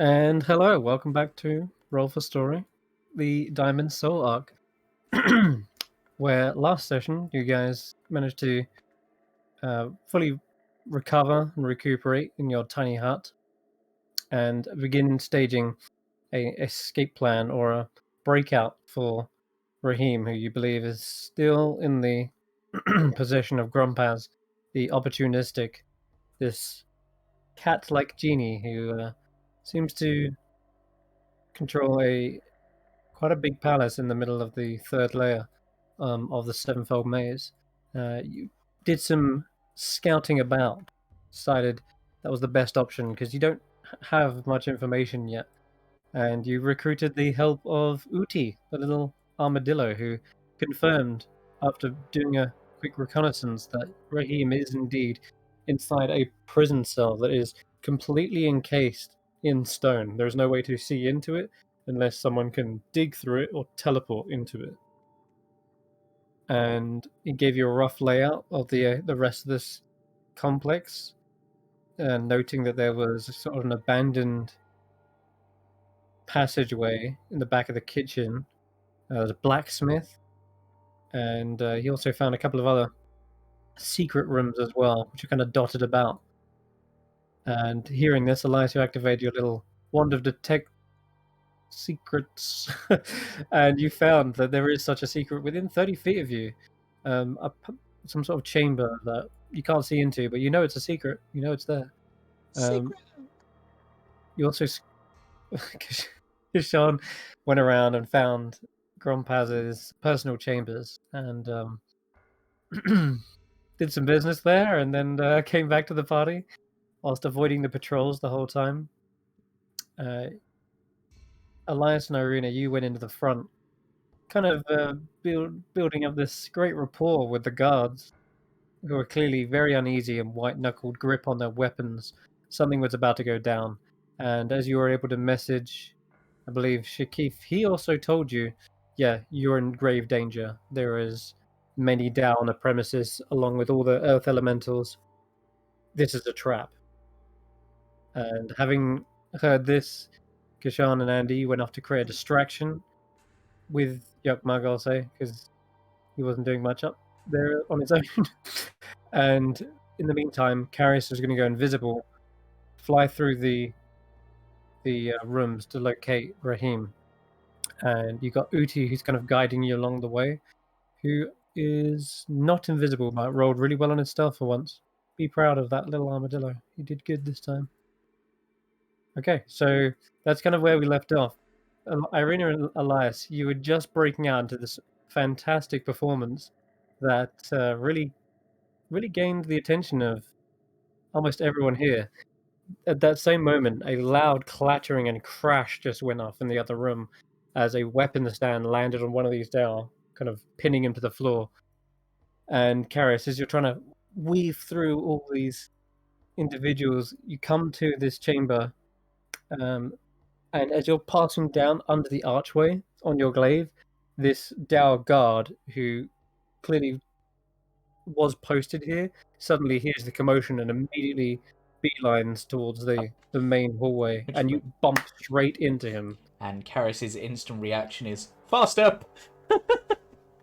And hello, welcome back to Roll for Story, the Diamond Soul arc, where last session you guys managed to fully recover and recuperate in your tiny hut and begin staging a escape plan or a breakout for Raheem, who you believe is still in the possession of Grumpaz, the opportunistic, this cat-like genie who seems to control quite a big palace in the middle of the third layer of the sevenfold maze. You did some scouting about, decided that was the best option because you don't have much information yet, and you recruited the help of Uti, the little armadillo, who confirmed after doing a quick reconnaissance that Raheem is indeed inside a prison cell that is completely encased in stone. There's no way to see into it unless someone can dig through it or teleport into it. And it gave you a rough layout of the rest of this complex, noting that there was sort of an abandoned passageway in the back of the kitchen. There's a blacksmith, and he also found a couple of other secret rooms as well, which are kind of dotted about. And hearing this, Elias, you activated your little wand of detect secrets, and you found that there is such a secret within 30 feet of you, some sort of chamber that you can't see into, but you know it's a secret. You know it's there. Secret. You also, Kesh'an went around and found Grumpaz's personal chambers and did some business there, and then came back to the party whilst avoiding the patrols the whole time. Elias and Eirina, you went into the front, kind of building up this great rapport with the guards, who were clearly very uneasy and white-knuckled grip on their weapons. Something was about to go down. And as you were able to message, I believe, Shakif, he also told you, yeah, you're in grave danger. There is many down on the premises, along with all the earth elementals. This is a trap. And having heard this, Kesh'an and Andi went off to create a distraction with Yukmug, I'll say, because he wasn't doing much up there on his own. And in the meantime, Karius was going to go invisible, fly through the rooms to locate Raheem. And you got Uti, who's kind of guiding you along the way, who is not invisible, but rolled really well on his stealth for once. Be proud of that little armadillo. He did good this time. Okay, so that's kind of where we left off. Eirina and Elias, you were just breaking out into this fantastic performance that really gained the attention of almost everyone here. At that same moment, a loud clattering and crash just went off in the other room as a weapon stand landed on one of these down, kind of pinning him to the floor. And Karius, as you're trying to weave through all these individuals, you come to this chamber, and as you're passing down under the archway on your glaive, this Dow guard, who clearly was posted here, suddenly hears the commotion and immediately beelines towards the main hallway, and you bump straight into him. And Karius' instant reaction is, faster!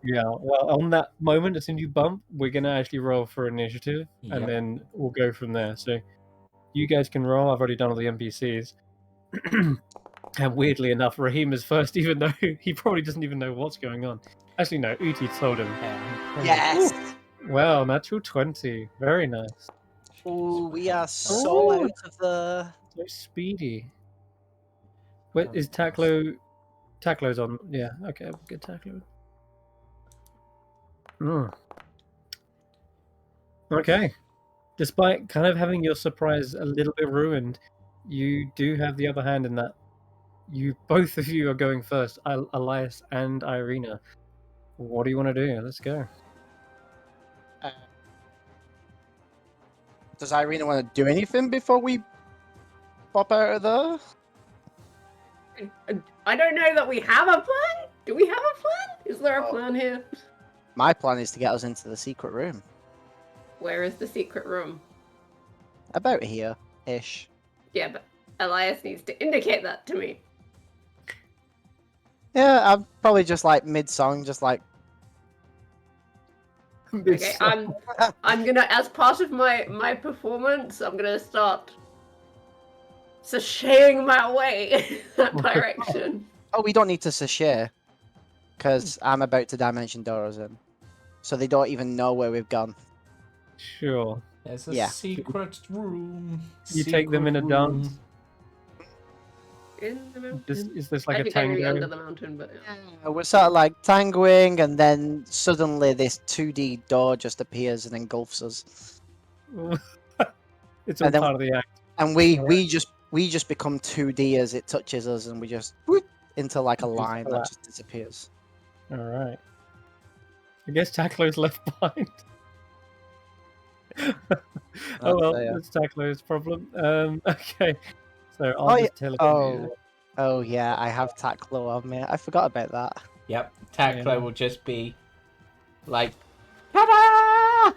Yeah, well, on that moment, as soon as you bump, we're going to actually roll for initiative, and then we'll go from there. So you guys can roll. I've already done all the NPCs. And weirdly enough, Raheem is first, even though he probably doesn't even know what's going on. Actually, no, Uti told him. Yes! Well, natural 20. Very nice. Ooh, we are so out of the... So speedy. Wait, is Taklo... Taklo's on... Yeah, okay, we'll get Taklo. Okay. Despite kind of having your surprise a little bit ruined, you do have the upper hand in that. Both of you are going first, Elias and Eirina. What do you want to do? Let's go. Does Eirina want to do anything before we pop out of there? I don't know that we have a plan. Do we have a plan? Is there a plan here? My plan is to get us into the secret room. Where is the secret room? About here-ish. Yeah, but Elias needs to indicate that to me. Yeah, I'm probably just like mid-song, just like. Okay, I'm gonna, as part of my performance, I'm gonna start sashaying my way in that direction. Oh, we don't need to sashay, because I'm about to dimension doors in, so they don't even know where we've gone. Sure. There's a Yeah. secret room. You take them in a secret room. dance. In the mountain. Is this like I a think I'm gonna be tango? under the mountain, but yeah. We're sort of like tangoing, and then suddenly this 2D door just appears and engulfs us, It's all And then- part of the act. and we just become 2D as it touches us, and we just whoop into like a Just line that collapse. just disappears. All right. I guess Taklo's left behind. Oh well, fair. that's Taklo's problem. Okay. So I'll Oh, just tell you. Oh yeah, I have Taklo on me. I forgot about that. Yep, Taklo Yeah. will just be like, ta-da!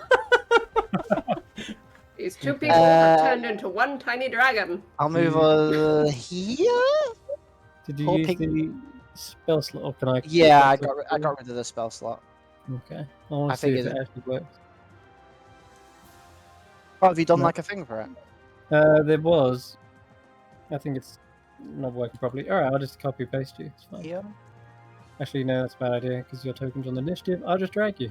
These two people have turned into one tiny dragon. I'll move here. Did you hoping- use the spell slot, or can I? Yeah, I got rid of the spell slot. Okay. I want I to see think if it actually works. Oh, have you done No. like a thing for it? There was. I think it's not working properly. All right, I'll just copy paste you. It's fine. Yeah. Actually, no, that's a bad idea because your token's on the initiative. I'll just drag you.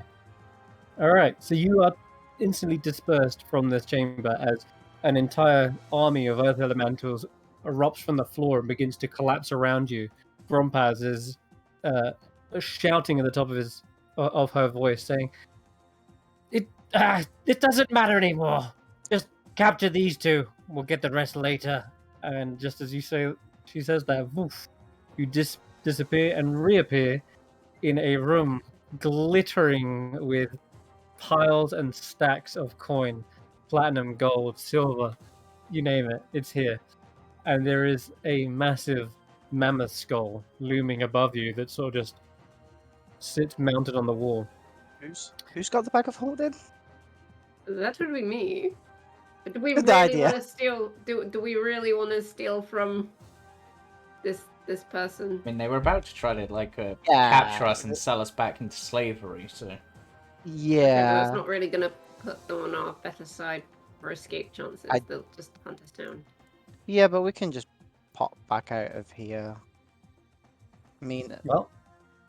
All right, so you are instantly dispersed from this chamber as an entire army of earth elementals erupts from the floor and begins to collapse around you. Grompaz is shouting at the top of her voice, saying, "It doesn't matter anymore. Just capture these two. We'll get the rest later." And just as she says that, woof, you disappear and reappear in a room glittering with piles and stacks of coin, platinum, gold, silver, you name it, it's here. And there is a massive mammoth skull looming above you that sort of just sits mounted on the wall. Who's got the bag of holding? That would be me. Do we Good really idea. want to steal? Do we really want to steal from this person? I mean, they were about to try to Yeah. capture us and sell us back into slavery. So Okay, so Yeah. it's not really gonna put them on our better side for escape chances. They'll just hunt us down. Yeah, but we can just pop back out of here. I mean, Well,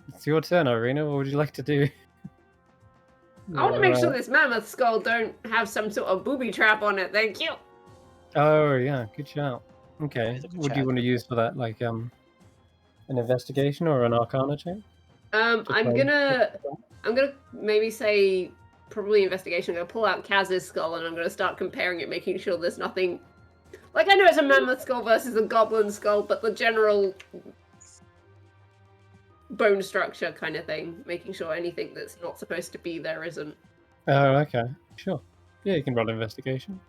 it's your turn, Eirina. What would you like to do? I want to make sure this mammoth skull don't have some sort of booby trap on it. Thank you. Oh yeah, good shout. Okay, Good what do you shout. want to use for that? Like an investigation or an arcana check? I'm play. gonna maybe say probably investigation. I'm gonna pull out Kaz's skull and I'm gonna start comparing it, making sure there's nothing. Like, I know it's a mammoth skull versus a goblin skull, but the general bone structure kind of thing, making sure anything that's not supposed to be there isn't. Oh, okay, sure. Yeah, you can roll investigation.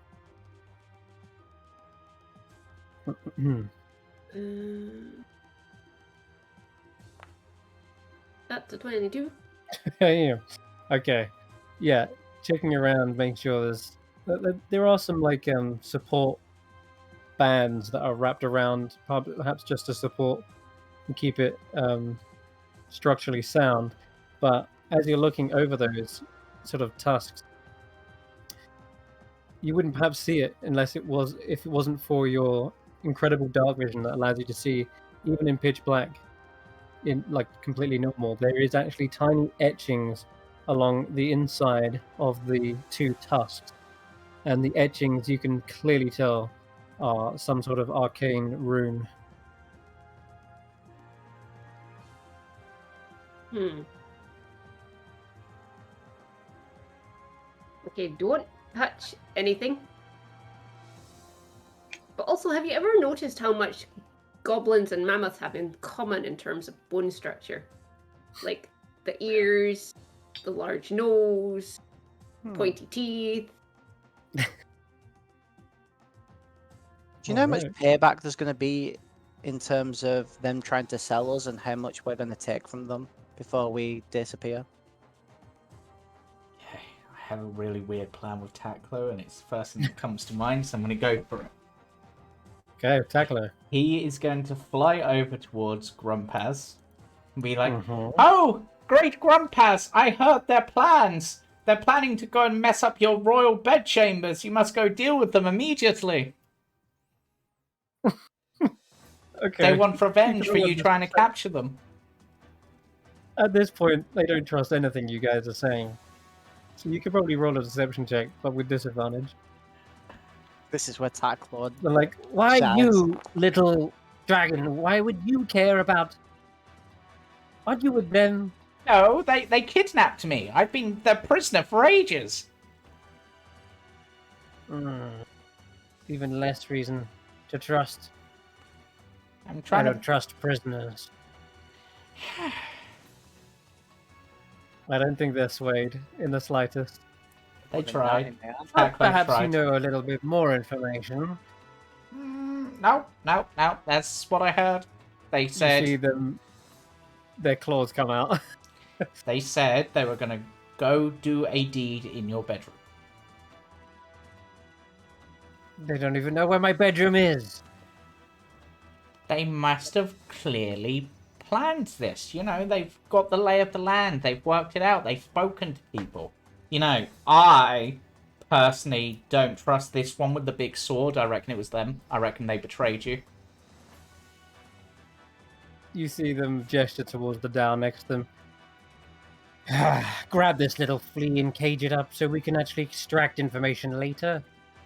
That's a 22. Yeah. Okay. Yeah, checking around, making sure there are some like support bands that are wrapped around, perhaps just to support and keep it structurally sound. But as you're looking over those sort of tusks, you wouldn't perhaps see it if it wasn't for your incredible dark vision that allows you to see even in pitch black, in like completely normal. There is actually tiny etchings along the inside of the two tusks, and the etchings you can clearly tell are some sort of arcane rune. Okay, don't touch anything. But also, have you ever noticed how much goblins and mammoths have in common in terms of bone structure? Like the ears, the large nose, pointy teeth. do you know how much payback there's going to be in terms of them trying to sell us and how much we're going to take from them before we disappear? yeah, I have a really weird plan with Taklo, and it's the first thing that comes to mind, so I'm going to go for it. Okay, tackler. He is going to fly over towards Grumpaz and be like, Mhm. "Oh, great Grumpaz! I heard their plans. They're planning to go and mess up your royal bedchambers. You must go deal with them immediately. Okay. They want revenge can for roll you a trying to capture them." At this point, they don't trust anything you guys are saying. So you could probably roll a deception check, but with disadvantage. This is where Tacklord They're like, why shines. you, little dragon? Why would you care about... Aren't you with them? No, they kidnapped me. I've been their prisoner for ages. Even less reason to trust. I'm I trying don't to... trust prisoners. I don't think they're swayed in the slightest. They Put them tried. down in there. Tackler Perhaps you tried. know a little bit more information. No. That's what I heard. They You see said them, their claws come out. they said they were gonna go do a deed in your bedroom. They don't even know where my bedroom is. They must have clearly planned this. You know, they've got the lay of the land. They've worked it out. They've spoken to people. You know, I personally don't trust this one with the big sword. I reckon it was them. I reckon they betrayed you. You see them gesture towards the down next to them. Grab this little flea and cage it up so we can actually extract information later.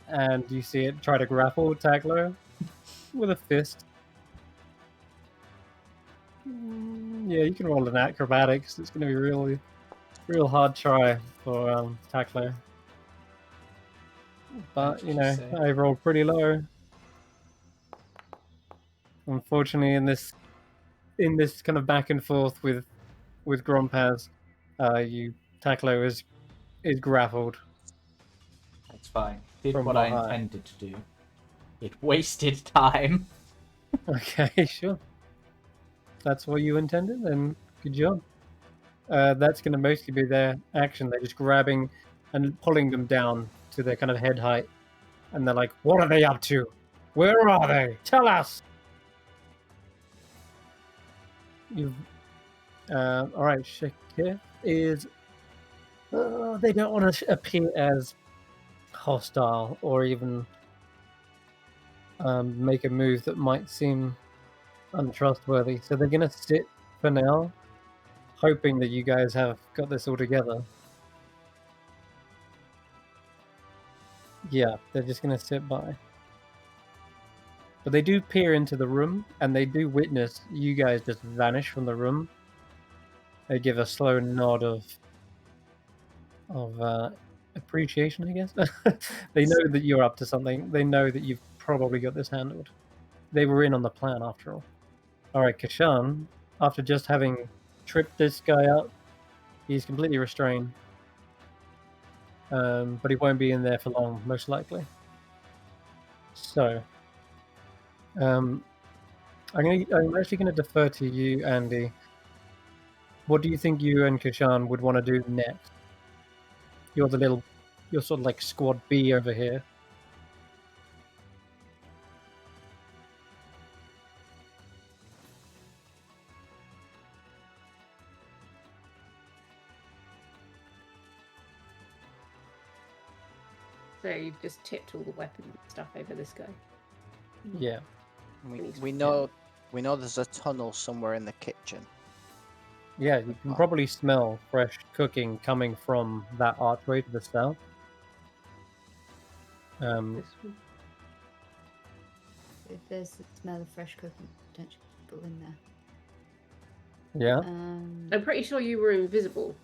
And you see it try to grapple Tackler with a fist. Yeah, you can roll an acrobatics. It's going to be real hard try for Tackler. But, you know, I rolled pretty low. Unfortunately, in this kind of back and forth with Grompaz, Tackler is grappled. That's fine. Did From what I behind. intended to do. It wasted time. Okay, sure. That's what you intended, then good job. That's going to mostly be their action. They're just grabbing and pulling them down to their kind of head height. And they're like, what are they up to? Where are they? Tell us! You've... Alright, Shakir is... they don't want to appear as hostile or even make a move that might seem untrustworthy. So they're going to sit for now, hoping that you guys have got this all together. Yeah, they're just going to sit by. But they do peer into the room, and they do witness you guys just vanish from the room. They give a slow nod of appreciation, I guess. They know that you're up to something. They know that you've probably got this handled. They were in on the plan, after all. Alright, Kesh'an, after just having tripped this guy up, he's completely restrained. But he won't be in there for long, most likely. So, I'm actually going to defer to you, Andi. What do you think you and Kesh'an would want to do next? You're sort of like squad B over here. So you've just tipped all the weapons and stuff over this guy. Yeah. We know there's a tunnel somewhere in the kitchen. Yeah, you can probably smell fresh cooking coming from that archway to the south. This one. If there's the smell of fresh cooking, potentially people in there. Yeah. I'm pretty sure you were invisible.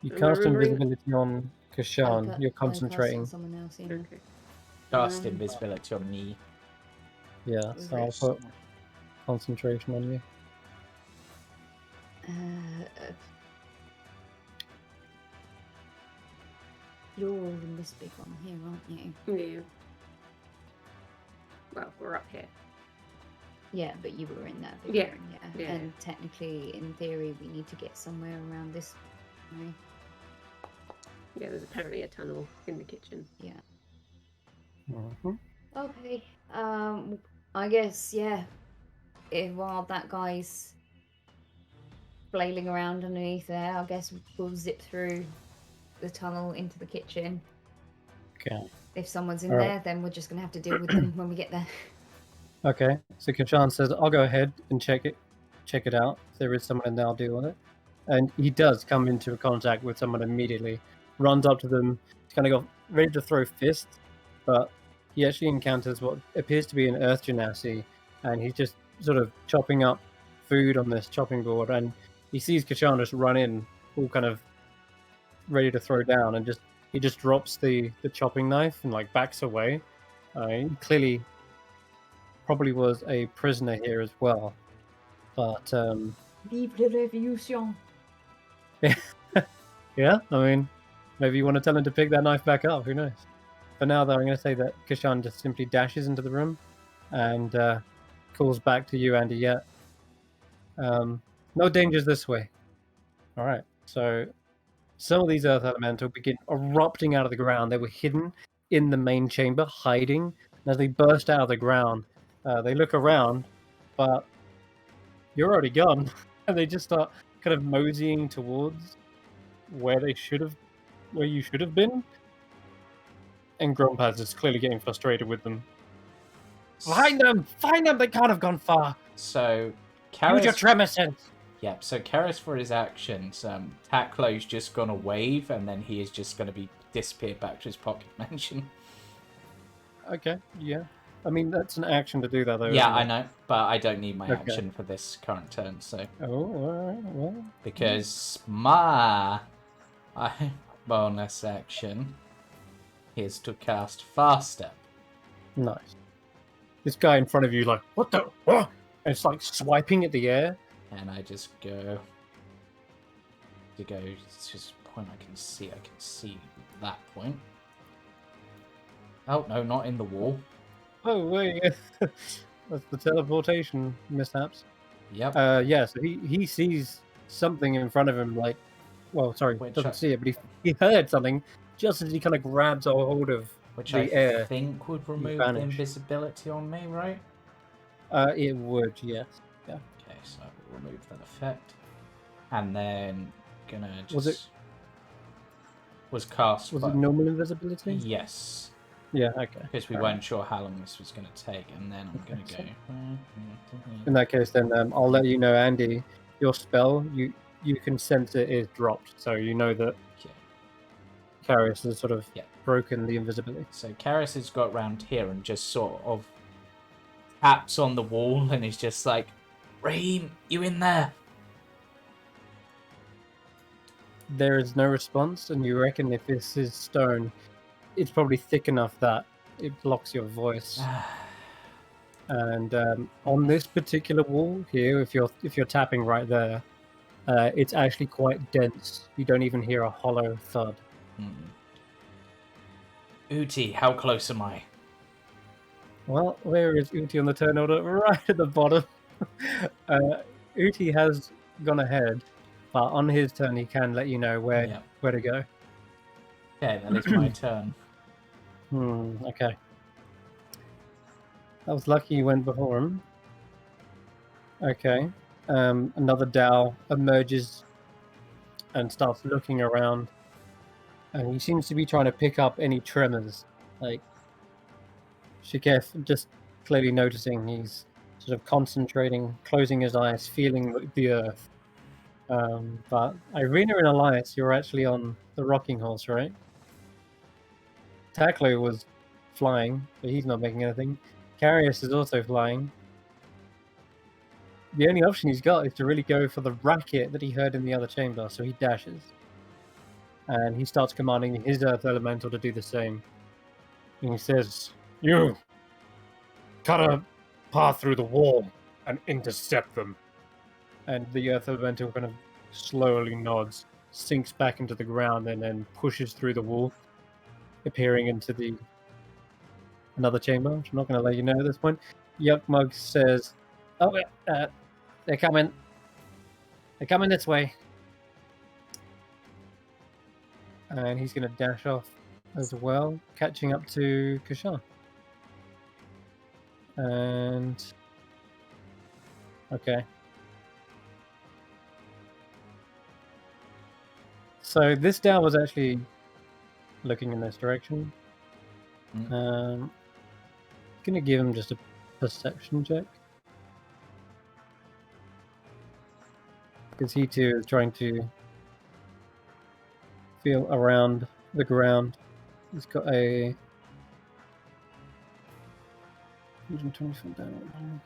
You Am I cast remembering? invisibility on Kesh'an. You're concentrating. Someone else, yeah. Okay. Cast invisibility on me. Yeah, so I'll put concentration on you. You're all in this big one here, aren't you? Yeah. Well, we're up here. Yeah, but you were in that big Yeah, one, yeah. And technically, in theory, we need to get somewhere around this way. Yeah, there's apparently a tunnel in the kitchen. Yeah. Mm-hmm. Okay. I guess, yeah. While that guy's flailing around underneath there, I guess we'll zip through the tunnel into the kitchen. Okay. If someone's in All right. there, then we're just gonna have to deal with them when we get there. Okay. So Kesh'an says, "I'll go ahead and check it out. If there is someone in there, I'll deal with it." And he does come into contact with someone immediately. Runs up to them, kind of got ready to throw fists, but he actually encounters what appears to be an earth genasi, and he's just sort of chopping up food on this chopping board, and he sees Kesh'an just run in, all kind of ready to throw down, and he just drops the chopping knife and like backs away. He clearly probably was a prisoner here as well, but Vive la révolution! yeah, I mean, maybe you want to tell him to pick that knife back up. Who knows? For now, though, I'm going to say that Kesh'an just simply dashes into the room and calls back to you, Andi. Yeah, no dangers this way. All right. So some of these earth elemental begin erupting out of the ground. They were hidden in the main chamber, hiding. And as they burst out of the ground, they look around, but you're already gone, and they just start kind of moseying towards where you should have been. And Grumpaz is clearly getting frustrated with them. Find them! Find them! They can't have gone far. So, Use your Karius... tremor sense. Yep, so Karius for his actions, Taklo's just gonna wave, and then he is just gonna be disappeared back to his pocket mansion. Okay, yeah. I mean, that's an action to do that, though. Yeah, isn't I it? know, but I don't need my Okay. action for this current turn, so... Oh, alright, well. Because my bonus action is to cast Fast Step. Nice. This guy in front of you, like, what the? Oh! And it's like swiping at the air. And I just go... It's just a point I can see that point. Oh, no, not in the wall. Oh, wait. That's the teleportation mishaps. Yep. Yeah, so he sees something in front of him, like, well, sorry, Which doesn't I- see it, but he heard something just as he kind of grabs a hold of Which the I air. think would remove the vanish. invisibility on me, right? It would, yes. Yeah. Okay, so I will remove that effect. And then gonna just... Was it- Was cast... Was by- it normal invisibility? Yes. Yeah, okay. Because we Fair weren't sure how long this was going to take, and then I'm going to Okay, go... In that case, then I'll let you know, Andi, your spell, you can sense it is dropped, so you know that Okay. Karius has sort of Yeah. broken the invisibility. So Karius has got round here and just sort of taps on the wall and is just like, Raheem, you in there? There is no response, and you reckon if this is stone, it's probably thick enough that it blocks your voice. And on this particular wall here, if you're tapping right there, it's actually quite dense. You don't even hear a hollow thud. Uti, how close am I? Well, where is Uti on the turn order? Right at the bottom. Uti has gone ahead, but on his turn he can let you know where to go. Okay, that is my turn. Okay. That was lucky you went before him. Okay. Another Dao emerges and starts looking around. And he seems to be trying to pick up any tremors. Like, Shikef just clearly noticing he's sort of concentrating, closing his eyes, feeling the earth. But Eirina and Elias, you're actually on the rocking horse, right? Taklo was flying, but he's not making anything. Karius is also flying. The only option he's got is to really go for the racket that he heard in the other chamber, so he dashes. And he starts commanding his Earth Elemental to do the same. And he says, "You cut a path through the wall and intercept them." And the Earth Elemental kind of slowly nods, sinks back into the ground, and then pushes through the wall, appearing into another chamber, which I'm not going to let you know at this point. Yuckmug says, "Oh, they're coming. They're coming this way." And he's going to dash off as well, catching up to Kesh'an. And okay. So this Dow was actually looking in this direction. Gonna give him just a perception check. Because he too is trying to feel around the ground. He's got a 120 foot down.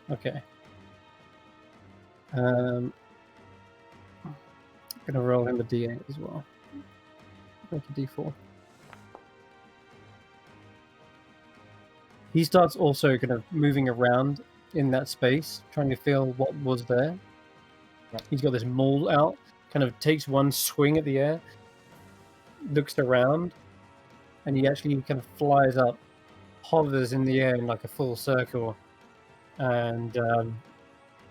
Okay. I'm gonna roll him a d8 as well. Make a d4. He starts also kind of moving around in that space, trying to feel what was there. He's got this maul out, kind of takes one swing at the air, looks around, and he actually kind of flies up, hovers in the air in like a full circle, and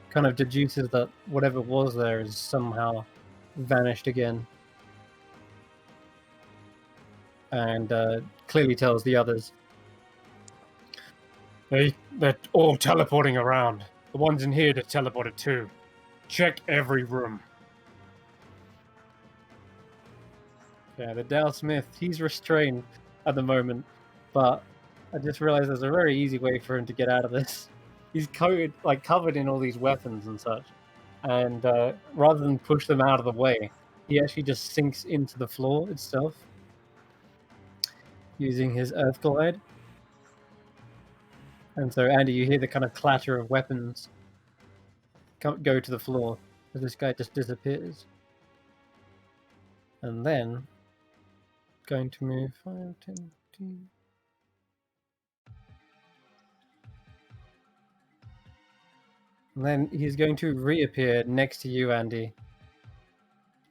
kind of deduces that whatever was there is somehow vanished again. And clearly tells the others, they're all teleporting around. The ones in here that teleported too. Check every room. Yeah, the Dow Smith, he's restrained at the moment, but I just realized there's a very easy way for him to get out of this. He's covered in all these weapons and such, and rather than push them out of the way, he actually just sinks into the floor itself using his Earth Glide. And so, Andy, you hear the kind of clatter of weapons go to the floor as this guy just disappears. And then, going to move 5, 10, 15. And then he's going to reappear next to you, Andy.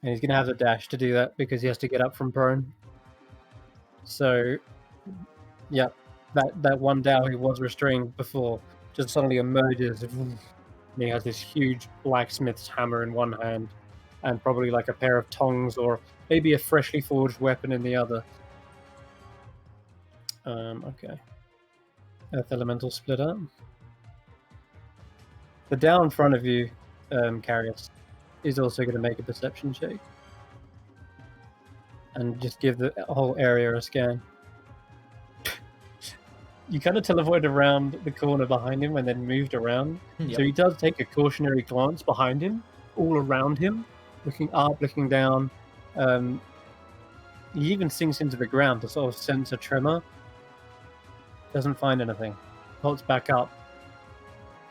And he's going to have the dash to do that because he has to get up from prone. So, yeah, that one Dow who was restrained before just suddenly emerges. And he has this huge blacksmith's hammer in one hand and probably like a pair of tongs or maybe a freshly forged weapon in the other. Okay. Earth Elemental split up. The Dow in front of you, Karius, is also going to make a perception check. And just give the whole area a scan. You kind of teleported around the corner behind him and then moved around. Yep. So he does take a cautionary glance behind him, all around him, looking up, looking down. He even sinks into the ground to sort of sense a tremor. Doesn't find anything. Holds back up.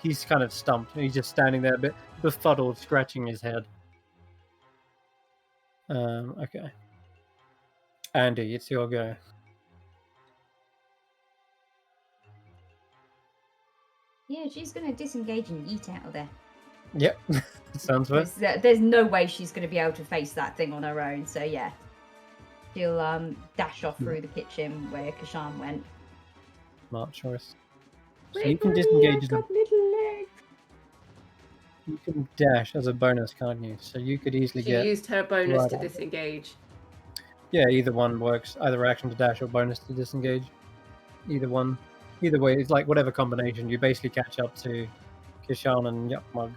He's kind of stumped. He's just standing there a bit befuddled, scratching his head. Okay. Andy, it's your go. Yeah, she's going to disengage and eat out of there. Yep. Sounds good. There's no way she's going to be able to face that thing on her own. So yeah, she'll dash off through the kitchen where Kesh'an went. Smart choice. So you can disengage. You can dash as a bonus, can't you? So you could easily get. She used her bonus right to on. disengage. Yeah, either one works. Either action to dash or bonus to disengage. Either one. Either way, it's like whatever combination. You basically catch up to Kesh'an and Yuckmug.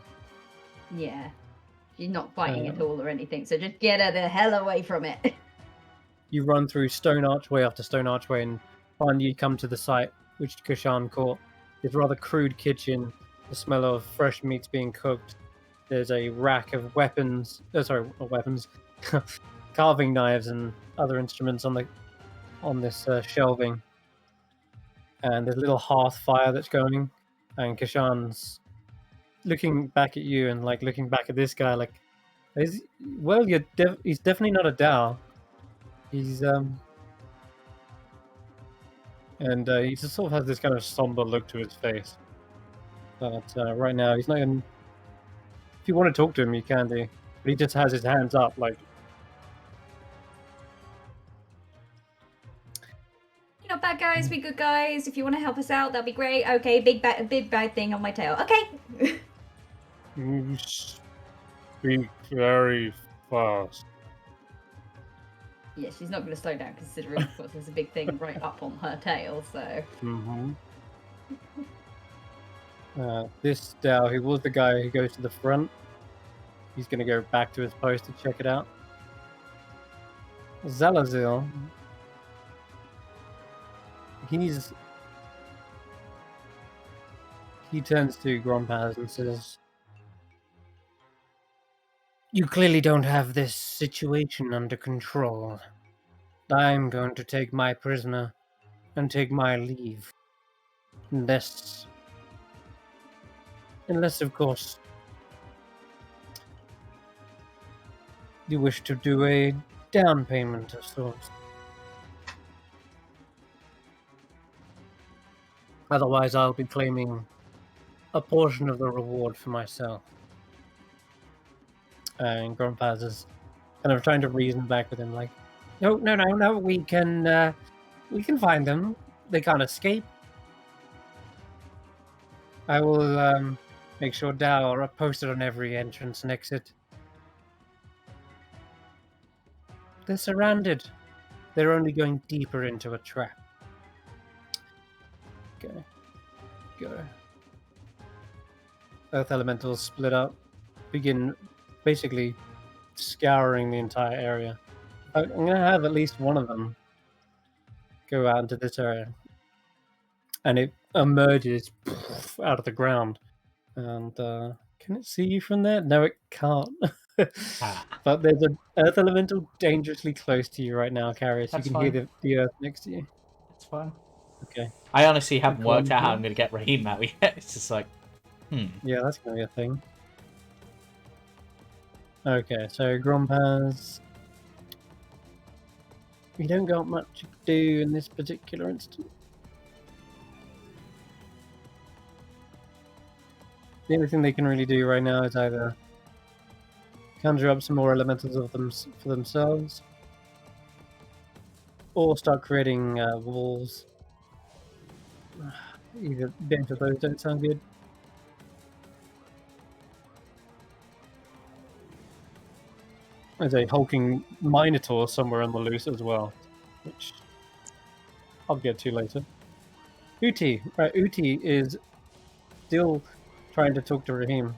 Yeah, she's not fighting at all or anything. So just get her the hell away from it. You run through stone archway after stone archway and finally you come to the site which Kesh'an caught. This rather crude kitchen, the smell of fresh meats being cooked. There's a rack of weapons. Sorry, not weapons. Carving knives and other instruments on this shelving. And there's a little hearth fire that's going. And Kesh'an's looking back at you and like looking back at this guy like, he's definitely not a Dow. He's and he just sort of has this kind of somber look to his face. But right now he's not even. If you want to talk to him, you can do. But he just has his hands up, like. You're not bad, guys. let's be good guys. If you want to help us out, that'd be great. Okay, big bad thing on my tail. Okay. You speak very fast. Yeah, she's not going to slow down considering, of course, there's a big thing right up on her tail, so... Mm-hmm. This Dow, he was the guy who goes to the front. He's going to go back to his post to check it out. Zalazil, he turns to Grompaz and says, "You clearly don't have this situation under control. I'm going to take my prisoner and take my leave. Unless, of course, you wish to do a down payment of sorts. Otherwise, I'll be claiming a portion of the reward for myself." And Grumpaz is kind of trying to reason back with him, like, "No, we can find them. They can't escape. I will make sure Dow are posted on every entrance and exit. They're surrounded. They're only going deeper into a trap." Okay. Go. Earth elementals split up, begin basically scouring the entire area. I'm going to have at least one of them go out into this area. And it emerges out of the ground. And can it see you from there? No, it can't. But there's an earth elemental dangerously close to you right now, Karius. You can hear the earth next to you. That's fine. Okay. I honestly haven't worked out how I'm going to get Raheem out yet. It's just like, Yeah, that's going to be a thing. Okay, so Grompaz, we don't got much to do in this particular instance. The only thing they can really do right now is either conjure up some more elementals of them for themselves, or start creating walls. Either both of those don't sound good. There's a hulking Minotaur somewhere on the loose as well, which I'll get to later. Uti. Right, Uti is still trying to talk to Raheem.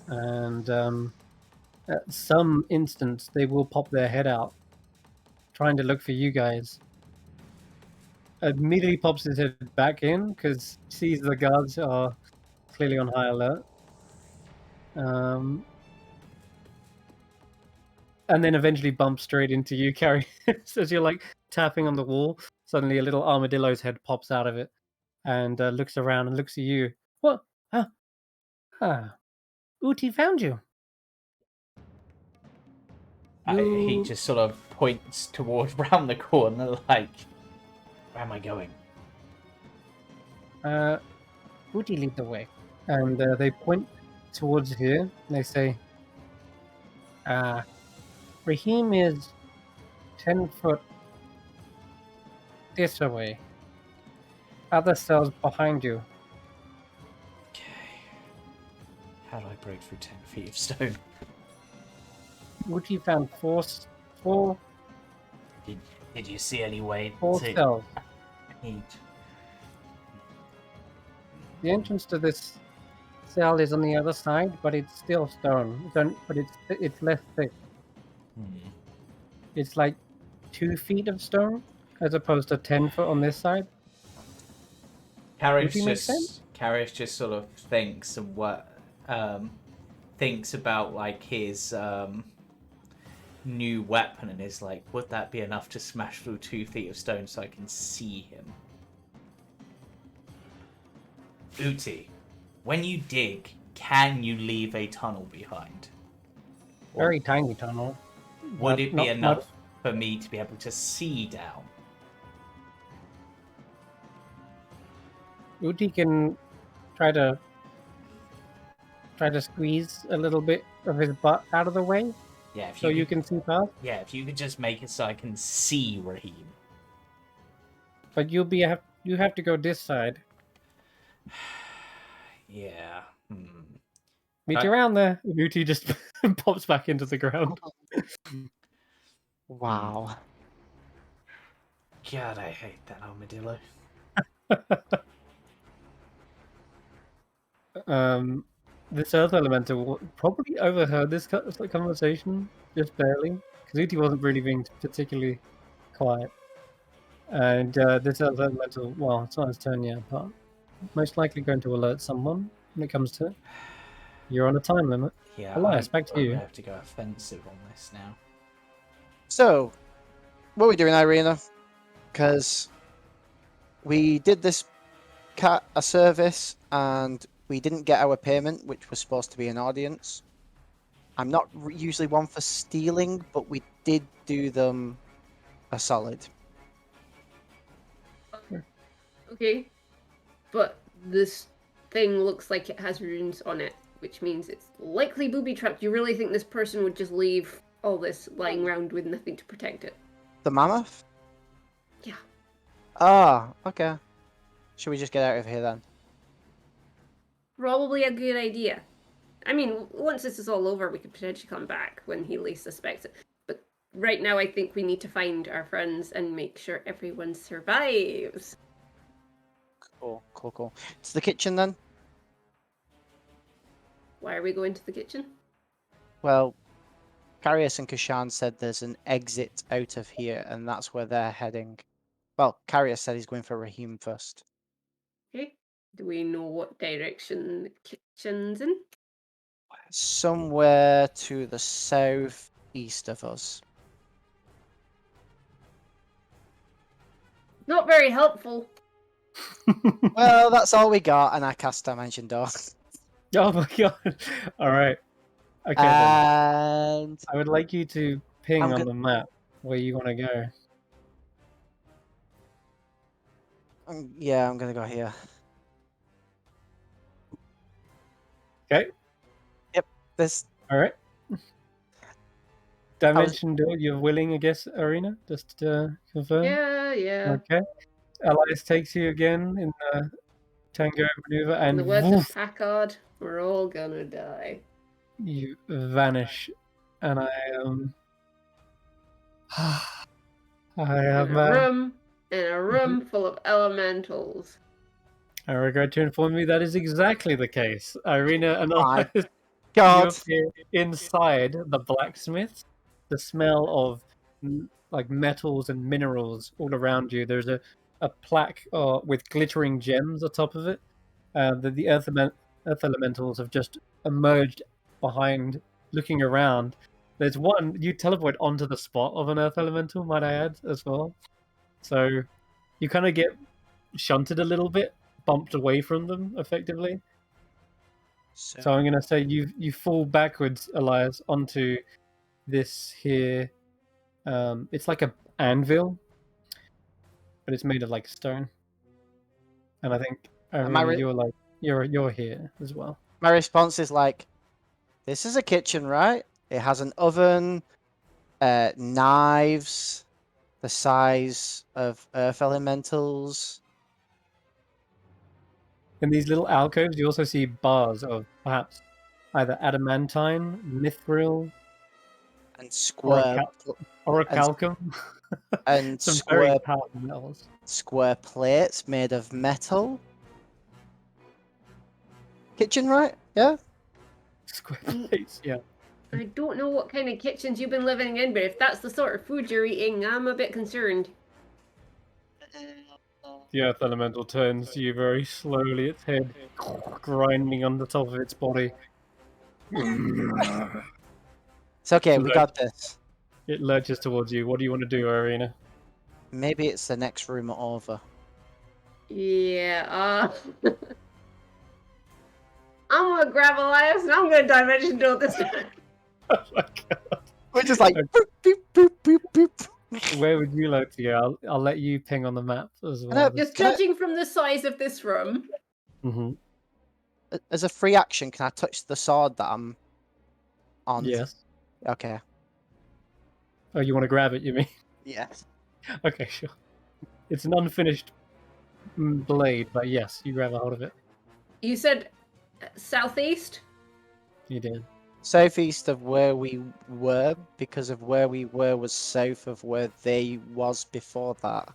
And at some instance, they will pop their head out, trying to look for you guys. Immediately pops his head back in, because sees the guards are clearly on high alert. And then eventually bumps straight into you, Carrie. As you're like tapping on the wall, suddenly a little armadillo's head pops out of it and looks around and looks at you. What? Uti found you. he just sort of points towards round the corner, like, where am I going? Uti lead the way. And they point towards here. And they say, Raheem is 10 foot this way. Other cells behind you. Okay. How do I break through 10 feet of stone? Uti found four Did you see any way cells. Need... The entrance to this cell is on the other side, but it's still stone. But it's less thick. It's like 2 feet of stone, as opposed to 10 foot on this side. Karius just sort of thinks and thinks about like his new weapon and is like, would that be enough to smash through 2 feet of stone so I can see him? Uti, when you dig, can you leave a tunnel behind? Very tiny tunnel. Would it be enough for me to be able to see down? Uti can try to squeeze a little bit of his butt out of the way. Yeah, so you can see past. Yeah, if you could just make it so I can see Raheem. But you have to go this side. Yeah. Meet you around there. Muti just pops back into the ground. Wow. God, I hate that armadillo. This Earth Elemental probably overheard this conversation just barely, because Uti wasn't really being particularly quiet. And this Earth Elemental, well, it's not his turn yet, but most likely going to alert someone when it comes to it. You're on a time limit. Yeah, Elias, back to I'm you. gonna have to go offensive on this now. So, what are we doing, Eirina? Because we did this cat a service and we didn't get our payment, which was supposed to be an audience. I'm not usually one for stealing, but we did do them a solid. Okay. But this thing looks like it has runes on it, which means it's likely booby trapped. You really think this person would just leave all this lying around with nothing to protect it? The mammoth? Yeah. Ah, okay. Should we just get out of here then? Probably a good idea. I mean, once this is all over, we could potentially come back when he least suspects it. But right now, I think we need to find our friends and make sure everyone survives. Cool. To the kitchen then? Why are we going to the kitchen? Well, Karius and Kesh'an said there's an exit out of here, and that's where they're heading. Well, Karius said he's going for Raheem first. Okay. Do we know what direction the kitchen's in? Somewhere to the southeast of us. Not very helpful. Well, that's all we got, and I cast Dimension Door. Oh my god. Alright. Okay, then. And I would like you to ping I'm on go- the map where you want to go. yeah, I'm gonna go here. Okay. Yep, this. Alright. Dimension door, you're willing, I guess, Eirina? Just to confirm? Yeah. Okay. Elias takes you again in the tango maneuver, In and the words woof, of Packard, we're all gonna die. you vanish. And I have In a room full of elementals. I regret to inform you that is exactly the case. Eirina and My Elias, you God. appear inside the blacksmith. The smell of like metals and minerals all around you. There's a plaque with glittering gems atop of it. The earth elementals have just emerged behind, looking around. There's one, you teleport onto the spot of an earth elemental, might I add, as well. So you kind of get shunted a little bit, bumped away from them, effectively. So I'm going to say you fall backwards, Elias, onto this here. It's like a anvil, but it's made of like stone. And I think you're here as well. My response is like, this is a kitchen, right? It has an oven, knives, the size of earth elementals. In these little alcoves, you also see bars of perhaps either adamantine, mithril, And square orichalcum, and some square very powerful metals. square plates made of metal. Kitchen, right? Yeah. Square plates, yeah. I don't know what kind of kitchens you've been living in, but if that's the sort of food you're eating, I'm a bit concerned. The earth elemental turns to you very slowly, its head grinding on the top of its body. It's okay, we got this. It lurches towards you. What do you want to do, Eirina? Maybe it's the next room over. Yeah, I'm gonna grab Elias and I'm gonna dimension door this time. Oh my god. We're just like boop, boop, boop, boop, boop. Where would you like to go? I'll let you ping on the map as well. Just judging from the size of this room. Mm-hmm. As a free action, can I touch the sword that I'm on? Yes. Okay. Oh, you want to grab it, you mean? Yes. Okay, sure. It's an unfinished blade, but yes, you grab a hold of it. You said southeast? You did. Southeast of where we were, because of where we were was south of where they was before that.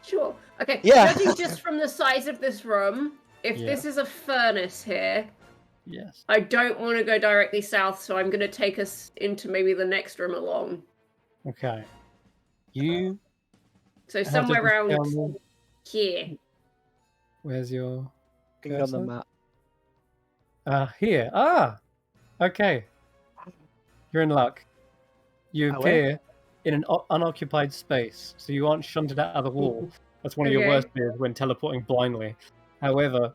Sure. Okay. Yeah. Judging just from the size of this room, if this is a furnace here, Yes. I don't want to go directly south, so I'm going to take us into maybe the next room along. Okay. You So have to somewhere just around tell me here. where's your Looking on the cursor? map. Here. Okay. You're in luck. You Oh, where? appear in an unoccupied space, so you aren't shunted out of the wall. That's one of your Okay. worst fears when teleporting blindly. However,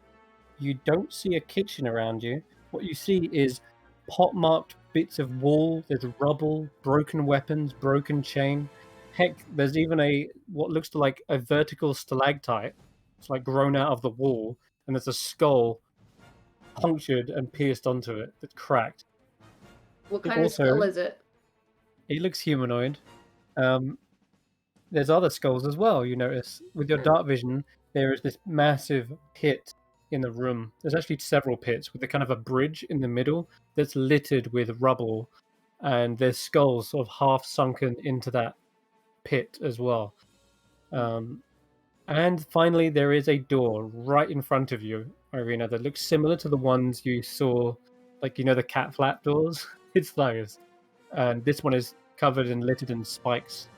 you don't see a kitchen around you. What you see is pot-marked bits of wall, there's rubble, broken weapons, broken chain. Heck, there's even what looks like a vertical stalactite. It's like grown out of the wall, and there's a skull punctured and pierced onto it that's cracked. What kind of Also- skull is it? It looks humanoid. There's other skulls as well, you notice. With your dark vision, there is this massive pit in the room. There's actually several pits with a kind of a bridge in the middle that's littered with rubble, and there's skulls sort of half sunken into that pit as well. And finally, there is a door right in front of you, Eirina, that looks similar to the ones you saw, like, the cat flap doors. It's those. And this one is covered and littered in spikes.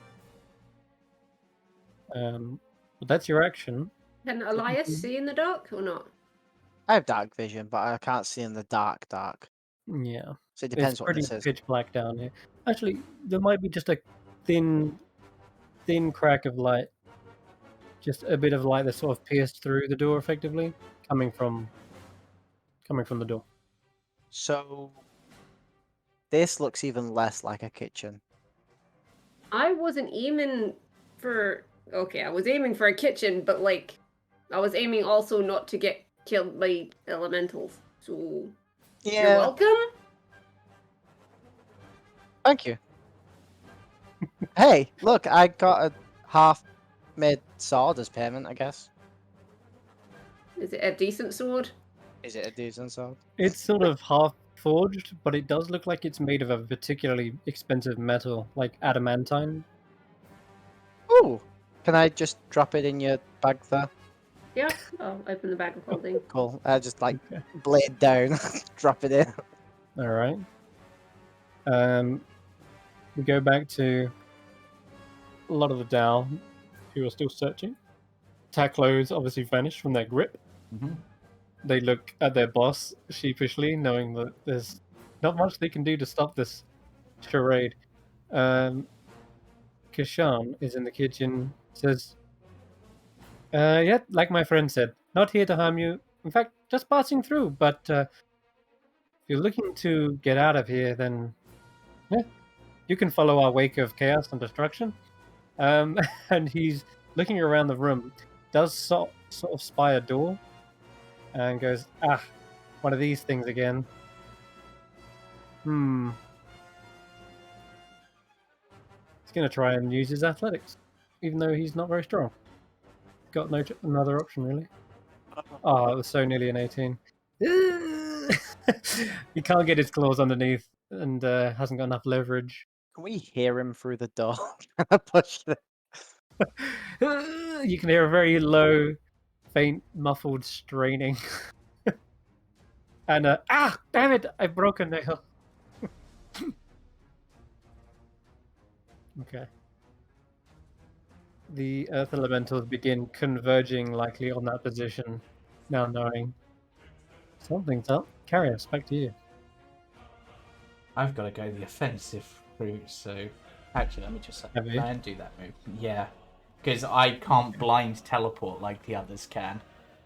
But that's your action. Can Elias see in the dark or not? I have dark vision, but I can't see in the dark. Yeah. So it depends It's what pretty this is. pitch black down here. Actually, there might be just a thin crack of light. Just a bit of light that sort of pierced through the door effectively, coming from the door. So this looks even less like a kitchen. I wasn't aiming for... Okay, I was aiming for a kitchen, but, like, I was aiming also not to get killed by elementals. So, you're welcome? Thank you. Hey, look, I got a half-made sword as payment, I guess. Is it a decent sword? Is it a decent sword? It's sort of half forged, but it does look like it's made of a particularly expensive metal, like adamantine. Ooh! Can I just drop it in your bag there? Yeah, I'll open the bag of holding. Cool. I just like Okay. blade down, drop it in. All right. We go back to a lot of the Dow who are still searching. Taklo's obviously vanished from their grip. Mhm. They look at their boss sheepishly, knowing that there's not much they can do to stop this charade. Kesh'an is in the kitchen, says, yeah, like my friend said, not here to harm you. In fact, just passing through, but if you're looking to get out of here, then yeah, you can follow our wake of chaos and destruction. And he's looking around the room, does sort of spy a door, and goes, one of these things again. He's going to try and use his athletics, even though he's not very strong. Got no another option, really. Oh, it was so nearly an 18. He can't get his claws underneath and hasn't got enough leverage. Can we hear him through the door? Can I push the... You can hear a very low, faint, muffled straining. And, damn it, I broke a nail. Okay. The Earth Elementals begin converging likely on that position, now knowing something's up. Karius, back to you. I've got to go the offensive route, so actually, let me just Have you? try and do that move. Yeah, because I can't blind teleport like the others can.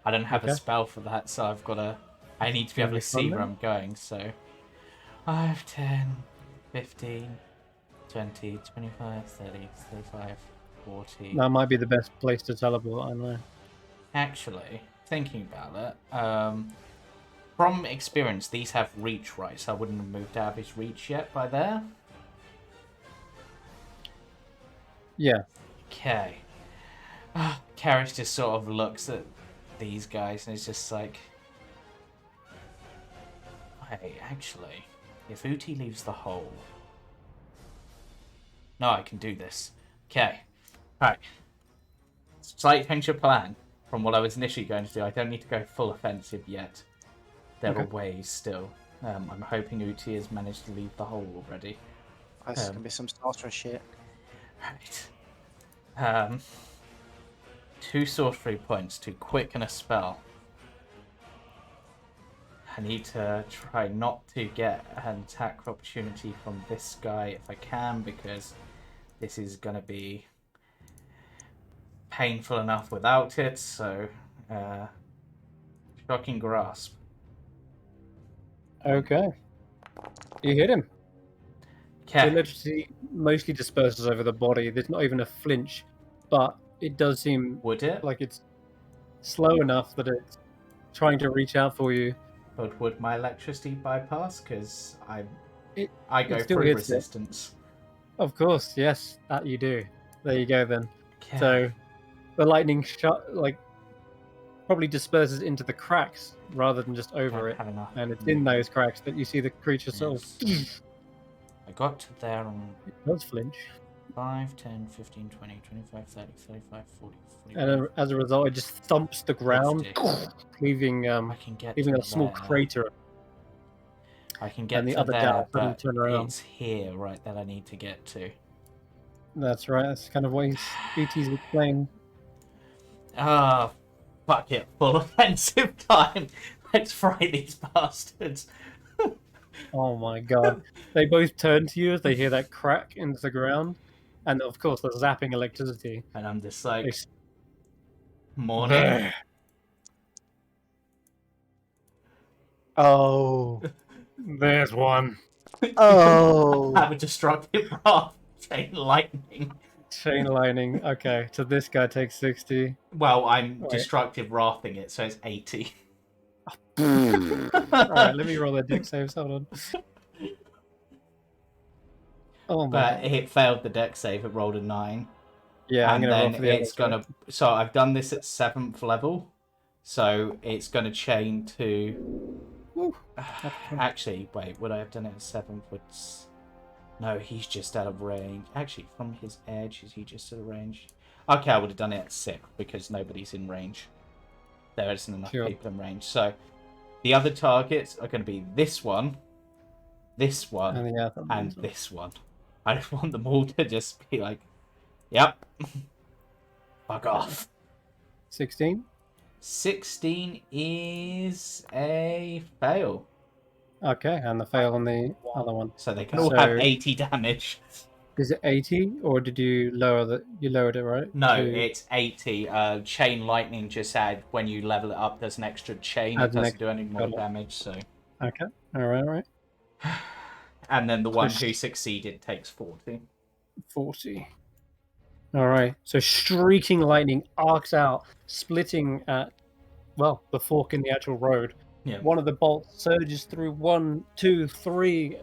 I don't have a Okay. spell for that, so I've got to. I need to be able to see where I'm going. So 5, 10, 15, 20, 25, 30, 35, 40. That might be the best place to teleport, I know. Actually, thinking about it, from experience, these have reach, right? So I wouldn't have moved out of his reach yet by there. Yeah. Okay. Karius just sort of looks at these guys and is just like, hey, actually, if Uti leaves the hole... No, I can do this. Okay. Right. Slight change of plan from what I was initially going to do. I don't need to go full offensive yet. There are ways still. I'm hoping Uti has managed to leave the hole already. This can be some sorcerer shit. Right. 2 sorcery points to quicken a spell. I need to try not to get an attack opportunity from this guy if I can, because this is going to be painful enough without it. So, shocking grasp. Okay. You hit him. The Okay. electricity mostly disperses over the body. There's not even a flinch, but it does seem Would it? like it's slow enough that it's trying to reach out for you. But would my electricity bypass? Because I go it still through hits resistance. Of course, yes, that you do. There you go then. Okay. So the lightning probably disperses into the cracks rather than just over it. Have enough. And it's in those cracks that you see the creature sort of... Yes. I got to there on It does flinch. 5, 10, 15, 20, 25, 30, 35, 40, 45. And as a result, it just thumps the ground, 50. leaving I can get leaving to a small there. crater. I can get and the to other there, dart doesn't but turn around. it's here, right, that I need to get to. That's right. That's kind of what BT's explained. Ah, fuck it. Full offensive time. Let's fry these bastards. Oh my god. They both turn to you as they hear that crack into the ground. And of course, the zapping electricity. And I'm just like, They s- morning. There. Oh. There's one. Oh. Have a destructive wrath. Chain lightning. Chain lightning. Okay, so this guy takes 60. Well, I'm Wait. destructive wrathing it, so it's 80. Alright, let me roll the deck saves. Hold on. Oh my But god. it failed the deck save. It rolled a 9. Yeah, I'm And going to roll then for the it's other gonna. So I've done this at 7th level. So it's gonna chain to. Woo. Actually, wait. Would I have done it at 7th? No, he's just out of range. Actually, from his edge, is he just out of range? Okay, I would have done it at 6th because nobody's in range. There isn't enough Sure. people in range. So the other targets are going to be this one, this one, And the other and ones. this one. I just want them all to just be like, yep, fuck off. 16? 16 is a fail. Okay, and the fail on the other one. So they can all have So- 80 damage. Is it 80, or did you lower the? You lowered it, right? No, To- it's 80. Chain lightning just add, when you level it up, there's an extra chain. It Adds an doesn't do any more got it. damage, so... Okay. All right. And then the one Push. who succeeded takes 40. 40. All right. So streaking lightning arcs out, splitting at, well, the fork in the actual road. Yeah. One of the bolts surges through 1, 2, 3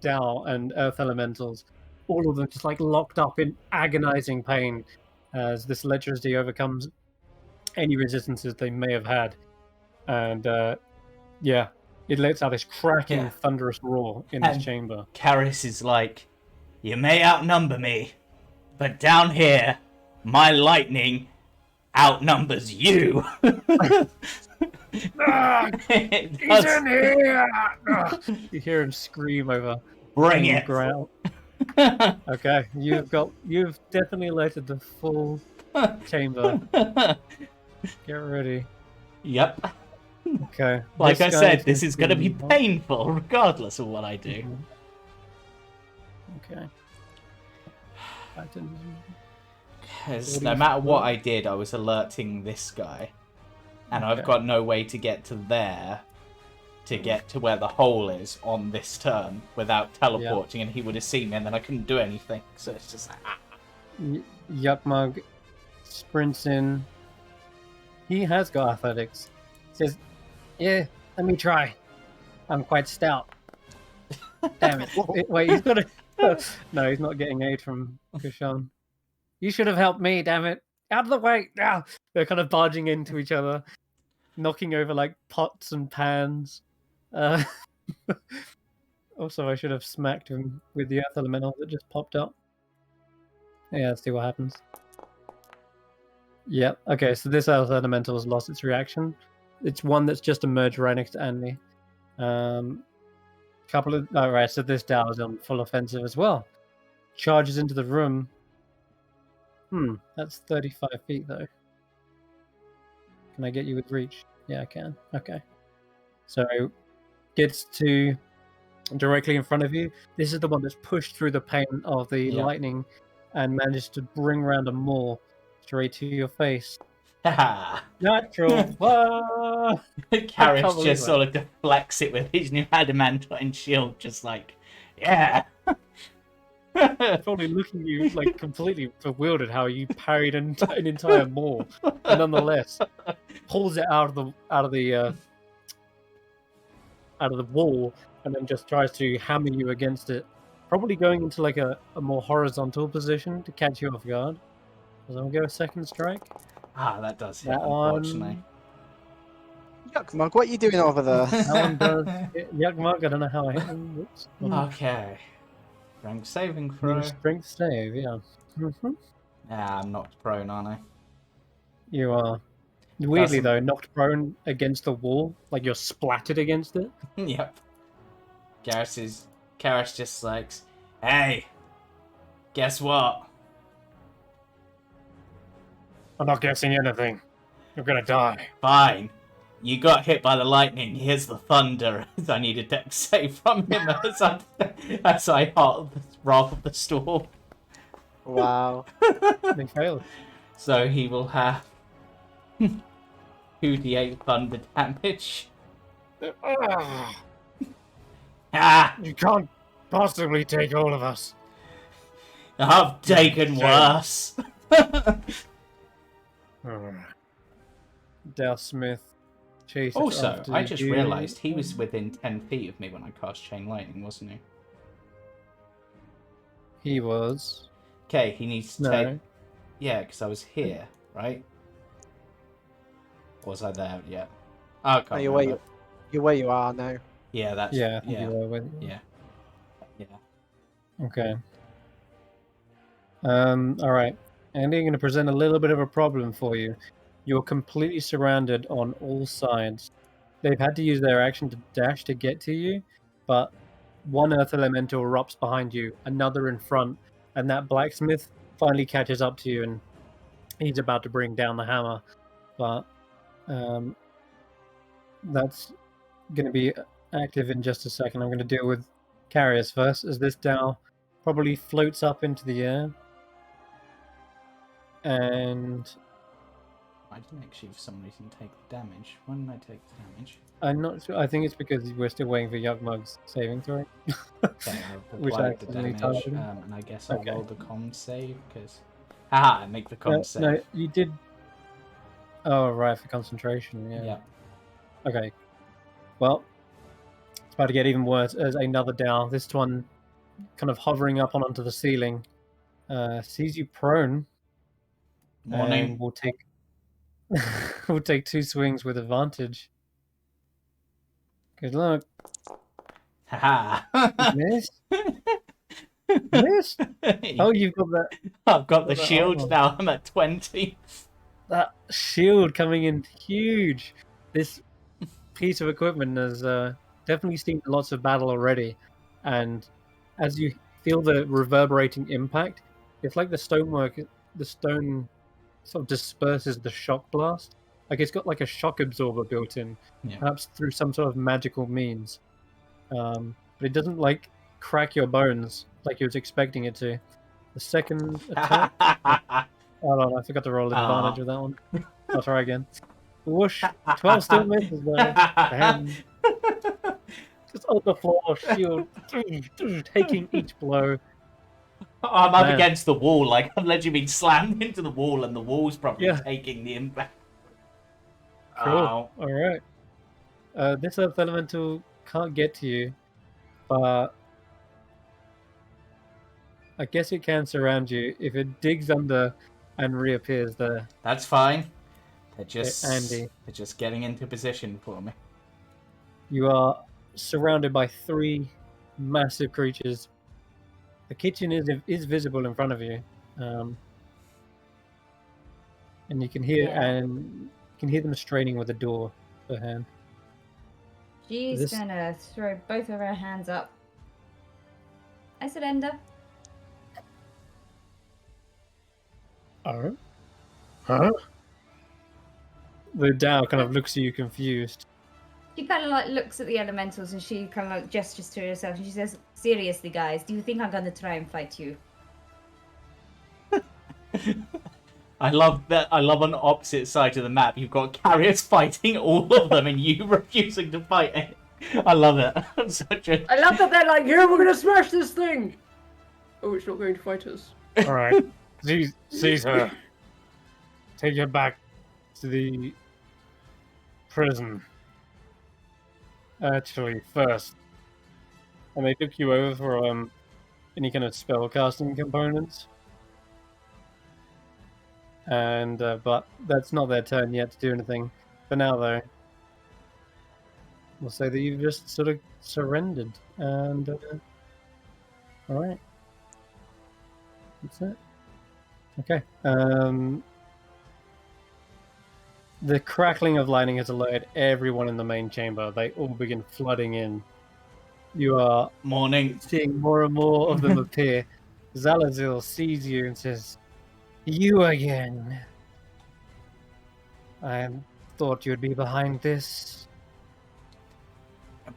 Dow and Earth Elementals. All of them just like locked up in agonizing pain as this electricity overcomes any resistances they may have had. And yeah, it lets out this cracking, Yeah. thunderous roar in this And- chamber. Karius is like, you may outnumber me, but down here, my lightning outnumbers you. It He's does- in here! You hear him scream over Bring the it. ground. Okay, you've definitely alerted the full chamber. Get ready. Yep. Okay. Like I guy said, this is going to be gonna painful, regardless of what I do. Okay. Because What do no you matter what feel? I did, I was alerting this guy. And I've Okay. got no way to get to there, to get to where the hole is on this turn without teleporting, and he would have seen me, and then I couldn't do anything. So it's just like, ah. Yuckmug sprints in. He has got athletics. Says, "Yeah, let me try. I'm quite stout." Damn it! Wait, he's got a. No, he's not getting aid from Kesh'an. You should have helped me, damn it. Out of the way. Ah! They're kind of barging into each other, knocking over like pots and pans. Also, I should have smacked him with the earth elemental that just popped up. Yeah, let's see what happens. Yep. Okay, so this earth elemental has lost its reaction. It's one that's just emerged right next to Andi. Alright, so this Dow is on full offensive as well. Charges into the room. That's 35 feet though. Can I get you with reach? Yeah, I can. Okay. So gets to directly in front of you. This is the one that's pushed through the pane of the lightning and managed to bring round a maul straight to your face. Natural. Karius just sort of deflects it with his new adamantine shield, just like, yeah. Probably looking at you like completely bewildered how you parried an entire maul, but nonetheless pulls it out of the wall and then just tries to hammer you against it, probably going into like a more horizontal position to catch you off guard. So I'll go a second strike. That does hit, That unfortunately. Yuck, Mug, what are you doing over there? That one does hit. Yuck Mug, I don't know how I hit him. Whoops. Okay. Strength saving throw. Strength save, yeah. Yeah, I'm knocked prone, aren't I? You are. Weirdly though, knocked prone against the wall, like you're splattered against it. Yep. Karius just like, hey, guess what? I'm not guessing anything. You're gonna die. Fine. You got hit by the lightning. Here's the thunder. I need a dex save from him as I halt the wrath of the storm. Wow. They failed. So he will have 2d8 thunder damage. You can't possibly take all of us. I've taken worse. Dale Smith chases Also, after I just you. realised he was within 10 feet of me when I cast Chain Lightning, wasn't he? He was. Okay, he needs to take... Yeah, because I was here, right? Or was I there yet? I can't remember. You're where you are now. Yeah, that's... Yeah. Yeah. Okay. Alright. Andy, I'm going to present a little bit of a problem for you. You're completely surrounded on all sides. They've had to use their action to dash to get to you, but one earth elemental erupts behind you, another in front, and that blacksmith finally catches up to you, and he's about to bring down the hammer. But that's going to be active in just a second. I'm going to deal with Karius first, as this Dow probably floats up into the air. And I didn't actually, for some reason, take the damage. When did I take the damage? I'm not sure. I think it's because we're still waiting for Yuck Mug's saving throw. Okay, I've Which applied the accidentally damage, targeted. and I guess I'll Okay. roll the con save, because... Haha, I make the con save. No, you did. Oh, right, for concentration, yeah. Yeah. Okay. Well, it's about to get even worse as another Dow, this one kind of hovering up onto the ceiling, sees you prone. Morning. And we'll take 2 swings with advantage. Good luck. Haha. Miss? Miss? Oh, you've got that. I've got the that shield armor. now. I'm at 20. That shield coming in huge. This piece of equipment has definitely seen lots of battle already, and as you feel the reverberating impact, it's like the stone sort of disperses the shock blast. Like it's got like a shock absorber built in, perhaps through some sort of magical means. But it doesn't like crack your bones like you was expecting it to. The second attack. Hold on, I forgot to roll advantage with that one. I'll try again. Whoosh! 12 still misses though. Damn. Just on the floor, shield, taking each blow. I'm up Man. against the wall. Like, I've literally been slammed into the wall, and the wall's probably Yeah. taking the impact. Cool. Ow. Alright. This earth elemental can't get to you, but I guess it can surround you if it digs under and reappears there. That's fine. They're Andy. just getting into position for me. You are surrounded by 3 massive creatures. The kitchen is visible in front of you, and you can hear them straining with the door per hand. She's gonna throw both of her hands up. I surrender. Huh? The Dow kind of looks at you confused. She kind of like looks at the elementals and she kind of like gestures to herself and she says, "Seriously, guys, do you think I'm gonna try and fight you?" I love that. I love on the opposite side of the map. You've got Karius fighting all of them and you refusing to fight it. I love it. I love that they're like, "Yeah, we're gonna smash this thing." Oh, it's not going to fight us. All right, seize her. Take her back to the prison. Actually, first, and they took you over for any kind of spell casting components. And but that's not their turn yet to do anything. For now, though, we'll say that you've just sort of surrendered. And all right, that's it. Okay. The crackling of lightning has alerted everyone in the main chamber. They all begin flooding in. You are seeing more and more of them appear. Zalazil sees you and says, "You again. I thought you'd be behind this."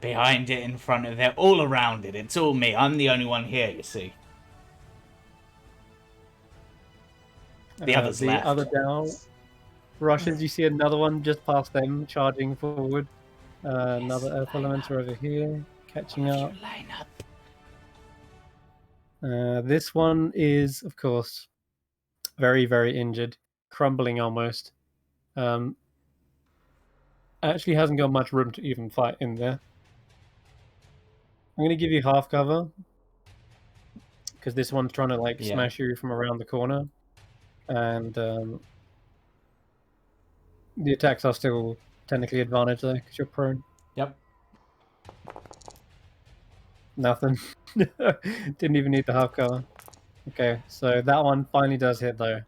Behind it, in front of it, all around it. It's all me. I'm the only one here, you see. The others left. The other down rushes. You see another one just past them, charging forward. Another Earth Elementer over here, catching up. This one is, of course, very, very injured, crumbling almost. Actually hasn't got much room to even fight in there. I'm going to give you half cover, because this one's trying to smash you from around the corner. And the attacks are still technically advantage though, because you're prone. Yep. Nothing. Didn't even need the half cover. Okay, so that one finally does hit though.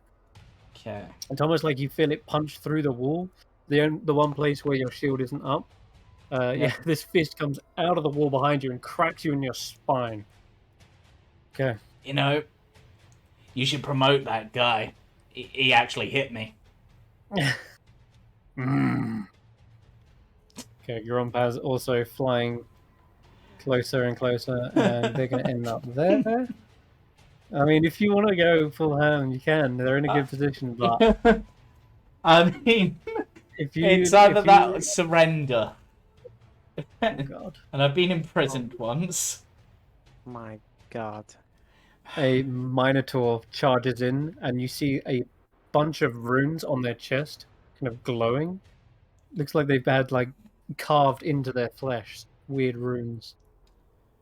Okay. It's almost like you feel it punch through the wall. The one place where your shield isn't up. Yeah, this fist comes out of the wall behind you and cracks you in your spine. Okay. You know, you should promote that guy. He actually hit me. Okay, Grumpaz also flying closer and closer, and they're going to end up there. I mean, if you want to go full hand, you can. They're in a good position, but I mean, it's either that or surrender. Oh God! And I've been imprisoned once. My God. A Minotaur charges in, and you see a bunch of runes on their chest, kind of glowing. Looks like they've had carved into their flesh, weird runes.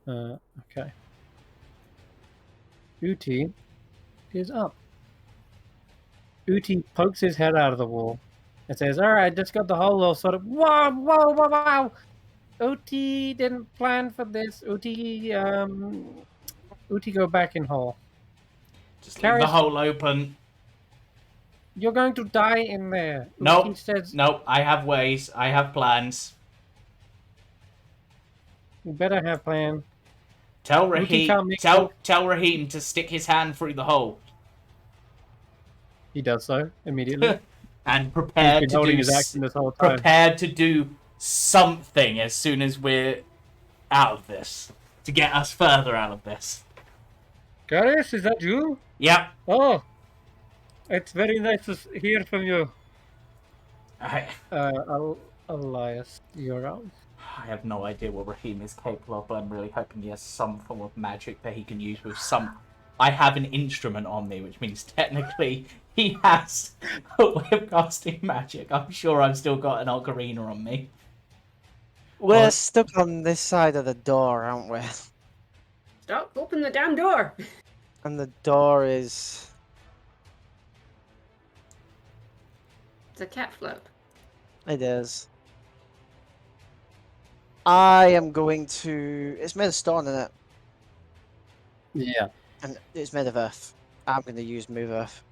Okay. Uti is up. Uti pokes his head out of the wall and says, "All right, just got the whole sort of wow. Uti didn't plan for this. Uti go back in hole. Just leave the hole open. You're going to die in there." Nope. Nope. I have ways. I have plans. You better have plan. Tell Raheem to stick his hand through the hole. He does so immediately. And prepared to do his action this whole time. Prepared to do something as soon as we're out of this. To get us further out of this. Karius, is that you? Yep. Oh, it's very nice to hear from you. Elias, you're out. I have no idea what Raheem is capable of, but I'm really hoping he has some form of magic that he can use with some... I have an instrument on me, which means technically he has a way of casting magic. I'm sure I've still got an ocarina on me. We're stuck on this side of the door, aren't we? Stop! Open the damn door! And the door is... It's a cat flap. It is. I am going to... It's made of stone, isn't it? Yeah. And it's made of earth. I'm going to use move earth.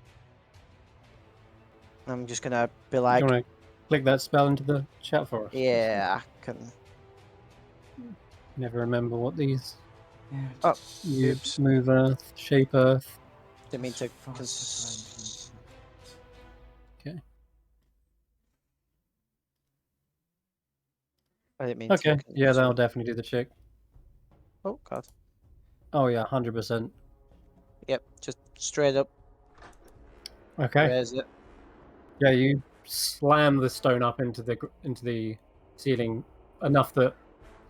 I'm just going to be Do like... you want to click that spell into the chat for us? Yeah, I can... Never remember what these Oh, use. oops. Move earth, shape earth. Didn't mean to... Okay. I didn't mean to... Okay. Yeah, that'll definitely do the trick. Oh, God. Oh yeah, 100%. Yep, just straight up. Okay. Raise it. Yeah, you slam the stone up into the ceiling enough that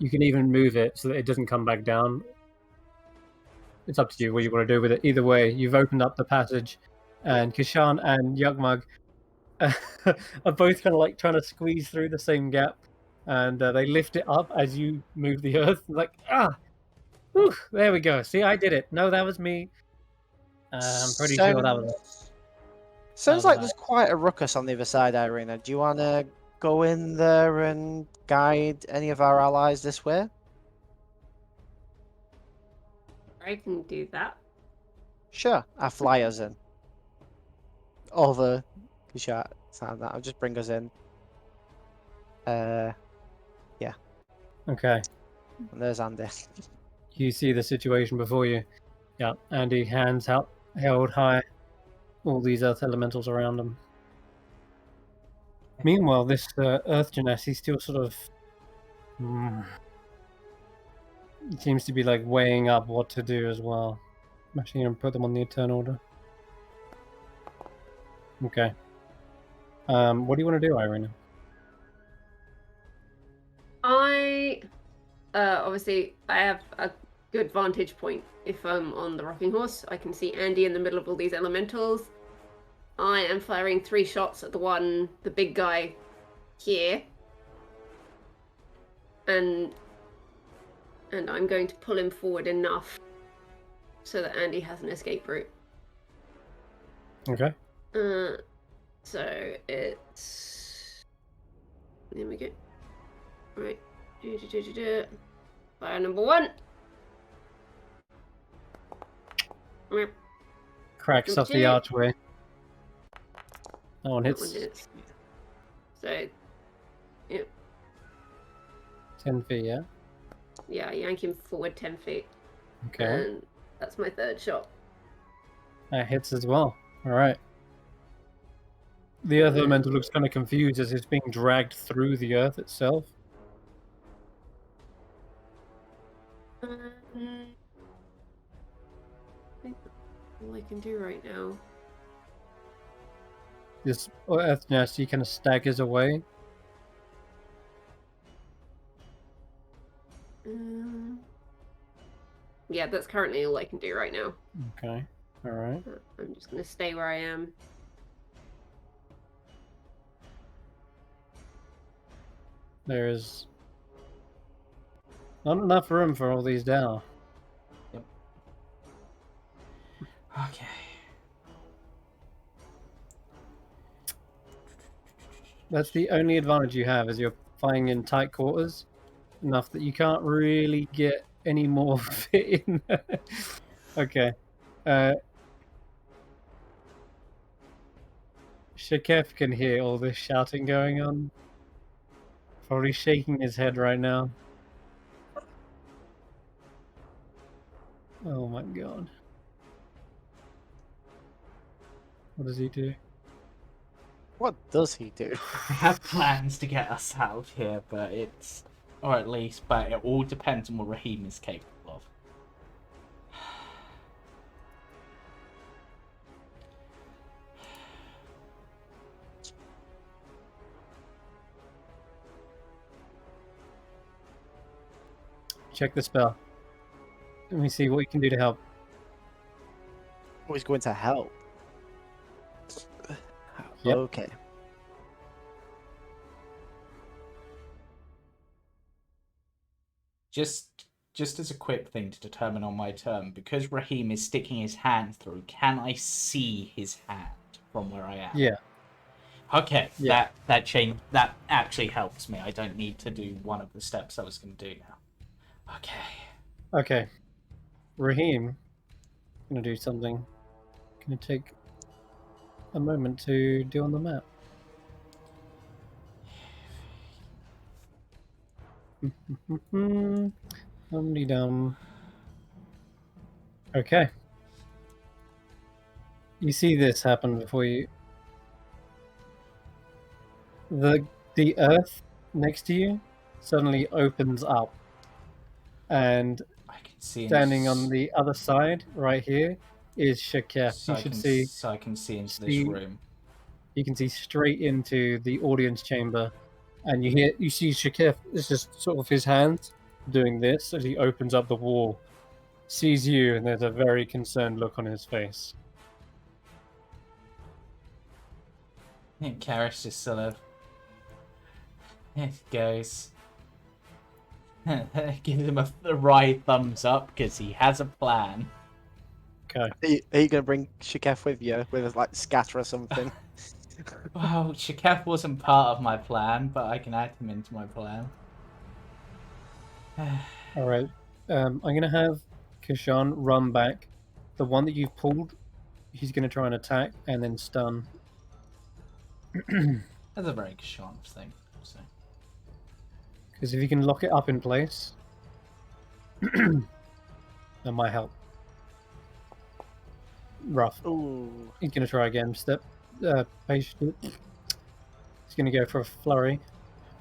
you can even move it so that it doesn't come back down. It's up to you what you want to do with it. Either way, you've opened up the passage, and Kesh'an and Yugmug are both kind of like trying to squeeze through the same gap, and they lift it up as you move the earth. Like, whew, there we go. See, I did it. No, that was me. I'm pretty sure that was it. Sounds like there's quite a ruckus on the other side, Eirina. Do you want to go in there and guide any of our allies this way? I can do that. Sure, I fly us in. Over Kesh'an, that'll just bring us in. Yeah. Okay. And there's Andi. You see the situation before you. Yeah, Andi, hands out, held high, all these earth elementals around him. Meanwhile, this earth genasi still sort of seems to be like weighing up what to do as well. I'm actually going to put them on the turn order. Okay. What do you want to do, Eirina? Obviously, I have a good vantage point if I'm on the rocking horse. I can see Andi in the middle of all these elementals. I am firing 3 shots at the big guy here. And I'm going to pull him forward enough so that Andi has an escape route. Okay. So it's... There we go. Right. Fire number 1. Cracks Number off the 2. archway. That one That hits one hits. So, yeah. 10 feet, yeah? Yeah, yank him forward 10 feet. Okay. And that's my 3rd shot. That hits as well. Alright. The earth elemental looks kind of confused as it's being dragged through the earth itself. I think that's all I can do right now. This earth nasty kind of staggers away. Yeah, that's currently all I can do right now. Okay. Alright. I'm just going to stay where I am. There's not enough room for all these down. Yep. Okay. That's the only advantage you have, is you're fighting in tight quarters enough that you can't really get any more fit in there. Okay. Shakef can hear all this shouting going on. Probably shaking his head right now. Oh my god. What does he do? What does he do? We have plans to get us out of here, but but it all depends on what Raheem is capable of. Check the spell. Let me see what we can do to help. Oh, he's going to help. Yep. Okay. just as a quick thing to determine on my turn, because Raheem is sticking his hand through, can I see his hand from where I am? Yeah. Okay, Yeah. that actually helps me. I don't need to do one of the steps I was going to do now. Okay. Raheem, gonna do something. Gonna take a moment to do on the map. Dum-de-dum. Okay. You see this happen before you. The earth next to you suddenly opens up, and I can see standing on the other side, right here, is Shakef. so You should see. So I can see into this see- room. You can see straight into the audience chamber, and you see Shakef. It's just sort of his hands doing this as he opens up the wall, sees you, and there's a very concerned look on his face. And Karius just sort of goes, gives him a wry thumbs up because he has a plan. Okay. Are you going to bring Shakef with you with like scatter or something? Well, Shakef wasn't part of my plan, but I can add him into my plan. All right. I'm gonna have Kesh'an run back. The one that you've pulled, he's gonna try and attack and then stun. That's a very Kesh'an thing. So. Because if you can lock it up in place, that might help. Rough. Ooh. He's gonna try again. Patient. He's gonna go for a flurry.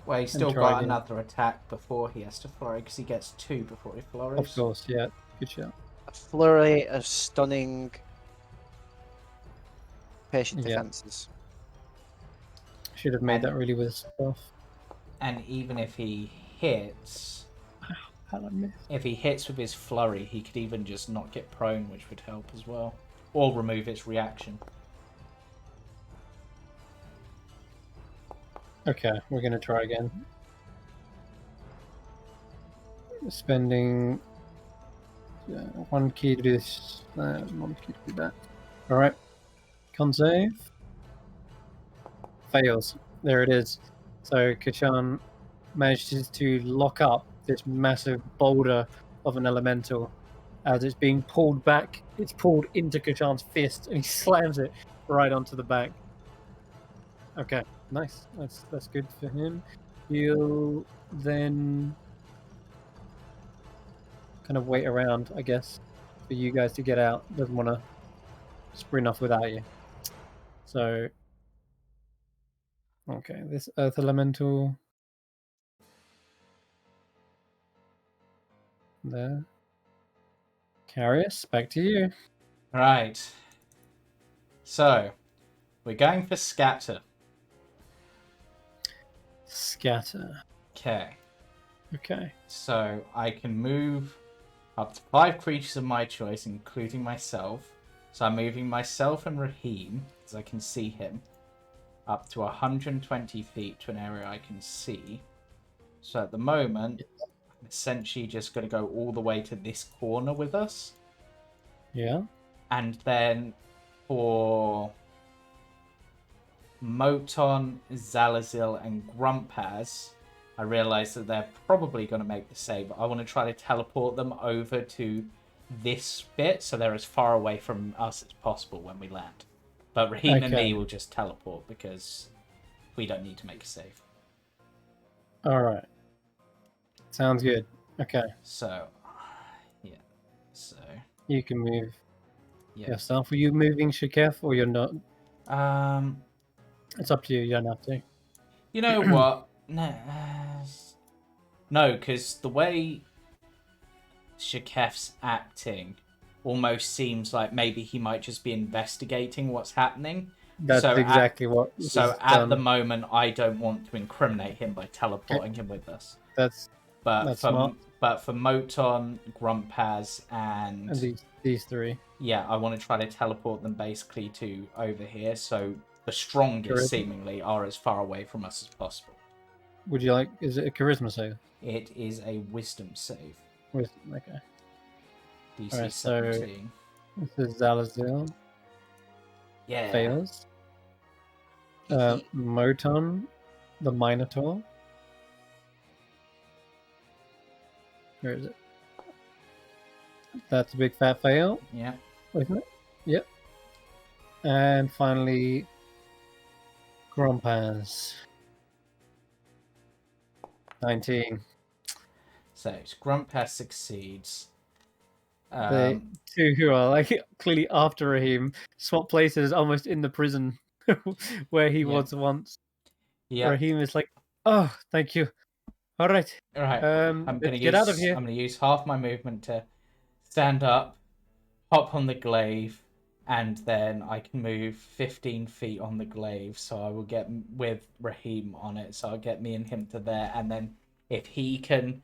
Well, he's still try got again. another attack before he has to flurry, because he gets 2 before he flurries. Of course, yeah. Good shot. A flurry of stunning patient Yeah. defenses. Should have made that really with stuff. And even if he hits, How did I miss? if he hits with his flurry, he could even just not get prone, which would help as well. Or remove its reaction. Okay, we're gonna try again. Spending 1 key to do this, 1 key to do that. All right, con save. Fails. There it is. So Kesh'an manages to lock up this massive boulder of an elemental. As it's being pulled back, it's pulled into Kesh'an's fist, and he slams it right onto the back. Okay, nice. That's good for him. He'll then kind of wait around, I guess, for you guys to get out. Doesn't want to sprint off without you. So, okay, this Earth Elemental there. Karius, back to you. Right. So, we're going for scatter. Scatter. Okay. Okay. So, I can move up to 5 creatures of my choice, including myself. So I'm moving myself and Raheem, because I can see him, up to 120 feet to an area I can see. So at the moment, I'm essentially just going to go all the way to this corner with us. Yeah. And then for Moton, Zalazil, and Grumpaz, I realise that they're probably going to make the save. I want to try to teleport them over to this bit, so they're as far away from us as possible when we land. But Raheem and me will just teleport, because we don't need to make a save. Alright. Sounds good. Okay. So, yeah. So, You can move yeah. yourself. Are you moving Shakef or you're not? It's up to you. You don't have to. You know what? No, because the way Shakef's acting almost seems like maybe he might just be investigating what's happening. That's exactly what. So at the moment, I don't want to incriminate him by teleporting him with us. That's But smart. for Moton, Grumpaz, and these 3. yeah, I want to try to teleport them basically to over here. So the strongest Charisma. seemingly are as far away from us as possible. Would you like? Is it a charisma save? It is a wisdom save. Wisdom, okay. DC Alright, so- 17. This is Zalazil. Yeah. Fails. Moton, the Minotaur. Where is it? That's a big fat fail, Yeah. isn't it? Yep. And finally, Grompas. 19. So Grumpus succeeds. The two who are like clearly after Raheem swap places almost in the prison where he Yeah. was once. Yeah. Raheem is like, oh, thank you. All right, All right. let's get out of here. I'm gonna use half my movement to stand up, hop on the glaive, and then I can move 15 feet on the glaive. So I will get with Raheem on it. So I'll get me and him to there, and then if he can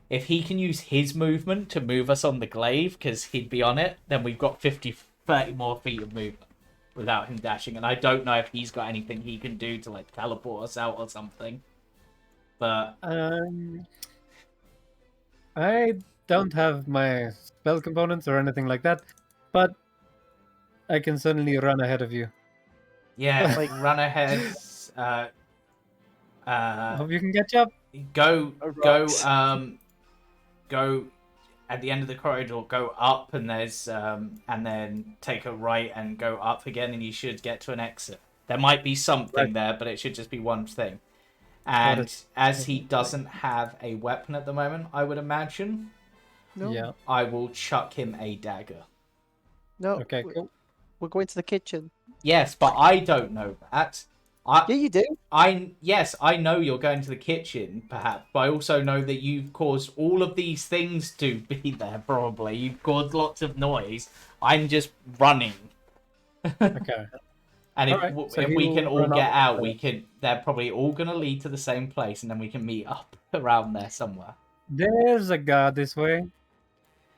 use his movement to move us on the glaive, because he'd be on it, then we've got 30 more feet of movement without him dashing. And I don't know if he's got anything he can do to like teleport us out or something. But I don't have my spell components or anything like that, but I can certainly run ahead of you. yeah, Like- run ahead. Hope you can catch up. Go Rocks. go at the end of the corridor, go up, and there's and then take a right and go up again, and you should get to an exit. There might be something Right. there, but it should just be one thing. Got And it. as he doesn't have a weapon at the moment, I would imagine, No. Yeah. I will chuck him a dagger. No. Okay, cool. We're going to the kitchen. Yes, but I don't know that. Yeah, you do. Yes, I know you're going to the kitchen, perhaps, but I also know that you've caused all of these things to be there, probably. You've caused lots of noise. I'm just running. Okay. And if, Alright, so if he we will can all run get up out, there. they're probably all going to lead to the same place, and then we can meet up around there somewhere. There's a guard this way.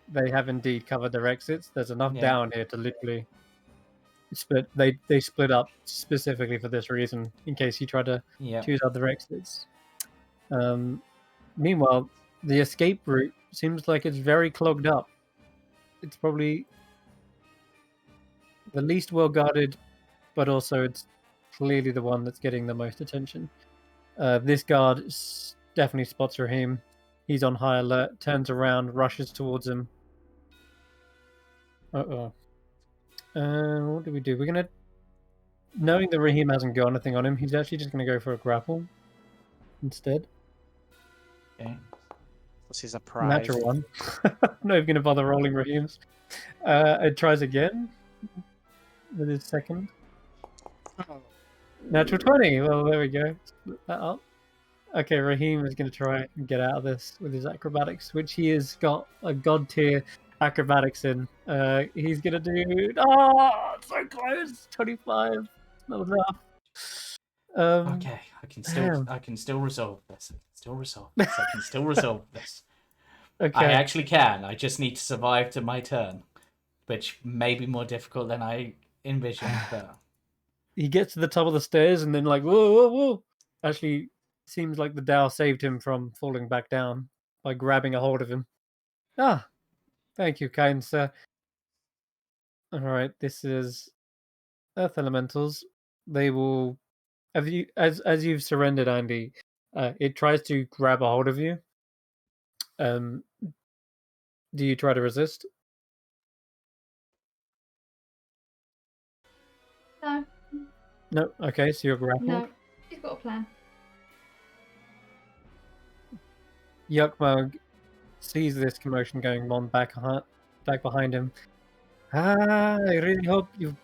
They have indeed covered their exits. There's enough Yeah. down here to literally split. They split up specifically for this reason, in case you try to Yeah. choose other exits. Meanwhile, the escape route seems like it's very clogged up. It's probably the least well guarded, but also it's clearly the one that's getting the most attention. This guard definitely spots Raheem. He's on high alert, turns around, rushes towards him. Uh-oh. What do we do? We're going to... Knowing that Raheem hasn't got anything on him, he's actually just going to go for a grapple instead. Okay. This is a prize. Natural one. Not even going to bother rolling Raheem's. It tries again with his second. Natural 20. Well, there we go. Split that up. Okay, Raheem is going to try and get out of this with his acrobatics, which he has got a god tier acrobatics in. He's going to do... Oh, so close. 25. Not enough. Okay, I can still resolve this. I can still resolve this. Okay. I actually can. I just need to survive to my turn, which may be more difficult than I envisioned. But He gets to the top of the stairs and then like, whoa, whoa, whoa. Actually, seems like the Dow saved him from falling back down by grabbing a hold of him. Ah, thank you, kind sir. All right, this is Earth Elementals. They will, have you, as you've surrendered, Andi, it tries to grab a hold of you. Do you try to resist? No, No. Okay, so you're grappled. no. She's got a plan. Yuckmug sees this commotion going on back behind him. I really hope you.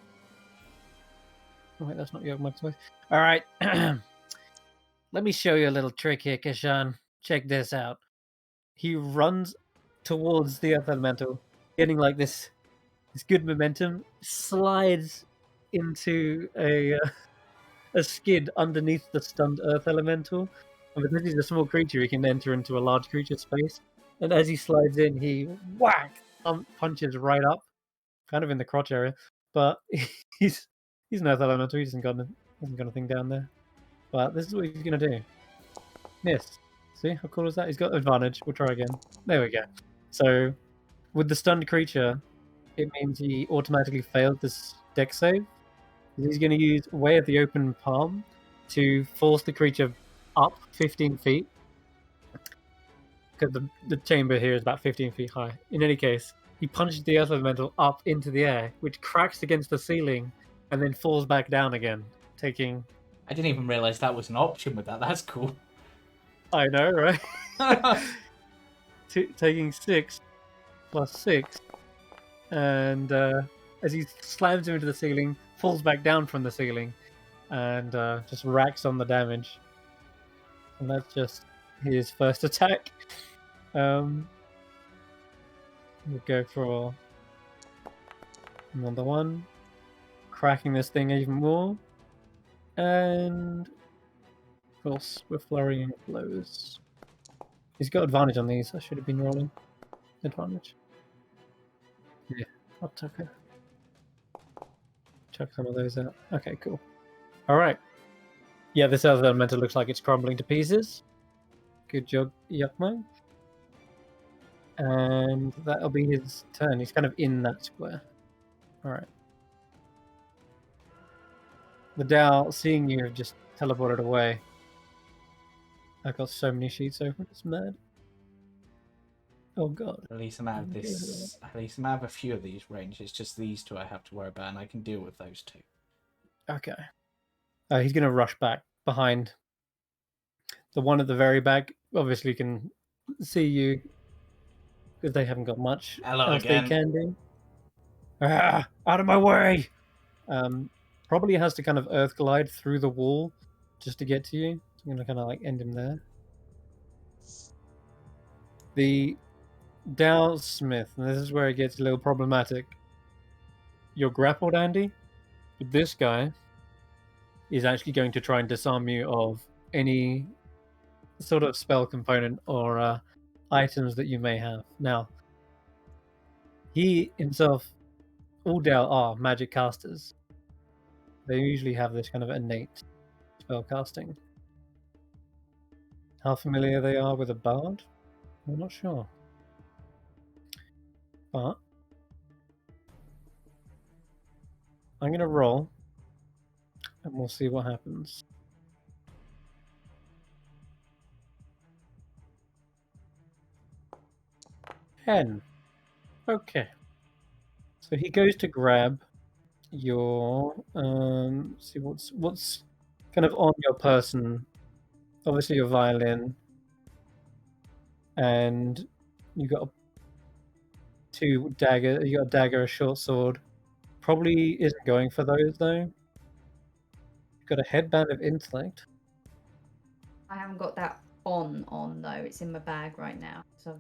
Oh, wait, that's not Yuckmug's voice. All right, let me show you a little trick here, Kesh'an. Check this out. He runs towards the Earth Elemental, getting like this good momentum, slides into a skid underneath the stunned Earth Elemental. And because he's a small creature, he can enter into a large creature space. And as he slides in, he punches right up, kind of in the crotch area. But he's an Earth Elemental. He hasn't got anything down there. But this is what he's gonna do. Miss. See how cool is that? He's got advantage. We'll try again. There we go. So, with the stunned creature, it means he automatically failed this dex save. He's going to use Way of the Open Palm to force the creature up 15 feet. Because the chamber here is about 15 feet high. In any case, he punches the earth elemental up into the air, which cracks against the ceiling and then falls back down again, taking... I didn't even realize that was an option with that. That's cool. I know, right? Taking 6 plus 6. And as he slams him into the ceiling, falls back down from the ceiling, and just racks on the damage. And that's just his first attack. We'll go for another one, cracking this thing even more. And of course, we're flurrying blows. He's got advantage on these. I should have been rolling advantage. Yeah, I'll chuck some of those out. Okay, cool. All right. Yeah, this other elemental looks like it's crumbling to pieces. Good job, Yuckmo. And that'll be his turn. He's kind of in that square. All right. The Dow, seeing you, have just teleported away. I've got so many sheets open. It's mad. Oh god. At least I'm out of this. At least I'm out of a few of these ranges. It's just these two I have to worry about, and I can deal with those two. Okay. He's going to rush back behind. The one at the very back obviously can see you because they haven't got much Hello else again. they can do. Out of my way! Probably has to kind of earth glide through the wall just to get to you. So I'm going to kind of like end him there. The Dow Smith, and this is where it gets a little problematic. You're grappled, Andi, but this guy is actually going to try and disarm you of any sort of spell component or items that you may have. Now, he himself, all Dow are magic casters. They usually have this kind of innate spell casting. How familiar they are with a bard? I'm not sure. But I'm going to roll and we'll see what happens. Ten. Okay. So he goes to grab your see what's kind of on your person. Obviously your violin, and you got two dagger. You got a dagger, a short sword. Probably isn't going for those though. You've got a headband of intellect. I haven't got that on though. It's in my bag right now. So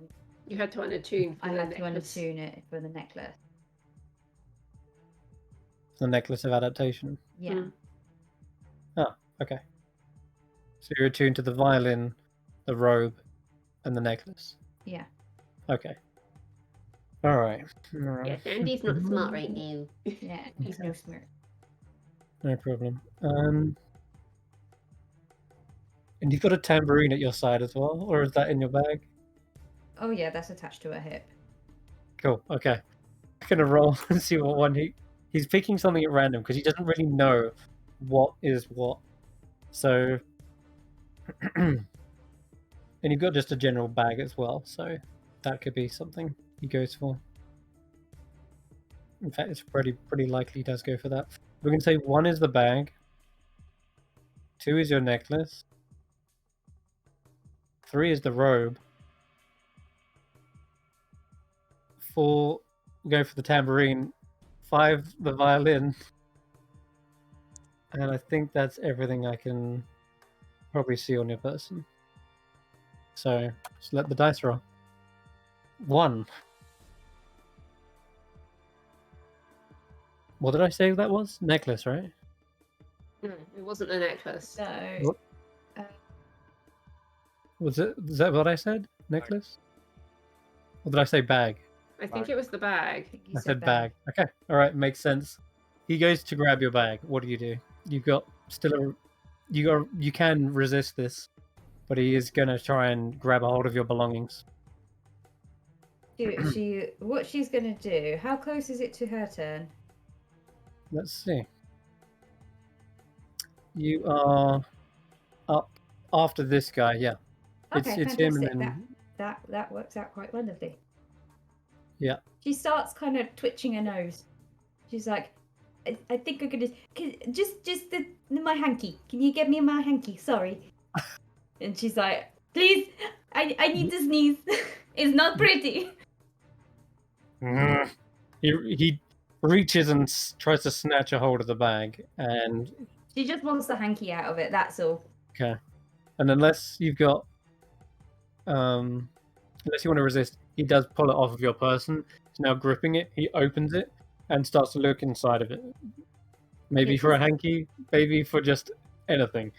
You had to unattune. I had to unattune it for the necklace. The necklace of adaptation. Yeah. Mm. Oh, okay. So you're attuned to the violin, the robe, and the necklace. Yeah. Okay. All right. Yes, Andy's not smart right now. Yeah. He's no smart. No problem. And you've got a tambourine at your side as well, or is that in your bag? Oh yeah, that's attached to a hip. Cool. Okay. I'm gonna roll and see what one he's picking something at random because he doesn't really know what is what. So, and you've got just a general bag as well, so that could be something he goes for. In fact, it's pretty likely he does go for that. We can say 1 is the bag, 2 is your necklace, 3 is the robe, 4 go for the tambourine, 5 the violin, and I think that's everything I can probably see on your person. So just let the dice roll. 1. What did I say that was? Necklace, right? No, it wasn't a necklace. So What? Is that what I said? Necklace? Or did I say bag? I think it was the bag. think you I said bag. Okay. All right. Makes sense. He goes to grab your bag. What do? You've got you can resist this, but he is going to try and grab a hold of your belongings. What she's gonna do? How close is it to her turn? Let's see. You are up after this guy, yeah. Okay, it's him and fantastic. then That works out quite wonderfully. yeah. She starts kind of twitching her nose. She's like, I think I'm gonna just my hanky. Can you get me my hanky? Sorry. And she's like, please, I need to sneeze. It's not pretty. He reaches and tries to snatch a hold of the bag, and She just wants the hanky out of it. That's all. okay. And unless you've got, unless you want to resist, he does pull it off of your person. He's now gripping it. He opens it and starts to look inside of it. Maybe Yes, for a he's- hanky, maybe for just anything.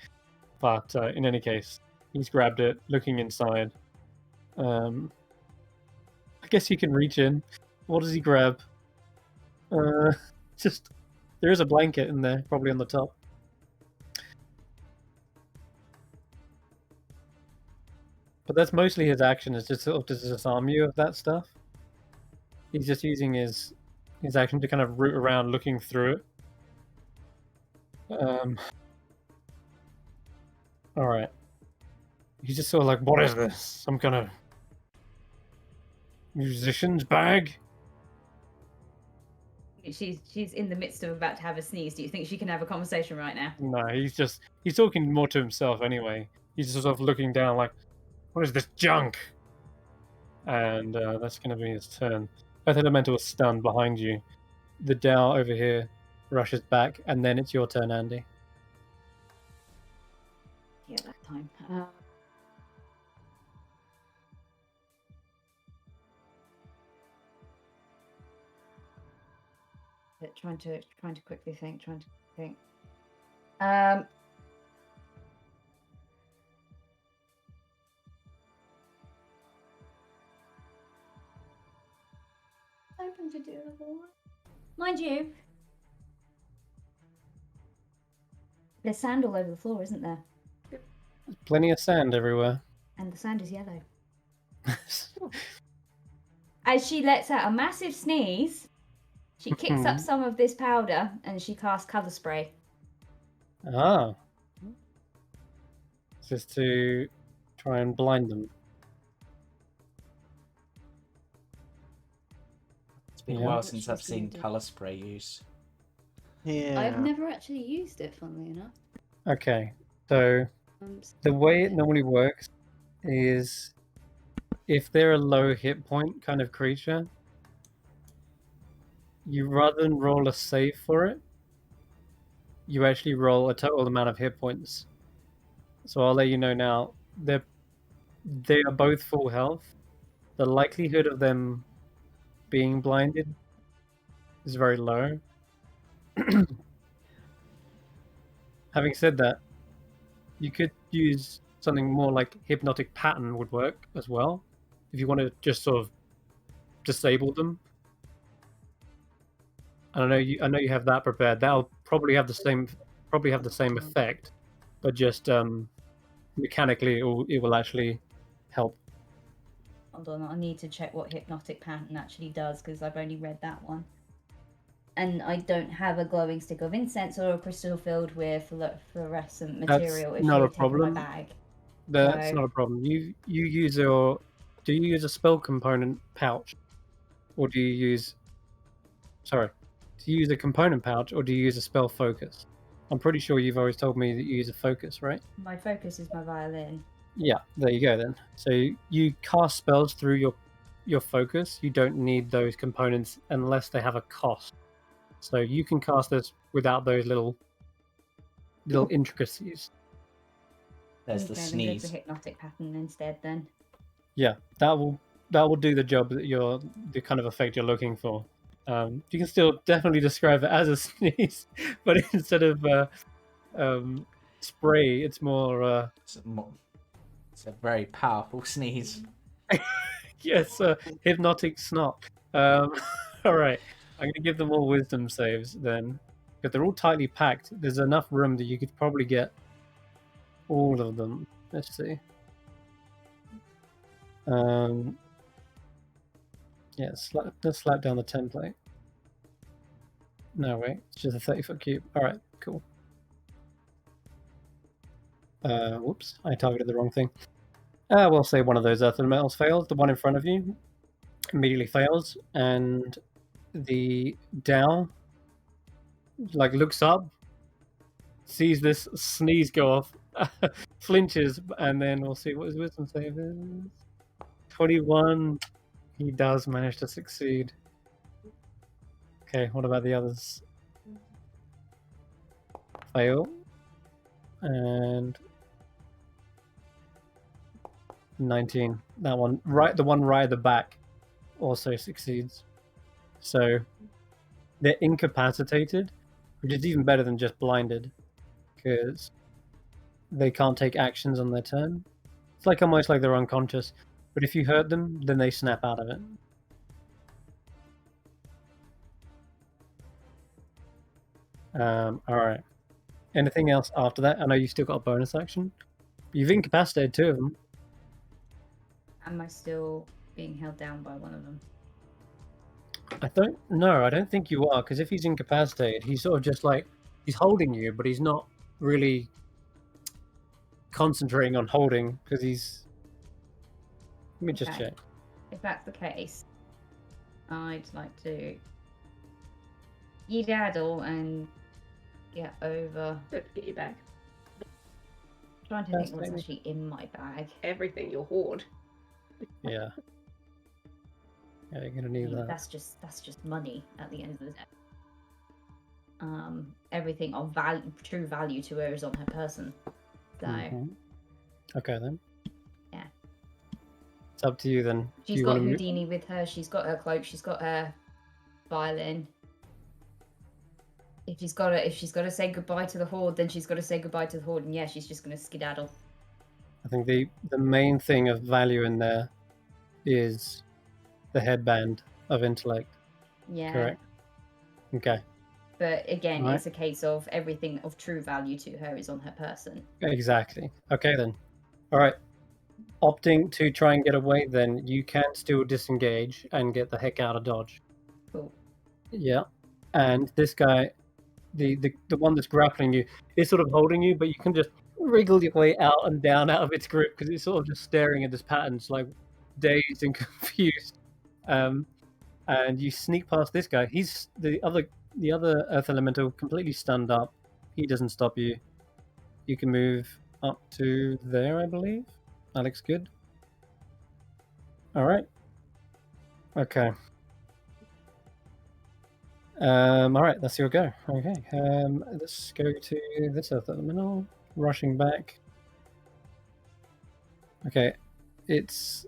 But in any case, he's grabbed it, looking inside. I guess he can reach in. What does he grab? Just there is a blanket in there, probably on the top. But that's mostly his action, is just sort of to disarm you of that stuff. He's just using his action to kind of root around looking through it. Alright. He's just sort of like, what is this? Some kind of musician's bag? She's in the midst of about to have a sneeze. Do you think she can have a conversation right now? No, he's talking more to himself anyway. He's just sort of looking down like, what is this junk? And that's going to be his turn. Earth Elemental is stunned behind you. The Dow over here rushes back, and then it's your turn, Andy. Yeah, that time. Trying to quickly think. Open to do the war. Mind you, there's sand all over the floor, isn't there? There's plenty of sand everywhere. And the sand is yellow. As she lets out a massive sneeze, she kicks up some of this powder and she casts colour spray. Ah. Just to try and blind them. It's been a Yeah. while What since she's I've gonna seen do. colour spray used. Yeah. I've never actually used it, funnily enough. Okay, so the way it normally works is if they're a low hit point kind of creature, you rather than roll a save for it, you actually roll a total amount of hit points. So I'll let you know now, they are both full health. The likelihood of them being blinded is very low. Having said that, you could use something more like hypnotic pattern would work as well, if you want to just sort of disable them. I know you have that prepared. That'll probably have the same effect, but just mechanically it will actually help. Hold on, I need to check what hypnotic pattern actually does because I've only read that one. And I don't have a glowing stick of incense or a crystal filled with fluorescent material. That's not a problem. My bag. That's So- not a problem. Do you use a spell component pouch, or do you use a component pouch, or do you use a spell focus? I'm pretty sure you've always told me that you use a focus, right? My focus is my violin. Yeah, there you go then. So you cast spells through your focus. You don't need those components unless they have a cost. So you can cast this without those little intricacies. There's the Okay, then go sneeze. for hypnotic pattern instead then. Yeah, that will do the job that the kind of effect you're looking for. You can still definitely describe it as a sneeze, but instead of spray, it's more It's a very powerful sneeze. yes, hypnotic snot. All right, I'm going to give them all wisdom saves then, because they're all tightly packed. There's enough room that you could probably get all of them. Let's see. Yeah, let's slap down the template. No, wait, it's just a 30-foot cube. All right, cool. Whoops, I targeted the wrong thing. We'll say one of those earth elementals fails. The one in front of you immediately fails, and the Dow like looks up, sees this sneeze go off, flinches, and then we'll see what his wisdom save is. 21. He does manage to succeed. Okay, what about the others? Fail. And 19. That one, the one right at the back, also succeeds. So they're incapacitated, which is even better than just blinded, because they can't take actions on their turn. It's like almost like they're unconscious, but if you hurt them, then they snap out of it. All right. Anything else after that? I know you still got a bonus action. You've incapacitated 2 of them. Am I still being held down by one of them? I don't think you are, because if he's incapacitated, he's sort of just like, he's holding you, but he's not really concentrating on holding, because he's... Let me just check. If that's the case, I'd like to daddle and get over. Don't get your bag. Trying to think what's actually in my bag. Everything you'll hoard. Yeah. Yeah, you're gonna need that. That's just money at the end of the day. Everything of true value to her is on her person. So. Okay then. Yeah. It's up to you then. She's got Houdini with her. She's got her cloak. She's got her violin. If she's got to say goodbye to the horde, then she's got to say goodbye to the horde, and yeah, she's just going to skedaddle. I think the main thing of value in there is the headband of intellect. Yeah. Correct. Okay. But again, It's a case of everything of true value to her is on her person. Exactly. Okay then. All right. Opting to try and get away, then you can still disengage and get the heck out of dodge. Cool. Yeah. And this guy, the one that's grappling you, is sort of holding you, but you can just wriggle your way out and down out of its grip because it's sort of just staring at this pattern, it's like dazed and confused. And you sneak past this guy. He's the other earth elemental, completely stunned up. He doesn't stop you. You can move up to there, I believe. That looks good. All right. Okay. All right, that's your go. Okay. Let's go to this earth elemental. Rushing back. Okay. It's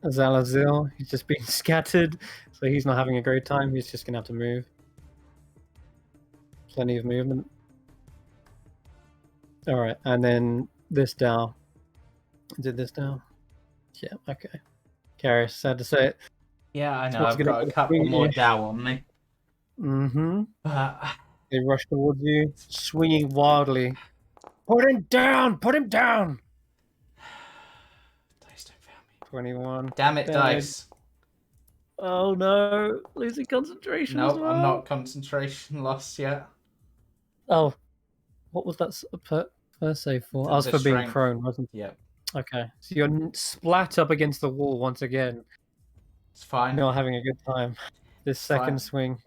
Zalazil. He's just being scattered, so he's not having a great time. He's just gonna have to move. Plenty of movement. All right, and then this Dow. Did this Dow? Yeah. Okay. Karius, sad to say it. Yeah, I know. I've got a couple more Dow on me. Mm-hmm. They rush towards you, swinging wildly. Put him down! Put him down! Dice don't fail me. 21. Damn it, Damage. dice. Oh no, losing concentration. Nope, as well. I'm not concentration lost yet. Oh, what was that first save for? I was The for being strength. prone, wasn't it? Yep, Okay, so you're splat up against the wall once again. it's fine. Not having a good time. This second Fine. swing.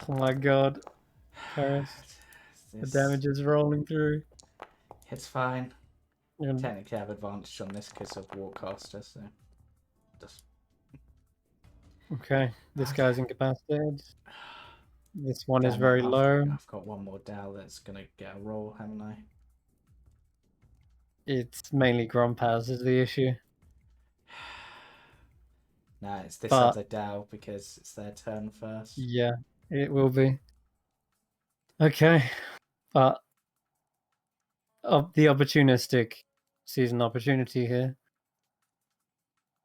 Oh my god. Karius, the damage is rolling through. It's fine. You're... Technically, I have advantage on this because of Warcaster, so just Okay, this guy's incapacitated. This one is Damn it, very low. I've got one more Dow that's gonna get a roll, haven't I? It's mainly Grumpaz is the issue. No, it's this But- other Dow because it's their turn first. Yeah, it will be. Okay, but of the opportunistic season opportunity here.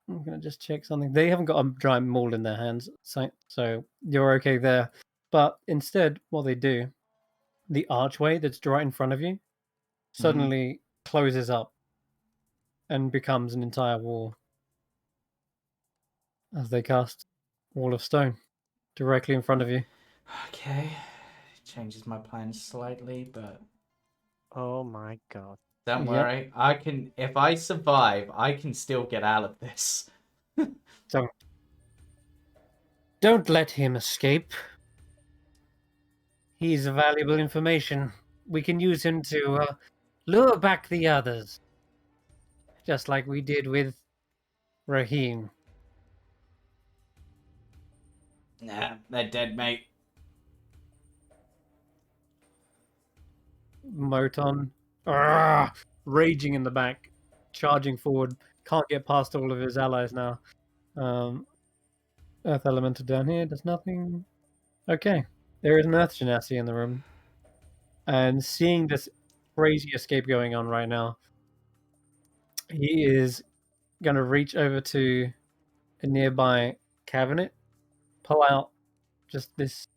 I'm gonna just check something. They haven't got a giant maul in their hands, so you're okay there. But instead, what they do, the archway that's right in front of you suddenly closes up, and becomes an entire wall as they cast Wall of Stone directly in front of you. Okay. Changes my plans slightly, but Oh my god. don't Yep. worry. I can. If I survive, I can still get out of this. Don't let him escape. He's valuable information. We can use him to lure back the others. Just like we did with Raheem. Nah, they're dead, mate. Moton, raging in the back, charging forward, can't get past all of his allies now. Earth Elemental down here does nothing. Okay, there is an Earth Genasi in the room. And seeing this crazy escape going on right now, he is going to reach over to a nearby cabinet, pull out just this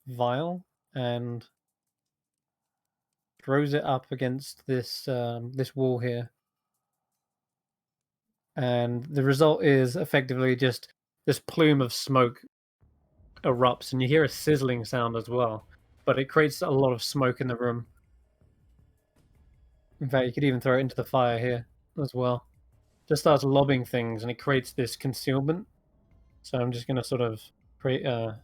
vial, and throws it up against this this wall here. And the result is effectively just this plume of smoke erupts, and you hear a sizzling sound as well. But it creates a lot of smoke in the room. In fact, you could even throw it into the fire here as well. Just starts lobbing things, and it creates this concealment. So I'm just going to sort of create a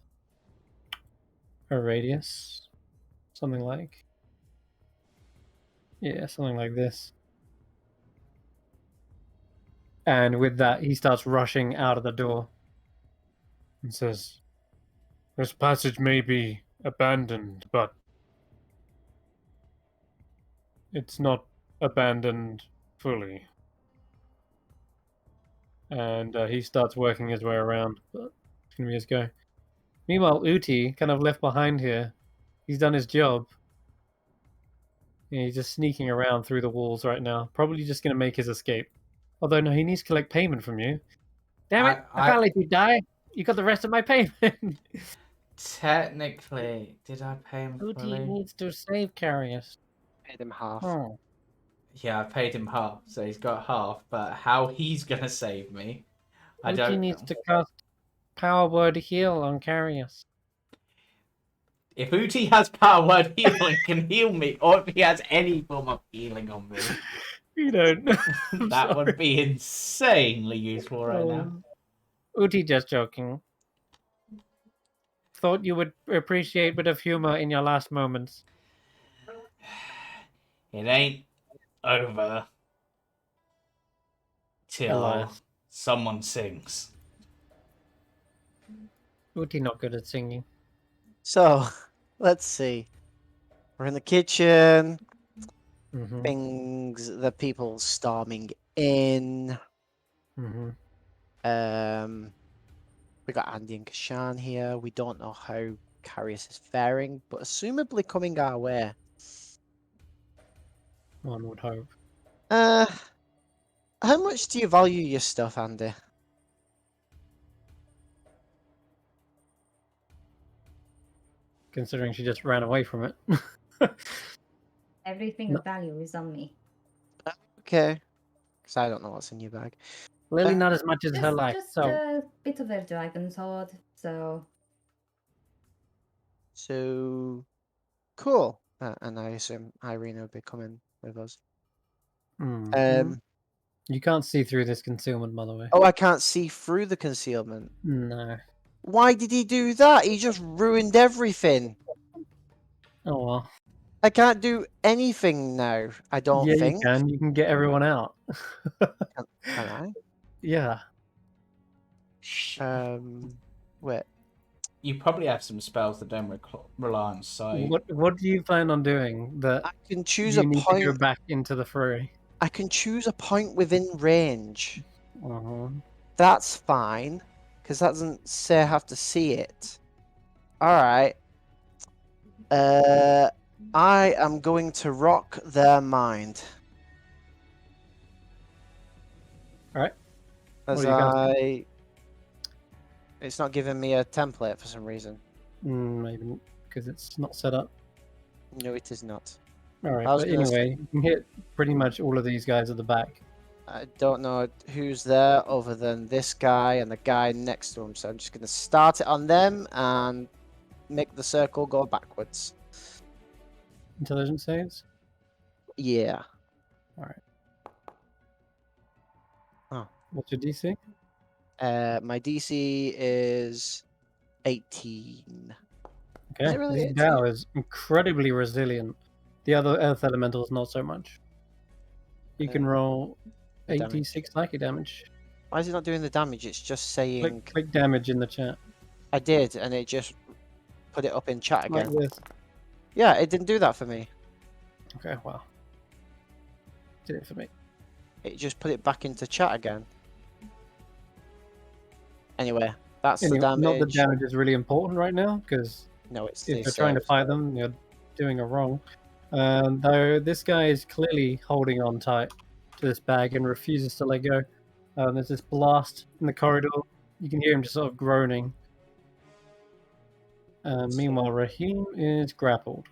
radius, something like, yeah, something like this. And with that, he starts rushing out of the door and says, "This passage may be abandoned, but it's not abandoned fully." And he starts working his way around, but it's going to be his go. Meanwhile, Uti, kind of left behind here, he's done his job. Yeah, he's just sneaking around through the walls right now, probably just going to make his escape. Although, no, he needs to collect payment from you. Damn it, I can't let you die. You got the rest of my payment. Technically, did I pay him Uti fully? needs to save Karius. Paid him half. Oh. Yeah, I paid him half, so he's got half. But how he's gonna save me, I Uti don't needs know. to cast Power Word Heal on Karius. If Uti has power word heal and can heal me, or if he has any form of healing on me, You don't. that would be insanely useful right now. Uti, just joking. Thought you would appreciate a bit of humor in your last moments. It ain't over till Elias. someone sings. Uti not good at singing. So, let's see. We're in the kitchen. Mm-hmm. The people storming in. Mm-hmm. We got Andi and Kesh'an here. We don't know how Karius is faring, but assumably coming our way. One would hope. How much do you value your stuff, Andi? Considering she just ran away from it. Everything of value is on me. Okay. Because I don't know what's in your bag. Clearly not as much as her life. Just So a bit of a dragon sword. So Cool. And I assume Eirina will be coming with us. you can't see through this concealment, by the way. Oh, I can't see through the concealment. No. Why did he do that? He just ruined everything. Oh well. I can't do anything now, I don't Yeah, think. you can. You can get everyone out. Can I? Yeah. Wait. You probably have some spells that don't rely on sight. What do you plan on doing that I can choose you a need point. to go back into the fray? I can choose a point within range. Uh-huh. That's fine, because that doesn't say I have to see it. Alright. I am going to rock their mind. Alright. As It's not giving me a template for some reason. Maybe because it's not set up. No, it is not. Alright, I was but gonna anyway, you can hit pretty much all of these guys at the back. I don't know who's there other than this guy and the guy next to him, so I'm just going to start it on them and make the circle go backwards. Intelligence saves. Yeah. All right. Oh. What's your DC? My DC is 18. Okay. it really This 18? Dao is incredibly resilient. The other earth elementals not so much. You can roll the damage. 8d6 psychic damage. Why is it not doing the damage? It's just saying... Click damage in the chat. I did, and it just put it up in chat Like again. this. Yeah, it didn't do that for me. Okay, wow. Did it for me. It just put it back into chat again. Anyway, that's Anyway, the damage. not that damage is really important right now, because No, it's if the you're trying to save. fight them, you're doing it wrong. Though this guy is clearly holding on tight to this bag and refuses to let go. There's this blast in the corridor. You can hear him just sort of groaning. Meanwhile, Raheem is grappled.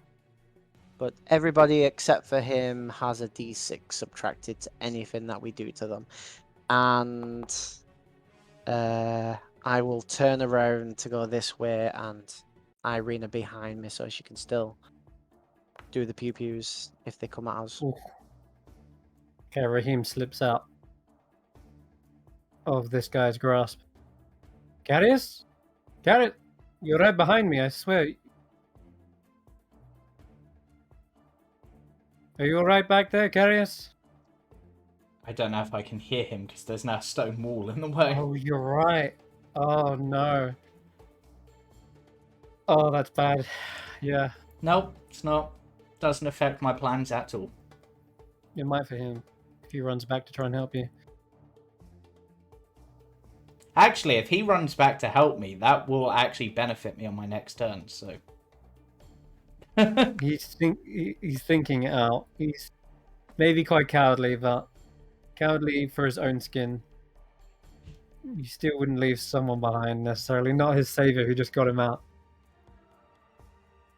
But everybody except for him has a d6 subtracted to anything that we do to them. And I will turn around to go this way and Eirina behind me so she can still do the pew-pews if they come at us. Ooh. Okay, Raheem slips out of this guy's grasp. Karius? Karius? You're right behind me, I swear. Are you alright back there, Karius? I don't know if I can hear him because there's now a stone wall in the way. Oh, you're right. Oh, no. Oh, that's bad. Yeah, Nope, it's not. Doesn't affect my plans at all. it might for him if he runs back to try and help you. Actually, if he runs back to help me, that will actually benefit me on my next turn, so... He's thinking it out. He's maybe quite cowardly, but cowardly for his own skin. You still wouldn't leave someone behind necessarily, not his savior who just got him out.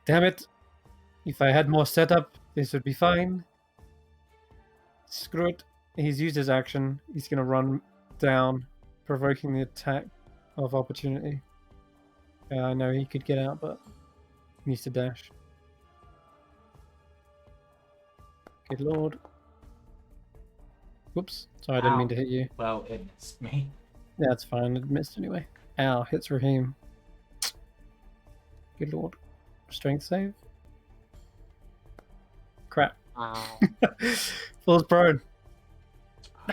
Damn it! If I had more setup, this would be fine. Screw it. He's used his action. He's gonna run down, provoking the attack of opportunity. I know he could get out, but he needs to dash. Good lord. Whoops. Sorry, I didn't mean to hit you. Well, it missed me. Yeah, that's fine. It missed anyway. Ow, hits Raheem. Good lord. Strength save. Crap. Ow. Falls prone.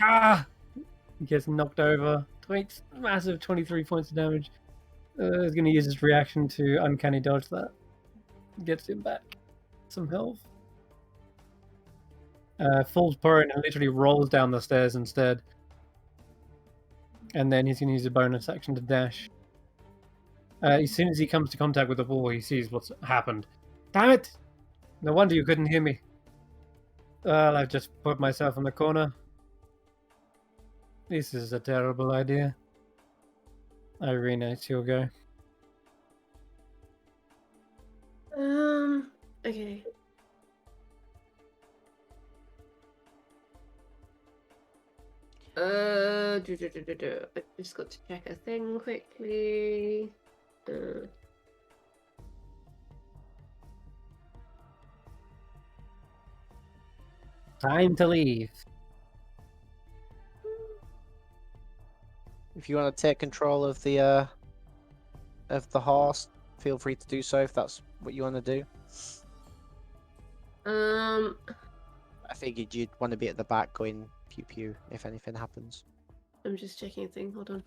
Ah! He gets knocked over. Massive 23 points of damage. He's going to use his reaction to uncanny dodge that. Gets him back some health. Falls prone and literally rolls down the stairs instead. And then he's going to use a bonus action to dash. As soon as he comes to contact with the wall, he sees what's happened. Damn it! No wonder you couldn't hear me. Well, I've just put myself in the corner. This is a terrible idea. Eirina, it's your go. Okay. I just got to check a thing quickly. Time to leave. If you want to take control of the horse, feel free to do so if that's what you want to do. I figured you'd want to be at the back going pew pew if anything happens. I'm just checking a thing. Hold on.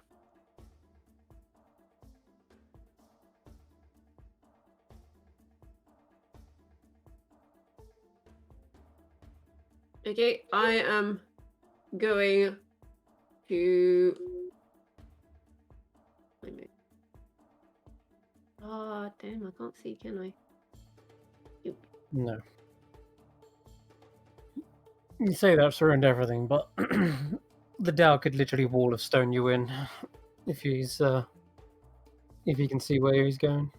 Okay, I am going to. Wait a minute. Oh, damn, I can't see, can I? No. You say that's ruined everything, but the Dow could literally wall of stone you in if he's if he can see where he's going.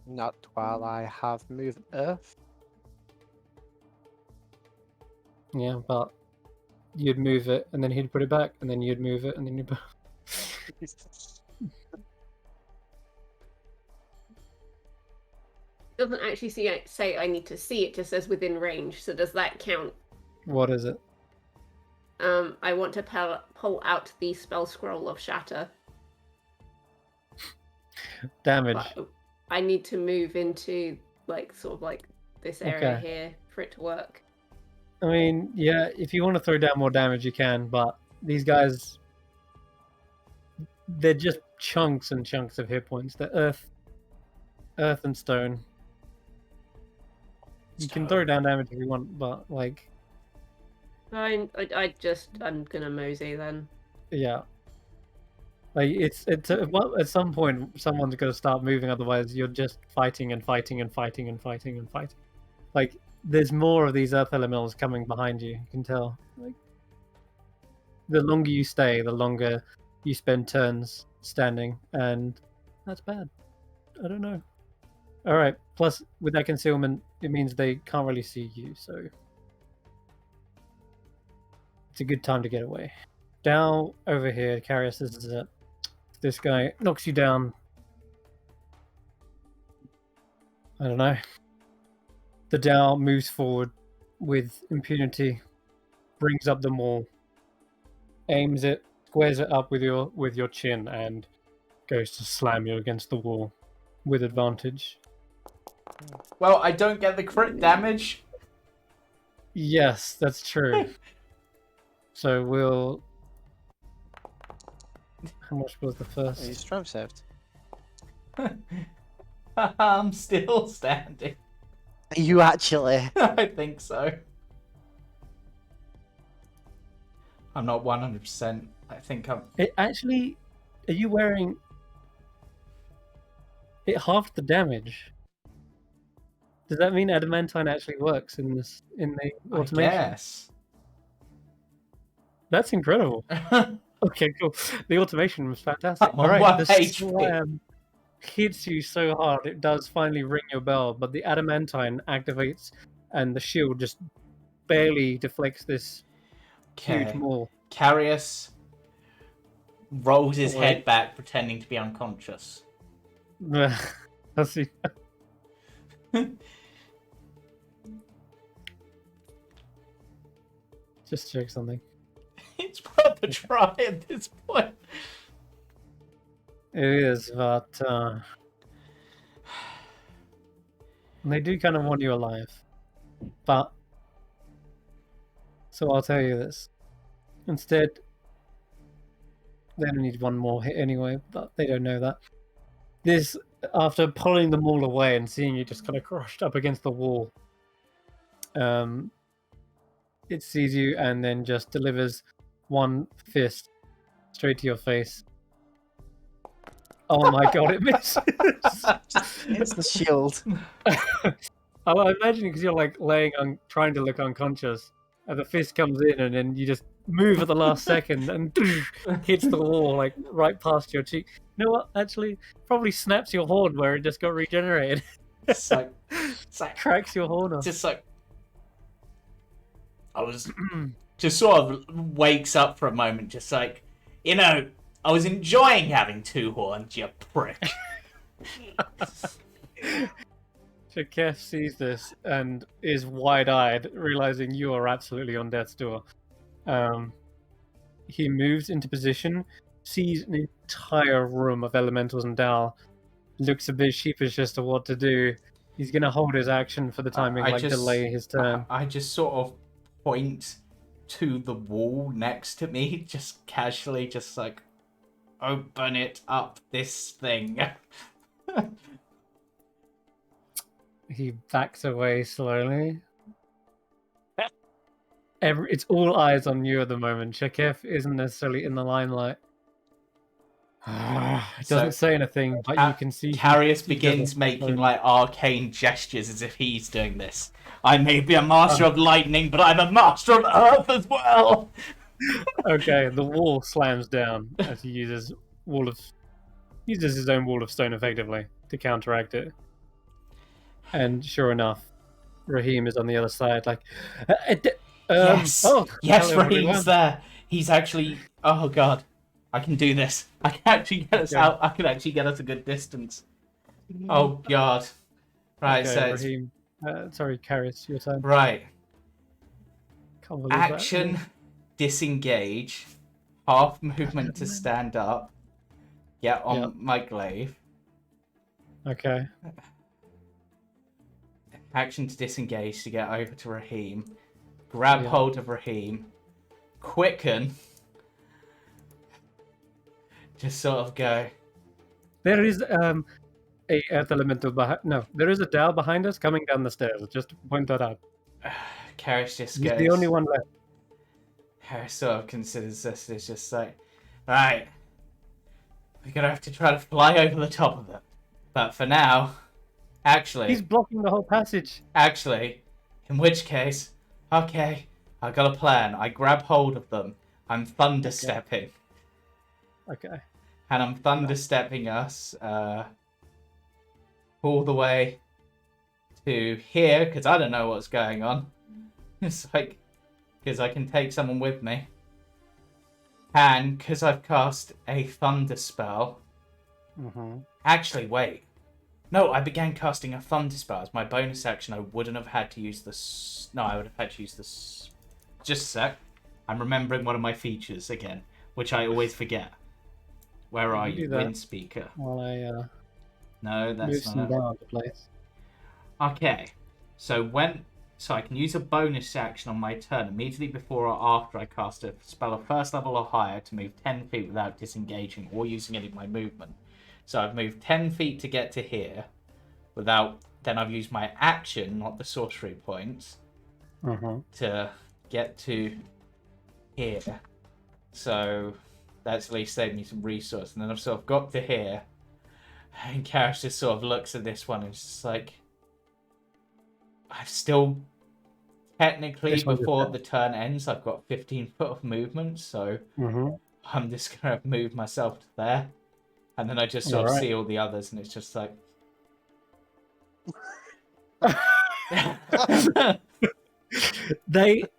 Not while I have moved Earth. Yeah, but you'd move it, and then he'd put it back, and then you'd move it, and then you'd. Doesn't actually say I need to see it. Just says within range. So does that count? What is it? I want to pull out the spell scroll of shatter. Damage. But I need to move into sort of this area Okay. here for it to work. I mean, yeah, if you want to throw down more damage, you can, but these guys, they're just chunks and chunks of hit points. They're earth and stone. You can throw down damage if you want, but I'm gonna mosey then. yeah. It's well, at some point someone's gonna start moving, otherwise you're just fighting and fighting and fighting and fighting and fighting. There's more of these earth elementals coming behind you. You can tell. The longer you stay, the longer you spend turns standing, and that's bad. I don't know. All right. Plus, with that concealment, it means they can't really see you, so it's a good time to get away. Down over here, Karius, this is it. This guy knocks you down. I don't know. The Dow moves forward with impunity, brings up the maul, aims it, squares it up with your chin, and goes to slam you against the wall with advantage. Well, I don't get the crit damage. Yes, that's true. So we'll. How much was the first? He's strength saved. I'm still standing. Are you actually? I think so. I'm not 100%. I think I'm. It actually, are you wearing? It halved the damage. Does that mean adamantine actually works in the automation? I guess. That's incredible. Okay, cool. The automation was fantastic. I'm All on right, one the HP. slam hits you so hard it does finally ring your bell, but the adamantine activates, and the shield just barely deflects this huge Okay. maul. Karius rolls his Wait. head back, pretending to be unconscious. I see. Just check something. It's worth a try at this point. It is, but they do kind of want you alive. But so I'll tell you this. Instead, they only need one more hit anyway, but they don't know that. This, after pulling them all away and seeing you just kind of crushed up against the wall, it sees you and then just delivers one fist straight to your face. Oh my god, it misses! It's the shield. I imagine because you're trying to look unconscious, and the fist comes in, and then you just move at the last second and hits the wall right past your cheek. You know what? Actually, probably snaps your horn where it just got regenerated. It's like Cracks your horn off. just like I was just sort of wakes up for a moment, just like, I was enjoying having two horns, you prick. Kef sees this and is wide-eyed, realizing you are absolutely on death's door. He moves into position, sees an entire room of elementals and Dal, looks a bit sheepish as to what to do. He's gonna hold his action for the timing, delay his turn. I just sort of point to the wall next to me, just casually, just like, open it up, this thing. He backs away slowly. It's all eyes on you at the moment. Shekef isn't necessarily in the limelight. It doesn't say anything, but you can see Karius begins making arcane gestures as if he's doing this. I may be a master of lightning, but I'm a master of earth as well. Okay, the wall slams down as he uses his own wall of stone effectively to counteract it. And sure enough, Raheem is on the other side, Yes. Oh, Yes, hello, Raheem's everyone. there. He's actually. Oh god, I can do this. I can actually get us Okay. out. I can actually get us a good distance. Oh god. Right. Okay, So it's Raheem. Sorry, Karius, your turn. right. Can't believe Action. Disengage. Half movement to stand up. Get on Yep. my glaive. that. Okay. Action to disengage to get over to Raheem. Grab Yeah. hold of Raheem. Quicken. Just sort of go. There is a earth elemental behind. No, there is a Dao behind us coming down the stairs. Just to point that out. Karius just He's goes. the only one left. Karius sort of considers this. It's just like, right, we're gonna have to try to fly over the top of it. But for now, He's blocking the whole passage. in which case, okay, I got a plan. I grab hold of them. I'm thunder stepping. Okay. And I'm thunder stepping us all the way to here because I don't know what's going on. It's like because I can take someone with me, and because I've cast a thunder spell. Mm-hmm. Actually, wait. No, I began casting a thunder spell as my bonus action. I wouldn't have had to use this. No, I would have had to use this. Just a sec. I'm remembering one of my features again, which I always forget. Where are you, Wind Speaker? While I No, move that's some not it. down to place. Okay, so I can use a bonus action on my turn immediately before or after I cast a spell of first level or higher to move 10 feet without disengaging or using any of my movement. So I've moved 10 feet to get to here then I've used my action, not the sorcery points, to get to here. So that's at least saved me some resource. And then I've sort of got to here. And Karius just sort of looks at this one and is just like, I've still, technically, before the turn ends, I've got 15 foot of movement. So I'm just going to move myself to there. And then I just sort of see all the others and it's just like...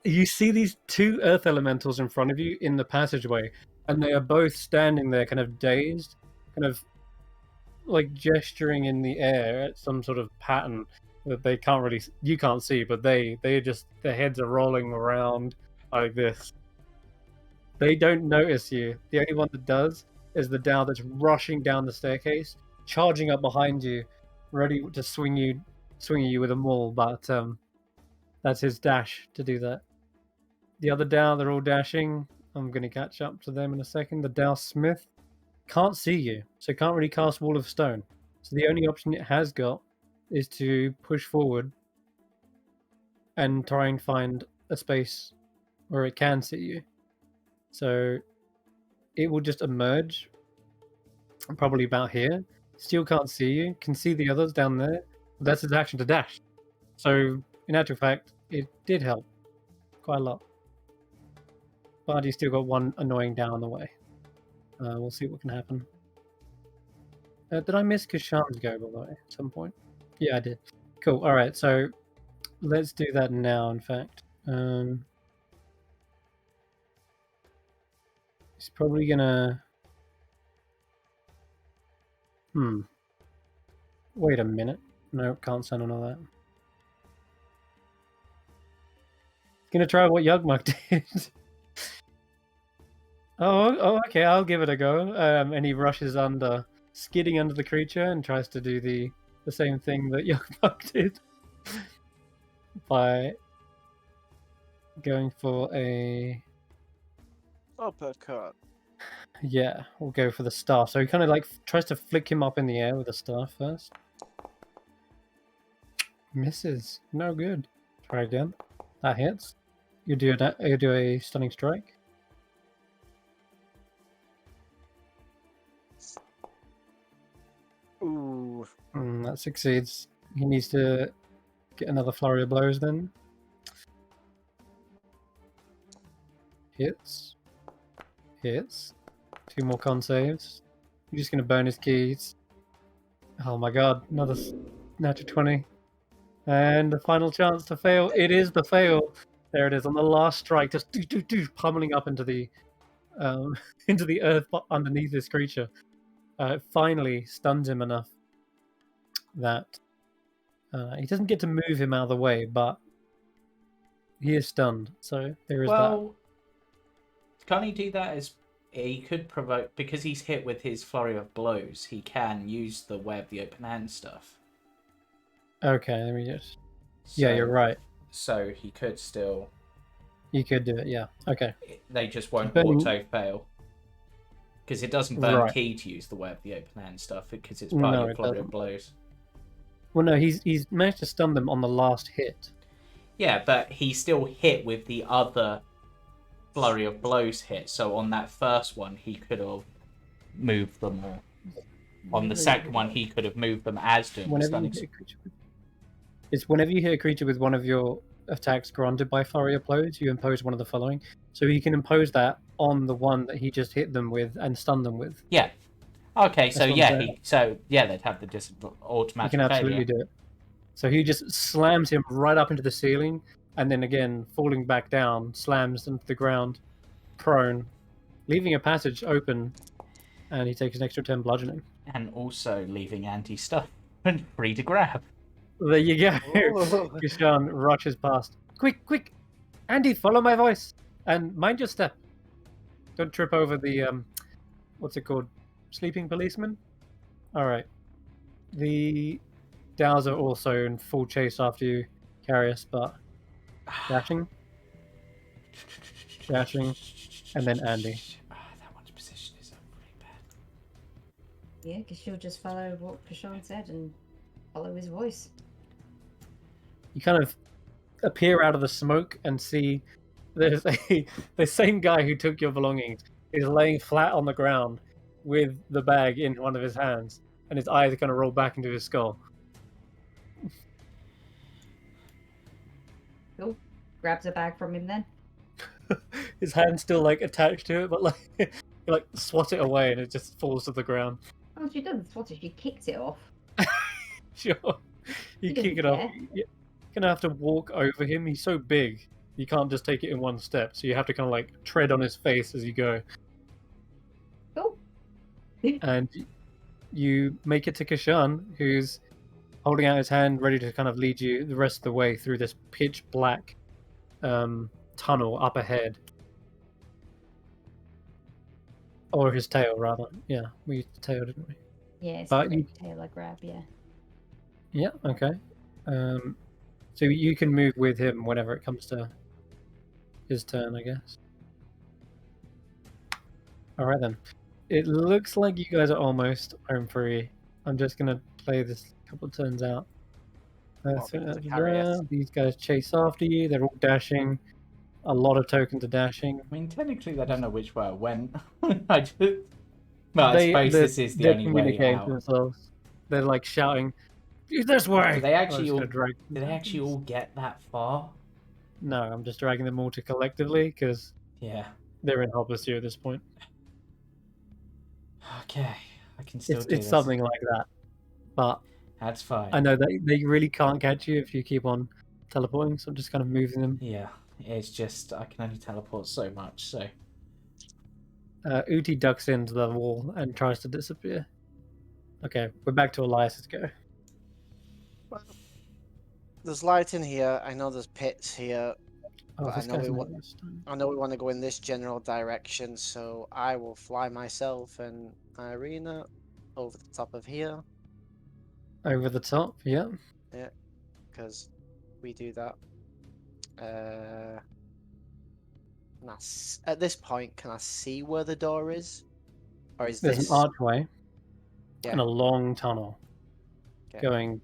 You see these two earth elementals in front of you in the passageway, and they are both standing there kind of dazed, kind of like gesturing in the air at some sort of pattern that they can't really, you can't see, but they just, their heads are rolling around like this. They don't notice you. The only one that does is the Dao that's rushing down the staircase, charging up behind you, ready to swing you with a maul, but that's his dash to do that. The other Dao, they're all dashing. I'm going to catch up to them in a second. The Dao Smith can't see you, so can't really cast Wall of Stone. So the only option it has got is to push forward and try and find a space where it can see you. So it will just emerge probably about here. Still can't see you. Can see the others down there. That's his action to dash. So in actual fact, it did help quite a lot. But he's still got one annoying down the way. We'll see what can happen. Did I miss Kesh'an's go, by the way, at some point? Yeah, I did. Cool. All right, so let's do that now, in fact. He's probably gonna... Wait a minute. No, can't send on all that. He's gonna try what Yugmuk did. Oh, okay, I'll give it a go. And he rushes under, skidding under the creature, and tries to do the same thing that Yugmuk did by going for a... uppercut. Yeah, we'll go for the staff. So he kind of like tries to flick him up in the air with the staff first. Misses. No good. Try again. That hits. You do a stunning strike. Ooh. That succeeds. He needs to get another flurry of blows then. Hits. Hits. 2 more con saves. You're just going to burn his keys. Oh my god, another natural 20. And the final chance to fail. It is the fail. There it is on the last strike, just pummeling up into the into the earth underneath this creature. It finally stuns him enough that he doesn't get to move him out of the way, but he is stunned. So there is Well, can he do that as he could provoke, because he's hit with his flurry of blows, he can use the web, the open hand stuff. that. Okay, let me just. So, Yeah, you're right. So he could still. You could do it. Yeah. Okay. They just won't Burning- auto fail. Because it doesn't burn Right. key to use the web, the open hand stuff, because it's No, part of it your flurry of doesn't. blows. Well, no, he's managed to stun them on the last hit. Yeah, but he still hit with the other flurry of blows hit. So on that first one, he could have moved them, or on the second one, he could have moved them as doing the Whenever you stunning. hit a creature, it's whenever you hit a creature with one of your attacks granted by flurry of blows, you impose one of the following. So he can impose that on the one that he just hit them with and stun them with. Yeah. Okay, so That's what yeah, I'm saying. they'd have the You automatic can absolutely failure. do it. So he just slams him right up into the ceiling, and then again, falling back down, slams into the ground, prone, leaving a passage open, and he takes an extra 10 bludgeoning. And also leaving Andi stuff and free to grab. There you go. Oh. Kesh'an rushes past. Quick, quick! Andi, follow my voice! And mind your step. Don't trip over the, what's it called? Sleeping policeman? Alright. The DAOs are also in full chase after you, Karius, but dashing, and then Andi. That one's position is pretty bad. Yeah, because she'll just follow what Kesh'an said and follow his voice. You kind of appear out of the smoke and see there's the same guy who took your belongings is laying flat on the ground with the bag in one of his hands, and his eyes are kind of roll back into his skull. Cool. Grabs a bag from him then. His hand's still like attached to it, but like you like swat it away and it just falls to the ground. Oh, she doesn't swat it, she kicked it off. Sure, you He kick it doesn't off. care. You're gonna have to walk over him. He's so big, you can't just take it in one step. So you have to kind of like tread on his face as you go. Cool. And you make it to Kesh'an, who's holding out his hand, ready to kind of lead you the rest of the way through this pitch black tunnel up ahead. Or his tail, rather. Yeah, we used the tail, didn't we? Yeah, it's But a you- quick tail I grab, yeah. Yeah, okay. So you can move with him whenever it comes to his turn, I guess. Alright then. It looks like you guys are almost home free. I'm just gonna play this couple turns out. Karius. These guys chase after you, they're all dashing. A lot of tokens are dashing. I mean, technically, they don't know which way I went. I just. Well, I suppose this is the they're only way communicating to out. themselves. They're like shouting, this way! Do they actually I'm just all- gonna drag- Did they actually all get that far? No, I'm just dragging them all to collectively because Yeah. they're in Hopper's at this point. Okay, I can still It's do this. something like that. But That's fine. I know that they really can't catch you if you keep on teleporting, so I'm just kind of moving them. Yeah, it's just I can only teleport so much, so. Uti ducks into the wall and tries to disappear. Okay, we're back to Elias's go. There's light in here. I know there's pits here. Oh, But I this know guy's we not wa- this time. I know we want to go in this general direction, so I will fly myself and Eirina over the top of here, Over the top, yeah. because we do that. At this point, can I see where the door is? Or is There's this... an archway Yeah. and a long tunnel Okay. going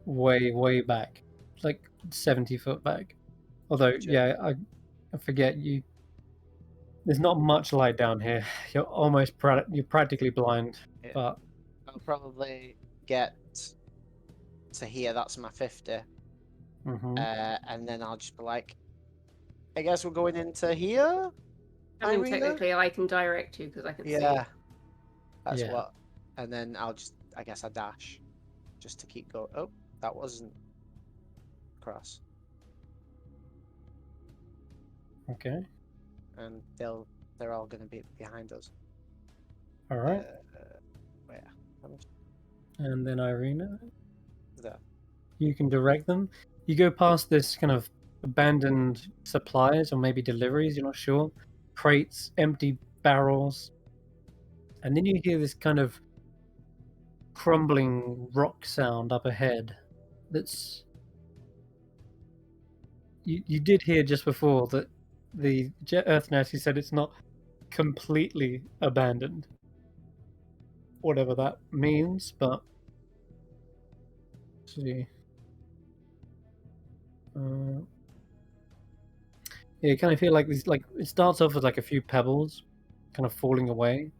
way, way back. It's like 70 foot back. Although, Gotcha. yeah, I forget you. There's not much light down here. You're almost you're practically blind. Yeah. But I'll probably get to here, that's my 50. mhm. And then I'll just be like, I guess we're going into here? I mean, Eirina? technically, I can direct you because I can see. Yeah. That's Yeah. what. And then I'll just, I guess I dash. Just to keep going. Oh, that wasn't cross. Okay. and they're all going to be behind us. All right. Where? And then Eirina, There. you can direct them. You go past this kind of abandoned supplies or maybe deliveries, you're not sure. Crates, empty barrels. And then you hear this kind of crumbling rock sound up ahead. That's you did hear just before that the Earth Nasty said it's not completely abandoned. Whatever that means, but let's see. Yeah, you kind of feel like these, like it starts off with like a few pebbles, kind of falling away,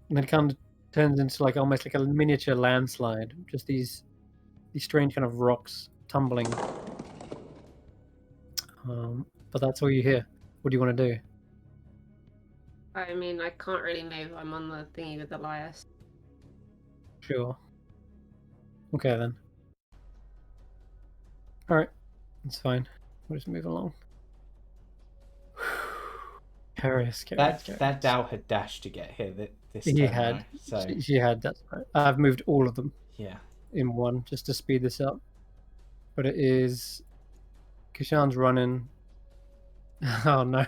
and then it kind of turns into like almost like a miniature landslide. Just these strange kind of rocks tumbling. But that's all you hear. What do you want to do? I mean, I can't really move. I'm on the thingy with Elias. Sure. Okay then. All right, that's fine. We'll just move along. Karius. That Dow had dashed to get here this He turn, had. though, so She had. That's right. I've moved all of them yeah. in one just to speed this up. But it is Kesh'an's running. Oh no.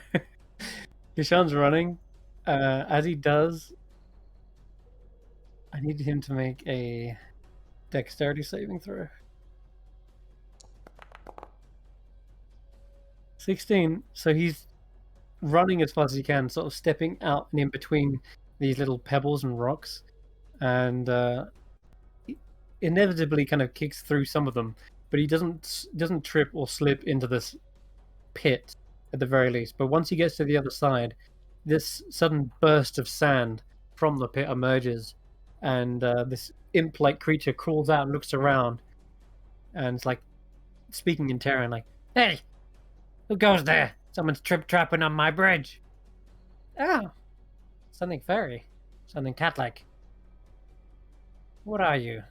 Kesh'an's running. As he does, I need him to make a dexterity saving throw. 16. So he's running as fast as he can, sort of stepping out and in between these little pebbles and rocks, and inevitably kind of kicks through some of them, but he doesn't trip or slip into this pit at the very least. But once he gets to the other side, this sudden burst of sand from the pit emerges, and this imp-like creature crawls out and looks around, and it's like speaking in Terran, like, "Hey, who goes there? Someone's trip-trapping on my bridge." Oh, something fairy, something cat-like. What are you?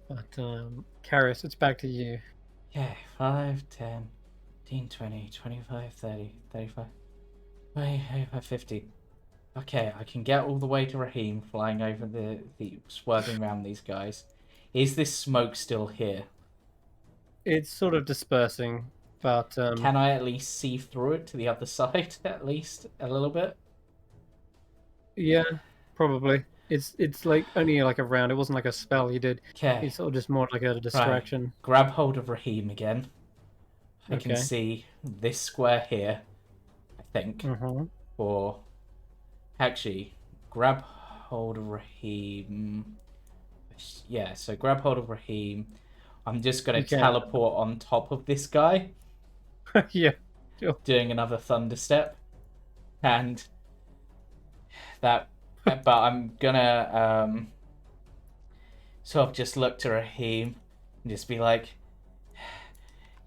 But Karius, it's back to you. Yeah, 5, 10, 15, 20, 25, 30, 35, 45, 50. Okay, I can get all the way to Raheem flying over the swerving around these guys. Is this smoke still here? It's sort of dispersing, but Can I at least see through it to the other side, at least a little bit? yeah, probably. It's like only like a round. It wasn't like a spell you did. Okay. It's sort of just more like a distraction. Grab hold of Raheem again. I can Okay. see this square here, I think. Mm-hmm. Or actually, grab hold of Raheem. Yeah, so grab hold of Raheem. I'm just going to Okay. teleport on top of this guy, Yeah. Sure. doing another thunder step, and that. But I'm gonna sort of just look to Raheem and just be like,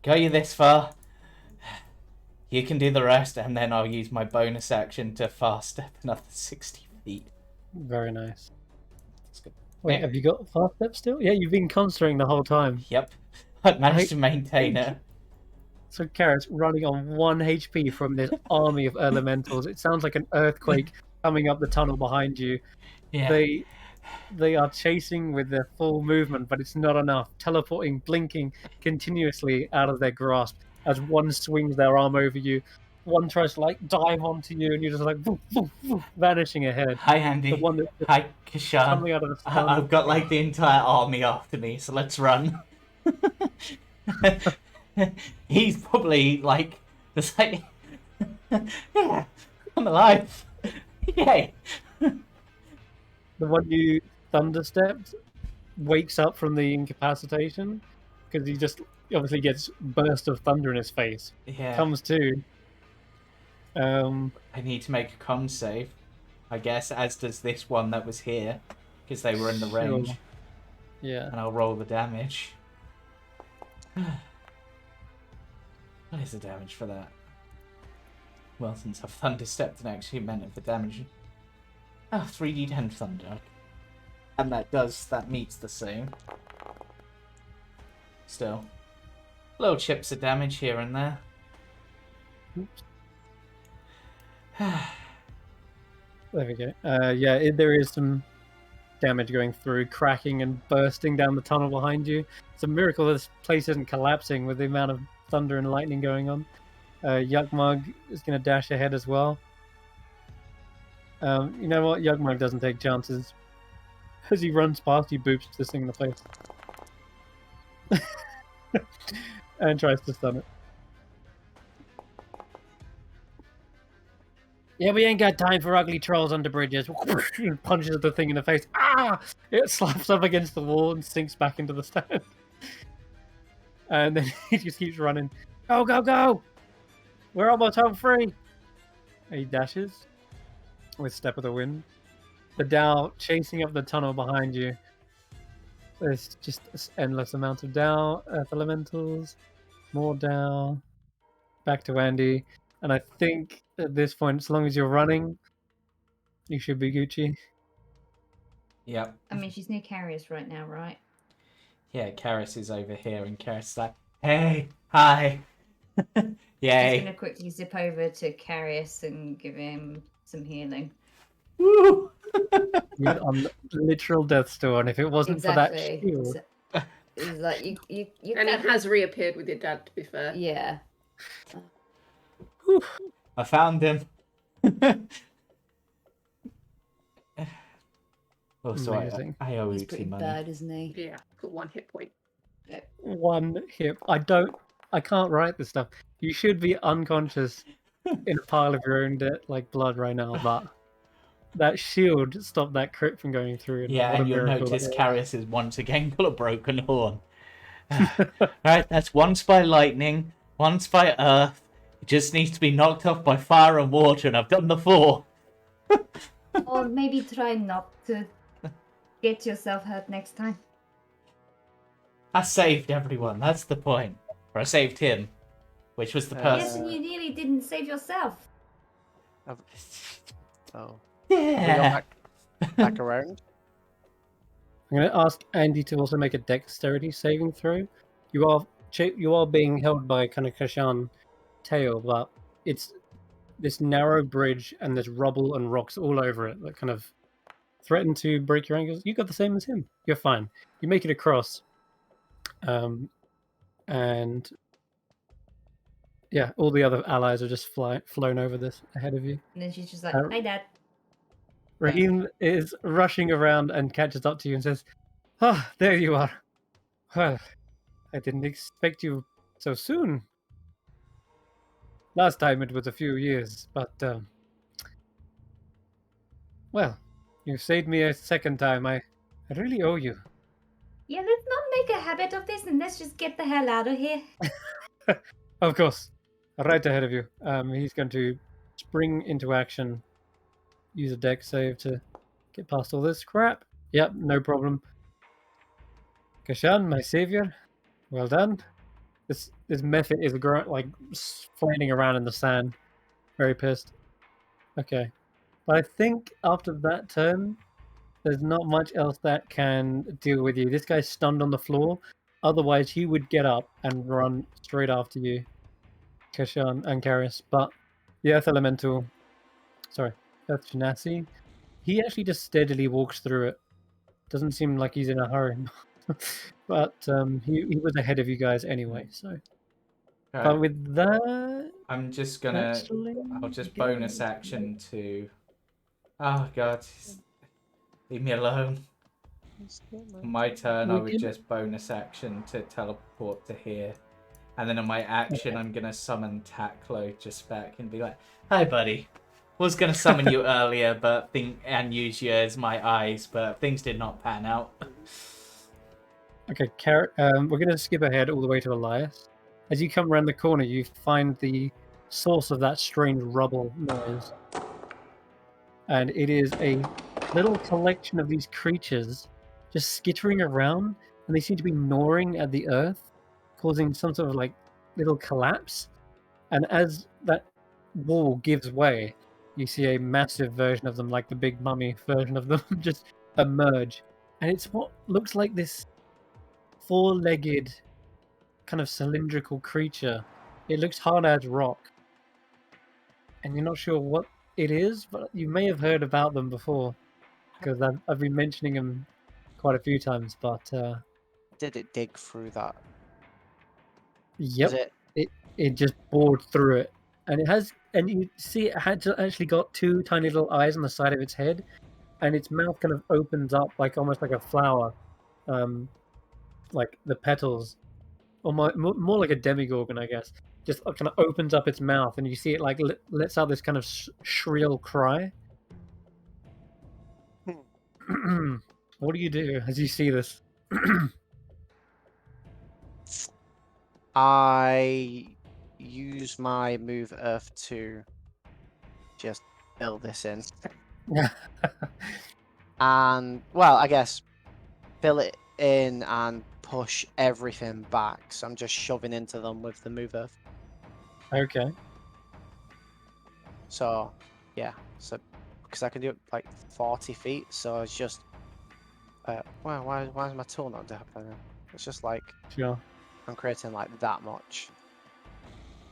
"Go you this far? You can do the rest," and then I'll use my bonus action to fast step another 60 feet. Very nice. That's good. Wait, Yeah. have you got fast step still? Yeah, you've been concentrating the whole time. Yep, I managed to maintain it. So Karius running on 1 HP from this army of elementals. It sounds like an earthquake coming up the tunnel behind you. Yeah. They are chasing with their full movement, but it's not enough. Teleporting, blinking continuously out of their grasp as one swings their arm over you. One tries to like dive onto you, and you're just like woof, woof, woof, vanishing ahead. Hi, Andy. The one that's Hi, Kesh'an. coming out of the stun. I've got like the entire army after me, so let's run. He's probably like the same. Yeah, I'm alive. Yay. The one you thunderstepped wakes up from the incapacitation because he just obviously gets burst of thunder in his face. Yeah. Comes to. I need to make a con save, I guess, as does this one that was here, because they were in the range. Sure. Yeah. And I'll roll the damage. What is the damage for that? Well, since I've thunderstepped and actually meant the damage. Oh, 3d10 thunder. And that meets the same. Still. Little chips of damage here and there. Oops. There we go. Yeah, there is some damage going through, cracking and bursting down the tunnel behind you. It's a miracle this place isn't collapsing with the amount of thunder and lightning going on. Yugmug is going to dash ahead as well. You know what? Yugmug doesn't take chances. As he runs past, he boops this thing in the face. And tries to stun it. Yeah, we ain't got time for ugly trolls under bridges. Punches the thing in the face. Ah! It slaps up against the wall and sinks back into the stand. And then he just keeps running. Go, go, go! We're almost home free! And he dashes with Step of the Wind. The Dow chasing up the tunnel behind you. There's just this endless amount of Dow, Earth Elementals, more Dow, back to Andi. And I think at this point, as long as you're running, you should be Gucci. Yep. I mean, she's near Karius right now, right? Yeah, Karius is over here, and Karius is like, hey, hi. Yay. She's gonna quickly zip over to Karius and give him some healing. Woo! He's on literal death's door, and if it wasn't for that shield... It's like you And it has reappeared with your dad, to be fair. Yeah. Whew. I found him. Oh, sorry. Amazing. I owe He's you pretty money. bad, isn't he? Yeah, got 1 hit point. One hit. I can't write this stuff. You should be unconscious in a pile of your own like blood right now, but that shield stopped that crit from going through. Yeah, what a and you'll miracle notice that was. Karius has once again got a broken horn. Right, that's once by lightning, once by earth. It just needs to be knocked off by fire and water, and I've done the 4. Or maybe try not to get yourself hurt next time. I saved everyone, that's the point. Or I saved him, which was the Yes, person. and you nearly didn't save yourself. Oh. Yeah. Back around. I'm going to ask Andi to also make a dexterity saving throw. You are being held by kind of Kesh'an tail, but it's this narrow bridge and there's rubble and rocks all over it that kind of threaten to break your ankles. You got the same as him. You're fine. You make it across. And yeah, all the other allies are just flown over this ahead of you. And then she's just like, Uh, "Hi, Dad." Raheem is rushing around and catches up to you and says, "Ah, there you are. Well, I didn't expect you so soon. Last time it was a few years, but, well, you saved me a second time. I really owe you." Yeah, let's not make a habit of this, and let's just get the hell out of here. Of course. Right ahead of you. He's going to spring into action. Use a dex save to get past all this crap. Yep, no problem. Kesh'an, my savior. Well done. This method is like flailing around in the sand. Very pissed. Okay. But I think after that turn, there's not much else that can deal with you. This guy's stunned on the floor. Otherwise, he would get up and run straight after you, Kesh'an and Karius. But the Earth Elemental, Earth Genasi, he actually just steadily walks through it. Doesn't seem like he's in a hurry. But he was ahead of you guys anyway, so. But with that... I'm just gonna... actually, I'll just bonus action to... Oh, God. Leave me alone. On my turn, I would just bonus action to teleport to here. And then on my action, I'm going to summon Taklo just back and be like, "Hi, buddy. Was going to summon you earlier, and use you as my eyes, but things did not pan out." Okay, we're going to skip ahead all the way to Elias. As you come around the corner, you find the source of that strange rubble noise. And it is a little collection of these creatures just skittering around, and they seem to be gnawing at the earth, causing some sort of like little collapse. And as that wall gives way, you see a massive version of them, like the big mummy version of them, just emerge. And it's what looks like this 4-legged kind of cylindrical creature. It looks hard as rock, and you're not sure what it is, but you may have heard about them before because I've been mentioning them quite a few times. But Did it dig through that? yep, Is it? it just bored through it, and you see it had actually got two tiny little eyes on the side of its head, and its mouth kind of opens up like almost like a flower, like the petals, or more like a demigorgon, I guess. Just kind of opens up its mouth, and you see it like lets out this kind of shrill cry. What do you do as you see this? I use my move Earth to just fill this in. And, well, I guess fill it in and push everything back. So I'm just shoving into them with the move Earth. Okay. So, yeah. So, because I can do it like 40 feet. So it's just. Why is my tool not happening? It's just like Sure. I'm creating like that much.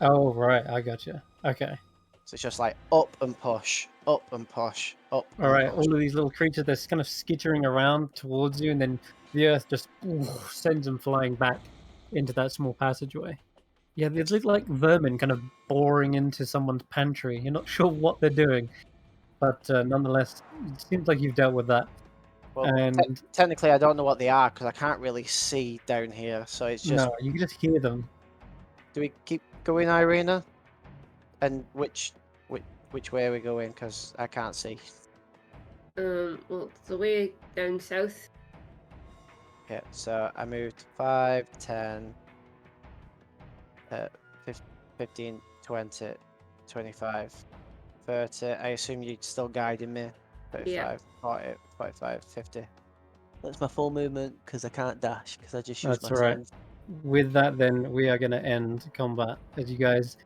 Oh, right. I gotcha. Okay. So it's just like up and push, up and push, up. All right. All of these little creatures, they're kind of skittering around towards you, and then the earth just sends them flying back into that small passageway. Yeah, they look like vermin kind of boring into someone's pantry. You're not sure what they're doing, but nonetheless, it seems like you've dealt with that. Well, And technically, I don't know what they are because I can't really see down here. So it's just. no, you can just hear them. Do we keep going, Eirina? And which way are we going? Because I can't see. Well, it's the way down south. Yeah, so I moved 5, 10, 15, 20, 25, 30. I assume you're still guiding me. 35, Yeah. 40, 45, 50. That's my full movement because I can't dash because I just used That's my right. turns. With that, then we are going to end combat as you guys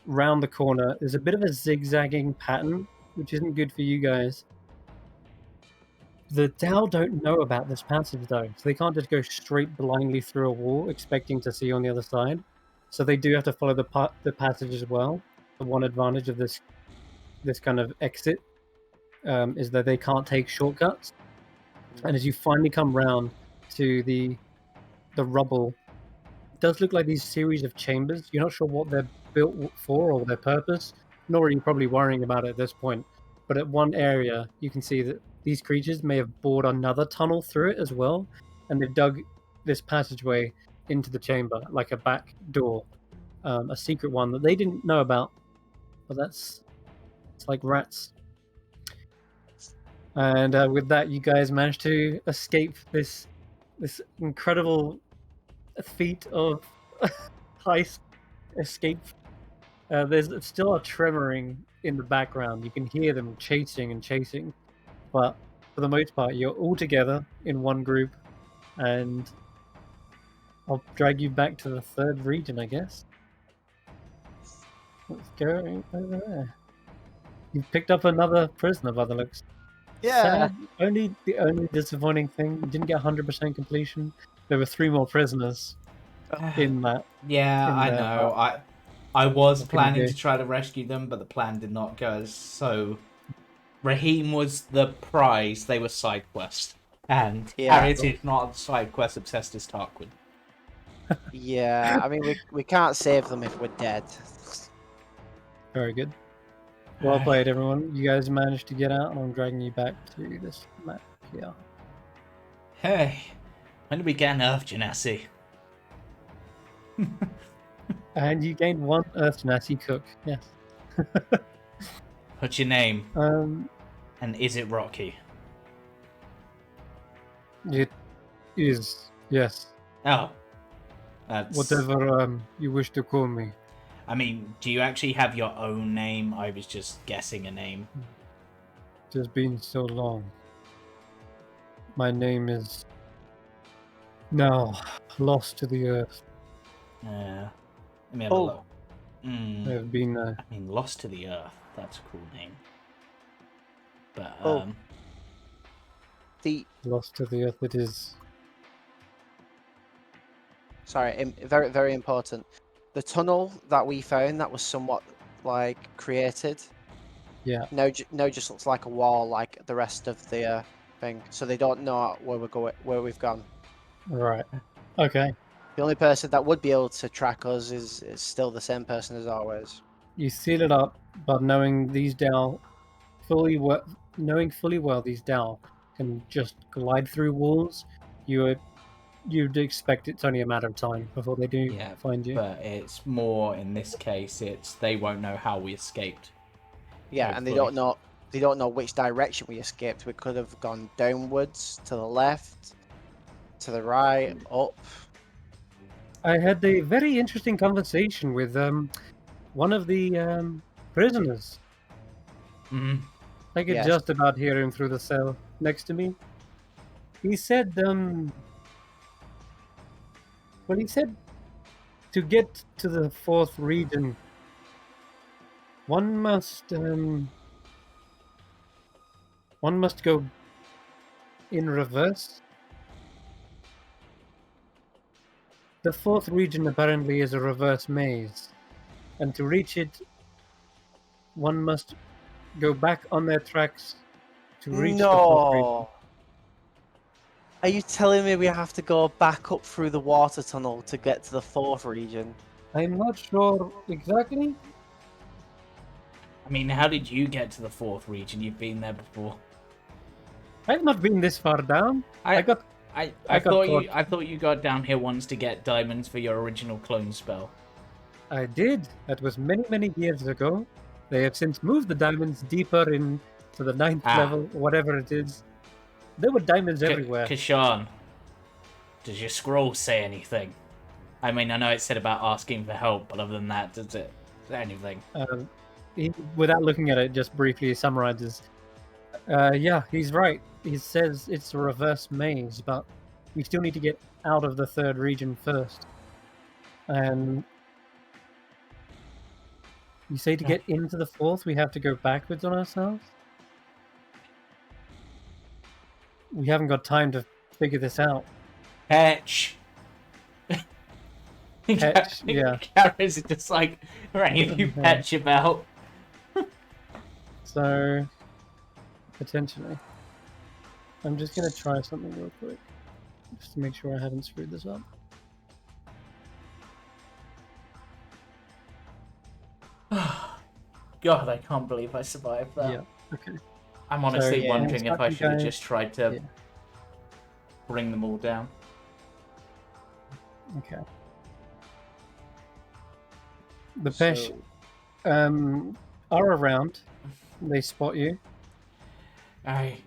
round the corner. There's a bit of a zigzagging pattern, which isn't good for you guys. The Tau don't know about this passage though, so they can't just go straight blindly through a wall expecting to see on the other side. So they do have to follow the passage as well. The one advantage of this kind of exit is that they can't take shortcuts. And as you finally come round to the rubble, it does look like these series of chambers. You're not sure what they're built for or their purpose, nor are you probably worrying about it at this point. But at one area, you can see that these creatures may have bored another tunnel through it as well, and they've dug this passageway into the chamber, like a back door, a secret one that they didn't know about. But it's like rats. And with that, you guys managed to escape this incredible feat of heist escape. There's still a tremoring in the background. You can hear them chasing and chasing, but for the most part, you're all together in one group, and I'll drag you back to the third region, I guess. Let's go over there. You've picked up another prisoner by the looks. Yeah. Sad. The only disappointing thing, you didn't get 100% completion. There were 3 more prisoners in that. Yeah, in I there, know. I was what can you planning do? to try to rescue them, but the plan did not go so. Raheem was the prize. They were side quest, and Yeah. Karius is not side quest obsessed as Tarquin. Yeah, I mean, we can't save them if we're dead. Very good. Well played, everyone. You guys managed to get out, and I'm dragging you back to this map here. Hey, when did we get an Earth Genasi? And you gained 1 Earth Genasi cook. Yes. What's your name? And is it Rocky? it is, yes. Oh, that's Whatever you wish to call me. I mean, do you actually have your own name? I was just guessing a name. It has been so long. My name is now lost to the earth. Let me have a look. I have been I mean, Lost to the Earth. That's a cool name. But the lost to the earth. It is. Sorry, very, very important. The tunnel that we found that was somewhat like created. Yeah. No, just looks like a wall, like the rest of the thing. So they don't know where we've gone. Right. Okay. The only person that would be able to track us is still the same person as always. You seal it up, but knowing fully well these Dao can just glide through walls, you'd expect it's only a matter of time before they do Yeah, find you. but it's more in this case. It's they won't know how we escaped. Yeah, and they Hopefully. don't know which direction we escaped. We could have gone downwards, to the left, to the right, up. I had a very interesting conversation with one of the prisoners. Mhm. I could Yes. just about hear him through the cell next to me. He said, well, he said to get to the 4th region, one must go in reverse. The 4th region apparently is a reverse maze, and to reach it, one must go back on their tracks to reach the 4th region. No. Are you telling me we have to go back up through the water tunnel to get to the 4th region? I'm not sure exactly. I mean, how did you get to the 4th region? You've been there before. I've not been this far down. I got I got thought you got down here once to get diamonds for your original clone spell. I did. That was many, many years ago. They have since moved the diamonds deeper into the 9th level, whatever it is. There were diamonds everywhere. Kesh'an, does your scroll say anything? I mean, I know it said about asking for help, but other than that, does it say anything? Without looking at it, just briefly summarizes. Yeah, he's right. He says it's a reverse maze, but we still need to get out of the 3rd region first. And you say to get into the 4th, we have to go backwards on ourselves? We haven't got time to figure this out. Patch. Patch, yeah. Karius is just like, right, you patch about. So, potentially. I'm just going to try something real quick. Just to make sure I haven't screwed this up. God, I can't believe I survived that. Yeah, okay. I'm honestly yeah, wondering if I should have guys- just tried to yeah. bring them all down. Okay. The Pesh So, are around. They spot you. I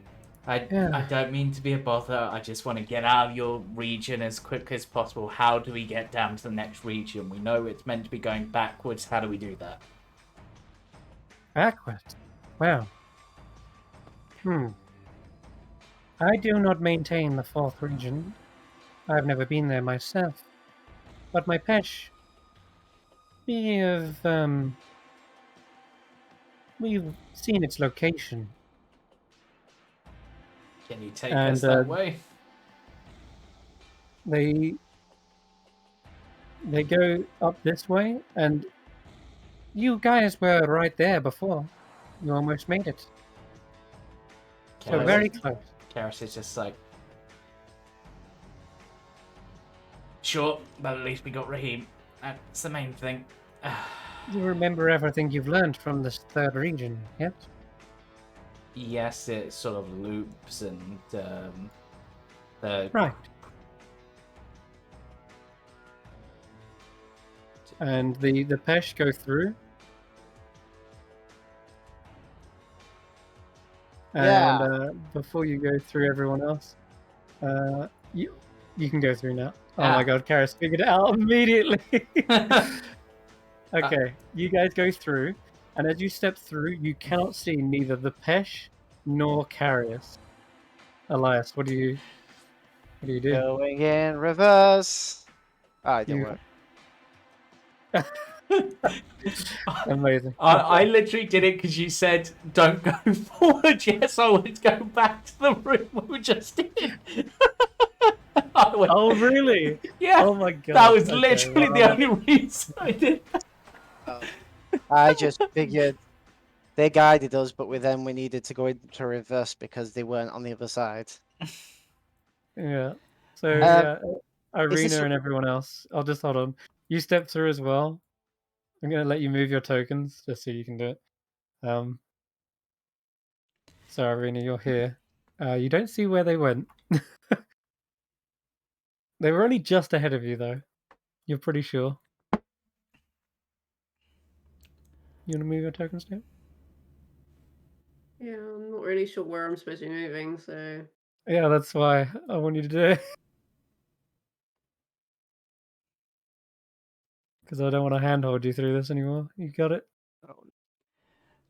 Yeah. don't mean to be a bother. I just want to get out of your region as quick as possible. How do we get down to the next region? We know it's meant to be going backwards. How do we do that? Backwards. Wow. I do not maintain the 4th region. I've never been there myself. But my Pesh, we've seen its location. Can you take And, us that way? They go up this way, and you guys were right there before. You almost made it. So Karius- very close. Karius is just like, sure, but at least we got Raheem. That's the main thing. You remember everything you've learned from this 3rd region, yes? Yes, it sort of loops and Right. And the Pesh go through. And before you go through everyone else, you can go through now. Oh my God, Karius figured it out immediately. Okay, you guys go through, and as you step through, you cannot see neither the Pesh nor Karius. Elias, what do you do? going in reverse. I don't You- work. Amazing. I literally did it because you said don't go forward. Yes, I would go back to the room we were just in. by the way. Oh, really? Yeah. Oh my god. That was Okay, literally the well, only reason I did that. I just figured they guided us, but we needed to go into reverse because they weren't on the other side. Yeah. So is Eirina this- and everyone else. I'll just hold on. You step through as well. I'm gonna let you move your tokens just so you can do it. So Eirina, you're here. You don't see where they went. They were only just ahead of you, though. You're pretty sure. You want to move your tokens now? Yeah, I'm not really sure where I'm supposed to be moving, so. Yeah, that's why I want you to do it. Because I don't want to handhold you through this anymore. You got it.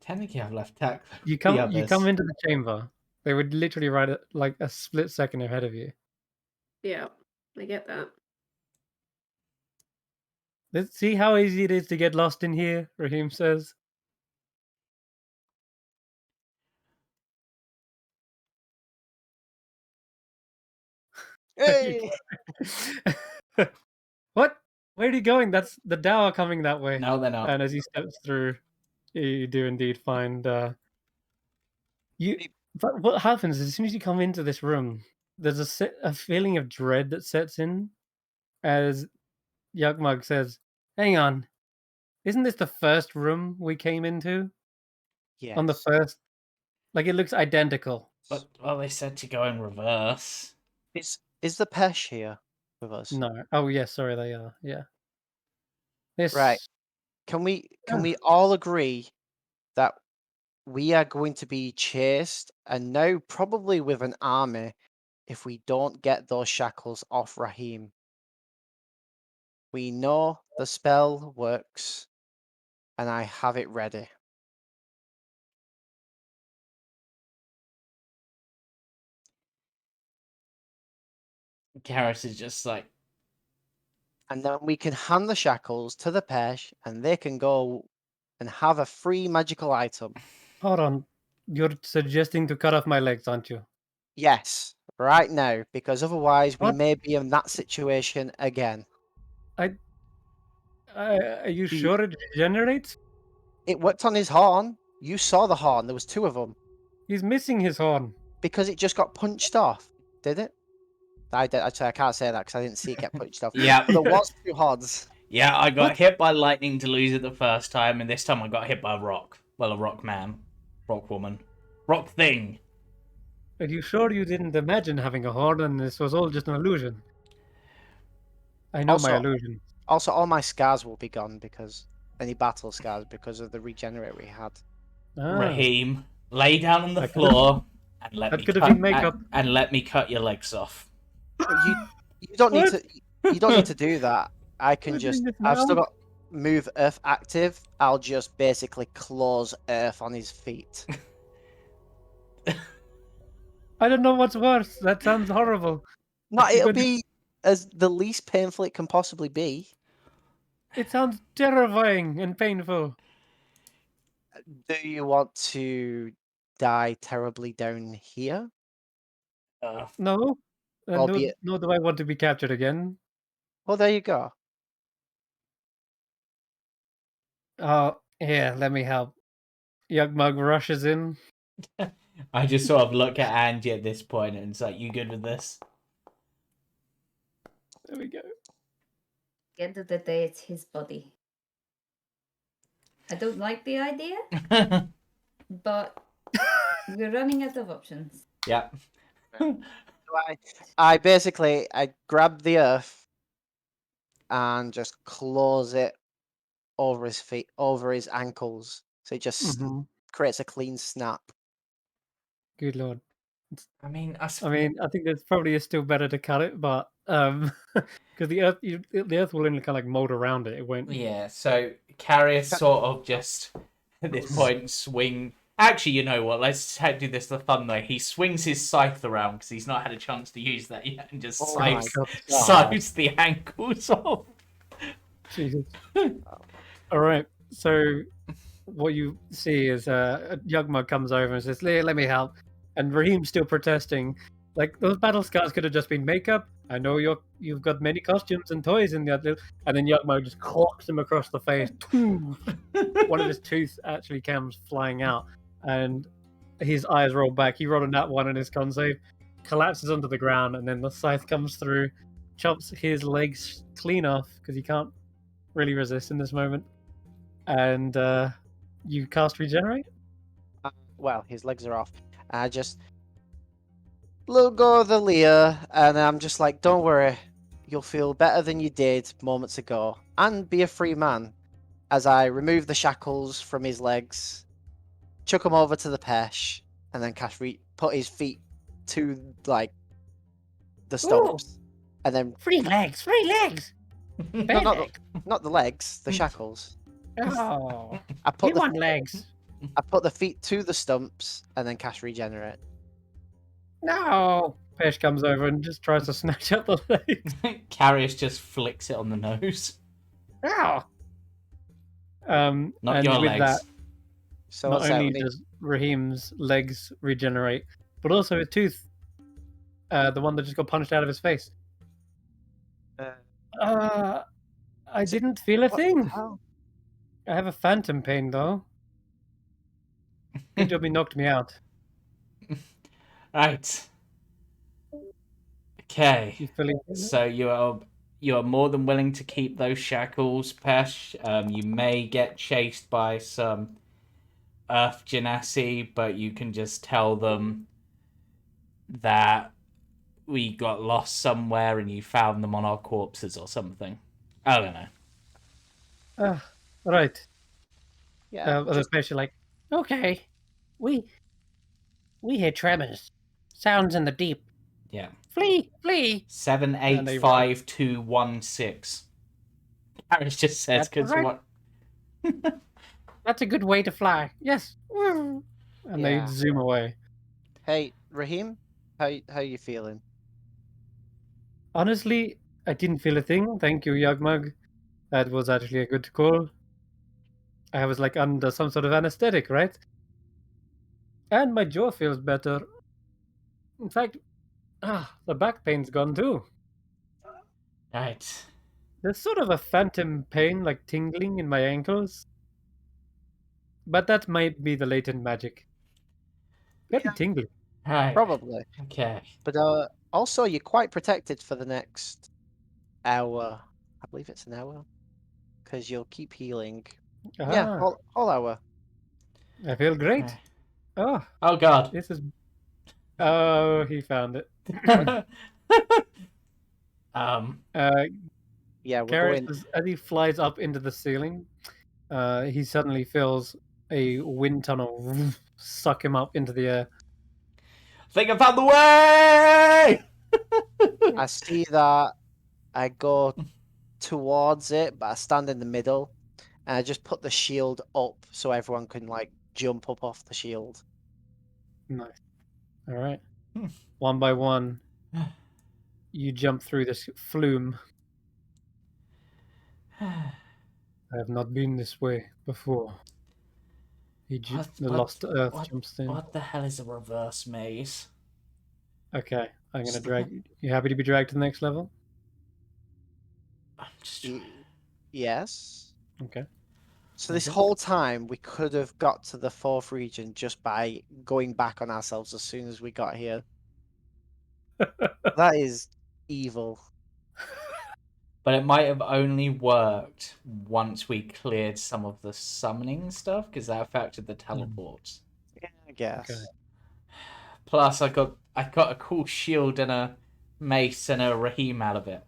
Technically, I've left tech. You come into the chamber. They would literally right at like a split second ahead of you. Yeah, I get that. Let's see how easy it is to get lost in here, Raheem says. Hey! What? Where are you going? That's the Dow are coming that way. No, they're not. And as he steps through, you do indeed find you. But what happens is, as soon as you come into this room, there's a feeling of dread that sets in, as Yugmug says, "Hang on, isn't this the first room we came into? Yes. On the first, like it looks identical." But well, they said to go in reverse. Is the Pesh here with us? No. Oh yes, sorry, they are. Yeah. This Right. Can we all agree that we are going to be chased, and now probably with an army, if we don't get those shackles off Raheem? We know the spell works, and I have it ready. Karius is just like, And then we can hand the shackles to the Pesh, and they can go and have a free magical item. Hold on. You're suggesting to cut off my legs, aren't you? Yes, right now, because otherwise we What? may be in that situation again. Are you sure it regenerates? It worked on his horn. You saw the horn. There was two of them. He's missing his horn. Because it just got punched off, did it? Actually, I can't say that because I didn't see it get punched off. yeah, But there was two horns. yeah. I got What? hit by lightning to lose it the first time, and this time I got hit by a rock. Well, a rock man, rock woman, rock thing. Are you sure you didn't imagine having a horn and this was all just an illusion? I know my Also- illusion. Also, all my scars will be gone because any battle scars because of the regenerate we had. Ah, Raheem, lay down on the That could've- floor and let that me could've cut, been makeup. and let me cut your legs off. You don't need What? to. You don't need to do that. I can We're just. doing this I've still now? got move Earth active. I'll just basically close Earth on his feet. I don't know what's worse. That sounds horrible. No, It's a it'll good- be as the least painful it can possibly be. It sounds terrifying and painful. Do you want to die terribly down here? No. Albeit- Nor do I want to be captured again. Well, there you go. Oh, here, let me help. Yugmug rushes in. I just sort of look at Andi at this point and it's like, you good with this? There we go. At the end of the day, it's his body. I don't like the idea, but we're running out of options. yeah. I basically grab the Earth and just close it over his feet, over his ankles, so it just Mhm. creates a clean snap. Good lord. I mean, I think it's probably still better to cut it, but because the Earth will only kind of like mold around it. It won't. yeah, so Karius sort of just, at this point, swing... Actually, you know what? Let's do this the fun way. He swings his scythe around because he's not had a chance to use that yet and just Oh my scythes the ankles off. Jesus. All right. So what you see is Yugmug comes over and says, "Let me help," and Raheem's still protesting. Like those battle scars could have just been makeup. I know you've got many costumes and toys in the and then Yugmo just clocks him across the face. One of his teeth actually comes flying out, and his eyes roll back. He rolled a nat 1 in his con save, collapses onto the ground, and then the scythe comes through, chops his legs clean off because he can't really resist in this moment. And you cast Regenerate? Well, his legs are off. I just let go of the Leah, and I'm just like, don't worry, you'll feel better than you did moments ago, and be a free man. As I remove the shackles from his legs, chuck him over to the Pesh, and then put his feet to like the stumps, and then Free legs! no, not the legs, the shackles. Oh, I put the legs. I put the feet to the stumps, and then cast Regenerate. No! Pesh comes over and just tries to snatch up the legs. Karius just flicks it on the nose. Ow! Not and your with legs. that, So not what's that? only does Raheem's legs regenerate, but also his tooth, the one that just got punched out of his face. I didn't feel a thing. I have a phantom pain, though. Good job he knocked me out. Right. Okay. You feeling? So you are more than willing to keep those shackles, Pesh. You may get chased by some Earth Genasi, but you can just tell them that we got lost somewhere and you found them on our corpses or something. I don't know. Right. Yeah, The Pesh are like, okay, we hear tremors, sounds in the deep. Yeah. Flee! 785216. Karius just says That's because right. what? That's a good way to fly. Yes. And they Yeah. zoom away. Hey, Raheem, how you feeling? Honestly, I didn't feel a thing. Thank you, Yugmug. That was actually a good call. I was like under some sort of anesthetic, right? And my jaw feels better. In fact, the back pain's gone too. Right. There's sort of a phantom pain, like tingling in my ankles. But that might be the latent magic. Very tingly. Right. Probably. Okay. But also, you're quite protected for the next hour. I believe it's an hour, because you'll keep healing. Yeah, whole hour. I feel great. Okay. Oh, Oh God. this is. Oh, he found it. Yeah, we're Karius, going. as he flies up into the ceiling, he suddenly feels a wind tunnel suck him up into the air. I think I found the way! I see that. I go towards it, but I stand in the middle, and I just put the shield up so everyone can like jump up off the shield. Nice. All right. One by one, you jump through this flume. I have not been this way before. The lost earth jumps in. What the hell is a reverse maze? Okay, I'm gonna drag. You happy to be dragged to the next level? I'm just. Yes. Okay. So this whole time we could have got to the fourth region just by going back on ourselves as soon as we got here. That is evil. But it might have only worked once we cleared some of the summoning stuff, because that affected the teleports. Yeah, I guess. Okay. Plus, I got a cool shield and a mace and a Raheem out of it.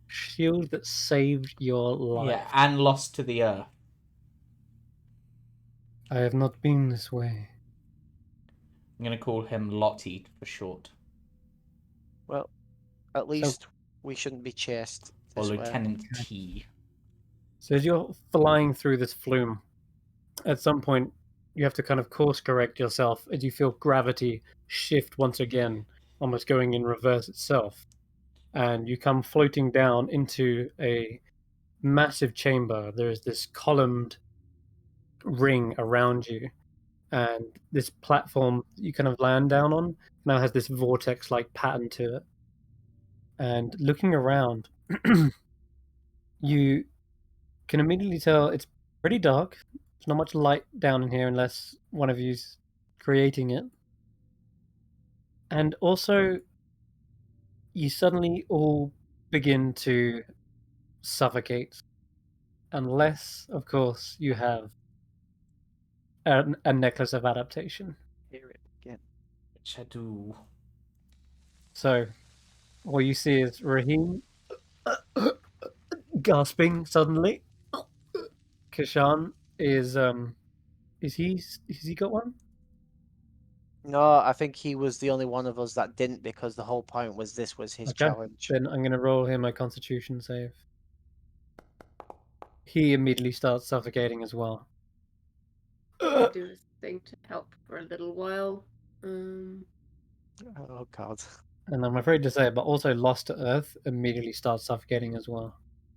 Shield that saved your life. Yeah, and lost to the earth. I have not been this way. I'm gonna call him Lottie for short. Well, at least we shouldn't be chased Or this way. Lieutenant T. So as you're flying through this flume, at some point you have to kind of course correct yourself as you feel gravity shift once again, almost going in reverse itself. And you come floating down into a massive chamber. There is this columned ring around you, and this platform you kind of land down on now has this vortex-like pattern to it. And looking around, you can immediately tell it's pretty dark. There's not much light down in here unless one of you's creating it. And also, you suddenly all begin to suffocate. Unless, of course, you have a necklace of adaptation. Hear it again. Which I do. So, what you see is Raheem gasping suddenly. Kesh'an is has he got one? No, I think he was the only one of us that didn't because the whole point was this was his Okay. challenge. Then I'm gonna roll him a Constitution save. He immediately starts suffocating as well. I'll do this thing to help for a little while. Oh god. And I'm afraid to say it, but also Lost to Earth immediately starts suffocating as well.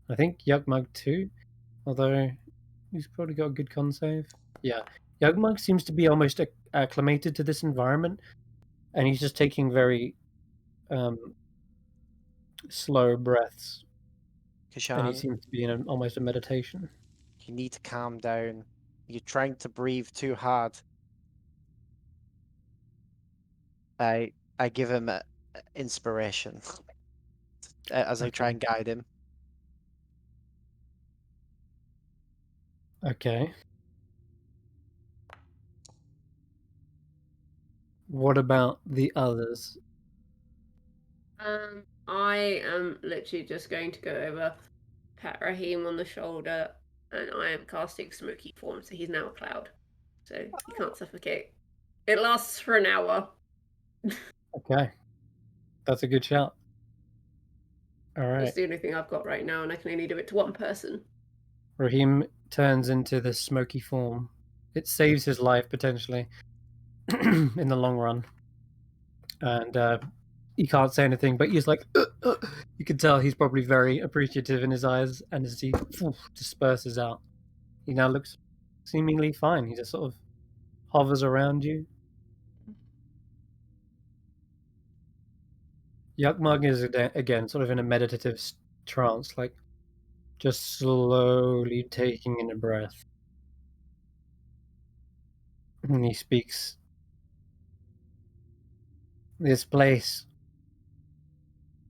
I think Yugmug too, although he's probably got a good con save. Yeah, Yugmug seems to be almost acclimated to this environment, and he's just taking very slow breaths, and he Kesh'an, seems to be in almost a meditation. you need to calm down. You're trying to breathe too hard. I give him inspiration as I try and guide him. Okay. What about the others? I am literally just going to go over, pat Raheem on the shoulder, and I am casting Smoky Form, so he's now a cloud. So he can't suffocate. It lasts for an hour. Okay. That's a good shout. All right. That's the only thing I've got right now, and I can only do it to one person. Raheem turns into this smoky form. It saves his life potentially in the long run. And he can't say anything, but he's like, you can tell he's probably very appreciative in his eyes, and as he disperses out, he now looks seemingly fine. He just sort of hovers around you. Yukmug is again sort of in a meditative trance, like just slowly taking in a breath. And he speaks. This place,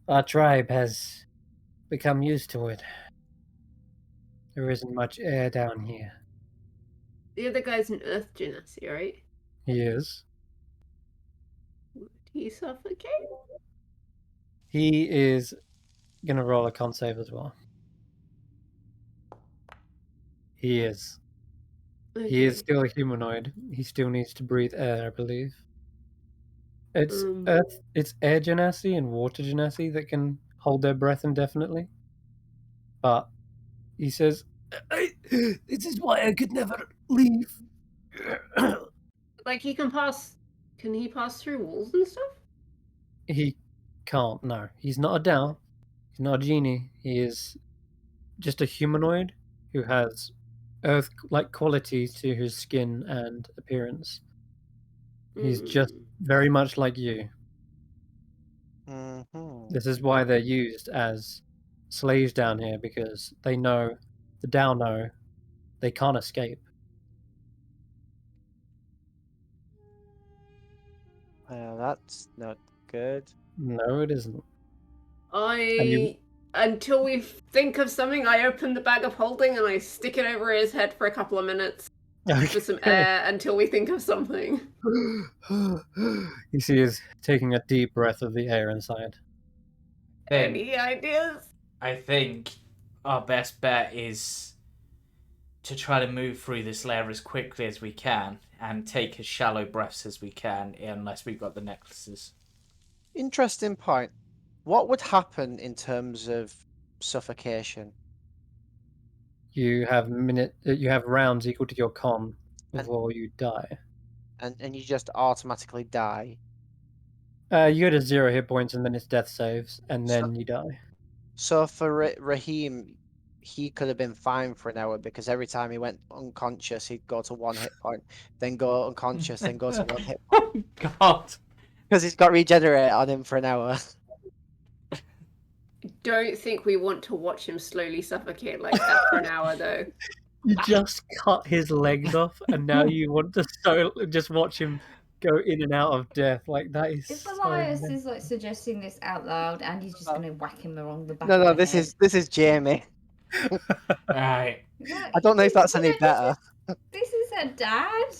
our tribe has become used to it. There isn't much air down here. The other guy's an Earth Genasi, right? He is. Would he suffocate? He is gonna roll a con save as well. He is. Okay. He is still a humanoid. He still needs to breathe air, I believe. It's Earth. It's air genasi and water genasi that can hold their breath indefinitely. But he says, "This is why I could never leave." Like he can pass. Can he pass through walls and stuff? He can't. No, he's not a Dao. He's not a genie. He is just a humanoid who has Earth-like qualities to his skin and appearance. He's just very much like you. Mm-hmm. This is why they're used as slaves down here, because they know, the Dao know, they can't escape. Well, that's not good. No, it isn't. Until we think of something, I open the bag of holding and I stick it over his head for a couple of minutes for some air until we think of something. You see he's taking a deep breath of the air inside. Then Any ideas? I think our best bet is to try to move through this layer as quickly as we can and take as shallow breaths as we can, unless we've got the necklaces. Interesting point. What would happen in terms of suffocation? You have rounds equal to your con before you die. And you just automatically die? You go to 0 hit points and then it's death saves, and then you die. So for Raheem, he could have been fine for an hour because every time he went unconscious, he'd go to 1 hit point, then go unconscious, then go to 1 hit point. Oh, God. Because he's got regenerate on him for an hour. don't think we want to watch him slowly suffocate like that for an hour, though. You just cut his legs off, and now you want to just watch him go in and out of death. Like, that is If so Elias mental. is like suggesting this out loud, and he's just gonna whack him along the back. No, of the this head. is Jamey. Right. Like, I don't know if that's you any know, better. This is her dad.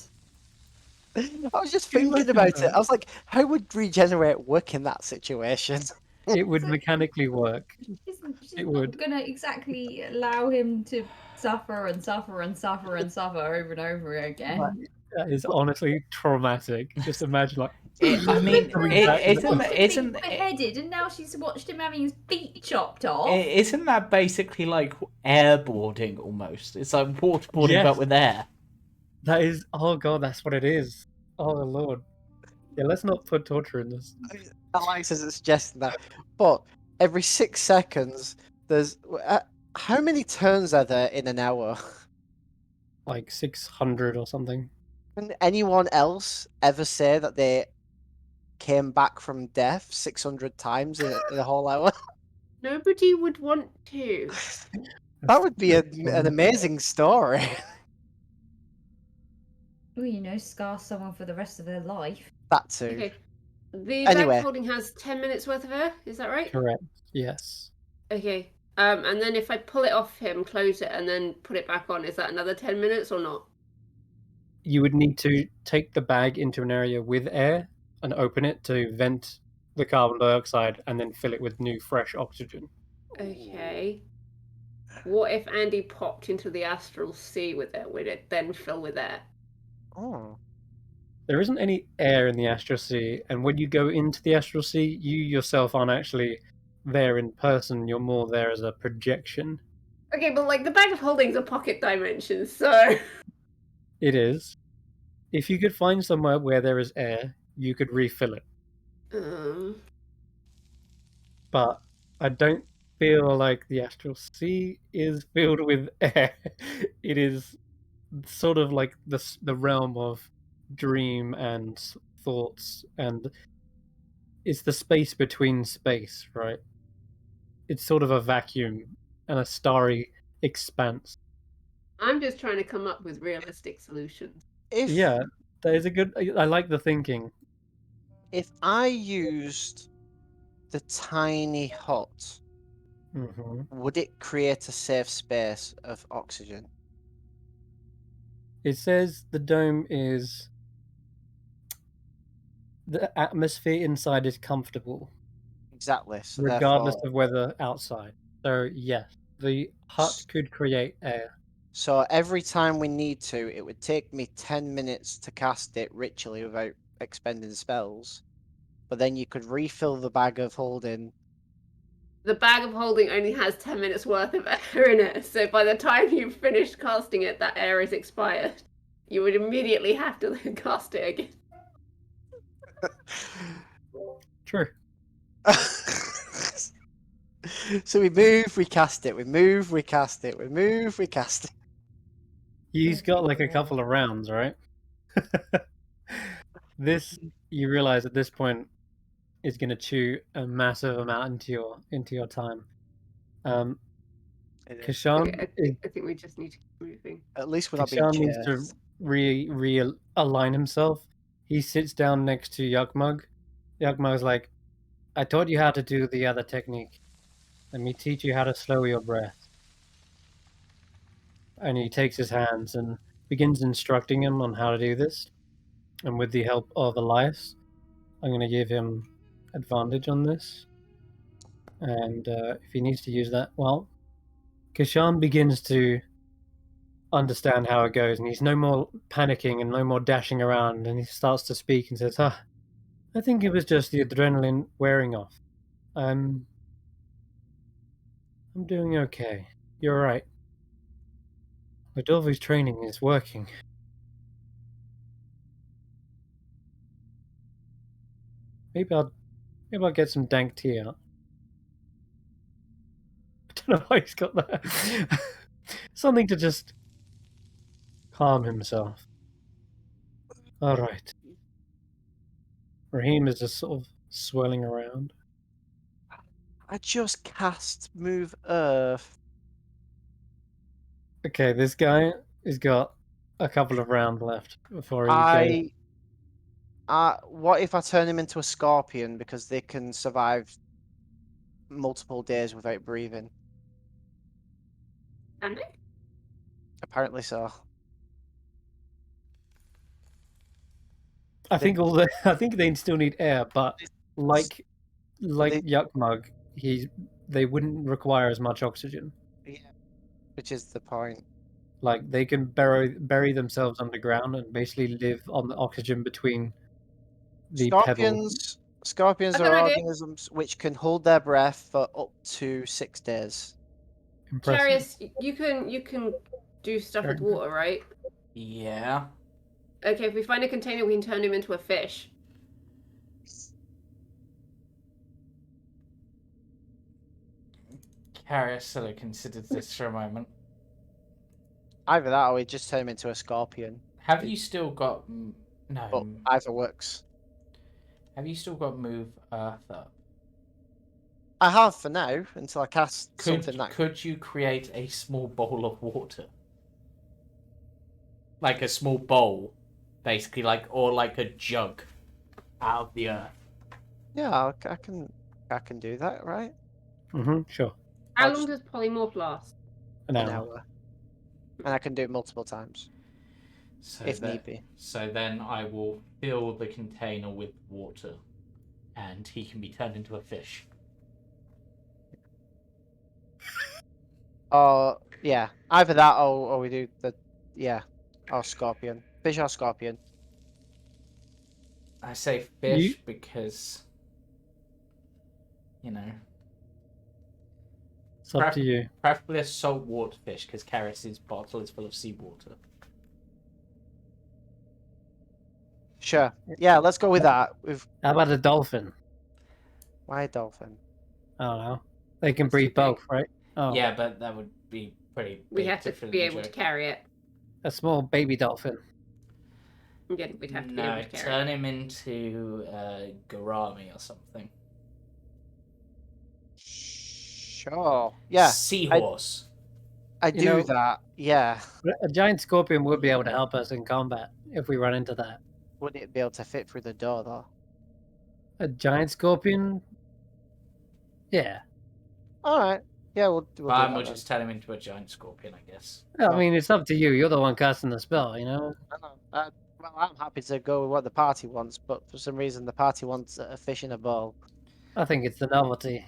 I was just Imagine thinking about it. that. I was like, how would regenerate work in that situation? It would mechanically work. She's It not would. gonna exactly allow him to suffer and suffer and suffer and suffer over and over again. That is honestly traumatic. Just imagine, like, I mean, coming back to He's the- isn't watched him isn't being beheaded, and now she's watched him having his feet chopped off. isn't that basically like airboarding almost? It's like waterboarding Yes. but with air. That is, oh god, that's what it is. Oh lord. Yeah, let's not put torture in this. Alex isn't suggesting that, but every 6 seconds, there's how many turns are there in an hour? Like 600 or something. Can anyone else ever say that they came back from death 600 times in a whole hour? Nobody would want to. That would be an amazing story. Well, you know, scar someone for the rest of their life. That too. Okay. The Anyway. bag holding has 10 minutes worth of air, is that right? Correct. Yes. Okay. And then if I pull it off him, close it, and then put it back on, is that another 10 minutes or not? You would need to take the bag into an area with air and open it to vent the carbon dioxide and then fill it with new fresh oxygen. Okay. What if Andi popped into the astral sea with it? Would it then fill with air? Oh. There isn't any air in the astral sea, and when you go into the astral sea, you yourself aren't actually there in person. You're more there as a projection. Okay, but like the bag of holding's a pocket dimension, so It is. If you could find somewhere where there is air, you could refill it. But I don't feel like the astral sea is filled with air. It is sort of like the realm of dream and thoughts, and it's the space between space, right? It's sort of a vacuum and a starry expanse. I'm just trying to come up with realistic solutions. If Yeah, that is a good. I like the thinking. if I used the tiny hut, Hmm. would it create a safe space of oxygen? It says the dome is. The atmosphere inside is comfortable, Exactly. So regardless therefore, of whether outside. So yes, the hut could create air. so every time we need to, it would take me 10 minutes to cast it ritually without expending spells. But then you could refill the bag of holding. The bag of holding only has 10 minutes worth of air in it, so by the time you've finished casting it, that air is expired. You would immediately have to then cast it again. True. So we move, we cast it, we move, we cast it, we move, we cast it. He's got like a couple of rounds, right? This, you realize at this point, is going to chew a massive amount into your time. Kesh'an, Okay, I think we just need to keep moving. At least we're not being Kesh'an needs to chased. realign himself. He sits down next to Yukmug. Yukmug's like, I taught you how to do the other technique. Let me teach you how to slow your breath. And he takes his hands and begins instructing him on how to do this. And with the help of Elias, I'm going to give him advantage on this. And if he needs to use that, well, Kesh'an begins to understand how it goes, and he's no more panicking and no more dashing around, and he starts to speak and says, I think it was just the adrenaline wearing off. I'm doing okay. You're right. Ladolvi's training is working. Maybe I'll get some dank tea out. I don't know why he's got that. Something to just calm himself. All right. Raheem is just sort of swirling around. I just cast Move Earth. Okay, this guy has got a couple of rounds left before he goes. What if I turn him into a scorpion because they can survive multiple days without breathing? Can I? Apparently so. I think I think they still need air, but like They- Yuckmug, they wouldn't require as much oxygen. Yeah, which is the point. Like they can bury themselves underground and basically live on the oxygen between the pebbles. Scorpions I've got are an idea. organisms which can hold their breath for up to 6 days. Impressive. Karius, you can do stuff with Very water, right? Yeah. Okay, if we find a container, we can turn him into a fish. Karius sort of considers this for a moment. Either that or we just turn him into a scorpion. Have you still got But no? either works. Have you still got move Earth up? I have for now until I cast something that. Could you create a small bowl of water? Like a small bowl, basically, or like a jug out of the earth. Yeah, I can do that, right? Sure. How I'll long just- does polymorph last? An An hour. hour. And I can do it multiple times So if need be. So then I will fill the container with water, and he can be turned into a fish. Or yeah, either that or we do or scorpion, fish or scorpion. I say fish because, It's up to you. preferably a saltwater fish, because Karius' bottle is full of seawater. Sure. Yeah, let's go with that. How about a dolphin? Why a dolphin? I don't know. They can That's too breathe both, right? Oh, Yeah, but that would be pretty big. We have to fit be in the able to joke. carry it. a small baby dolphin. Again, we'd have to be No, able to carry turn it. him into Garami or something. Sure. Yeah, Seahorse. I You do know- that. Yeah. A giant scorpion would be able to help us in combat if we run into that. Wouldn't it be able to fit through the door though? A giant scorpion? Yeah. All right. Yeah, we'll do Fine, that. we'll then. just turn him into a giant scorpion, I guess. I mean, it's up to you. You're the one casting the spell, you know? I know. Well, I'm happy to go with what the party wants, but for some reason the party wants a fish in a bowl. I think it's the novelty.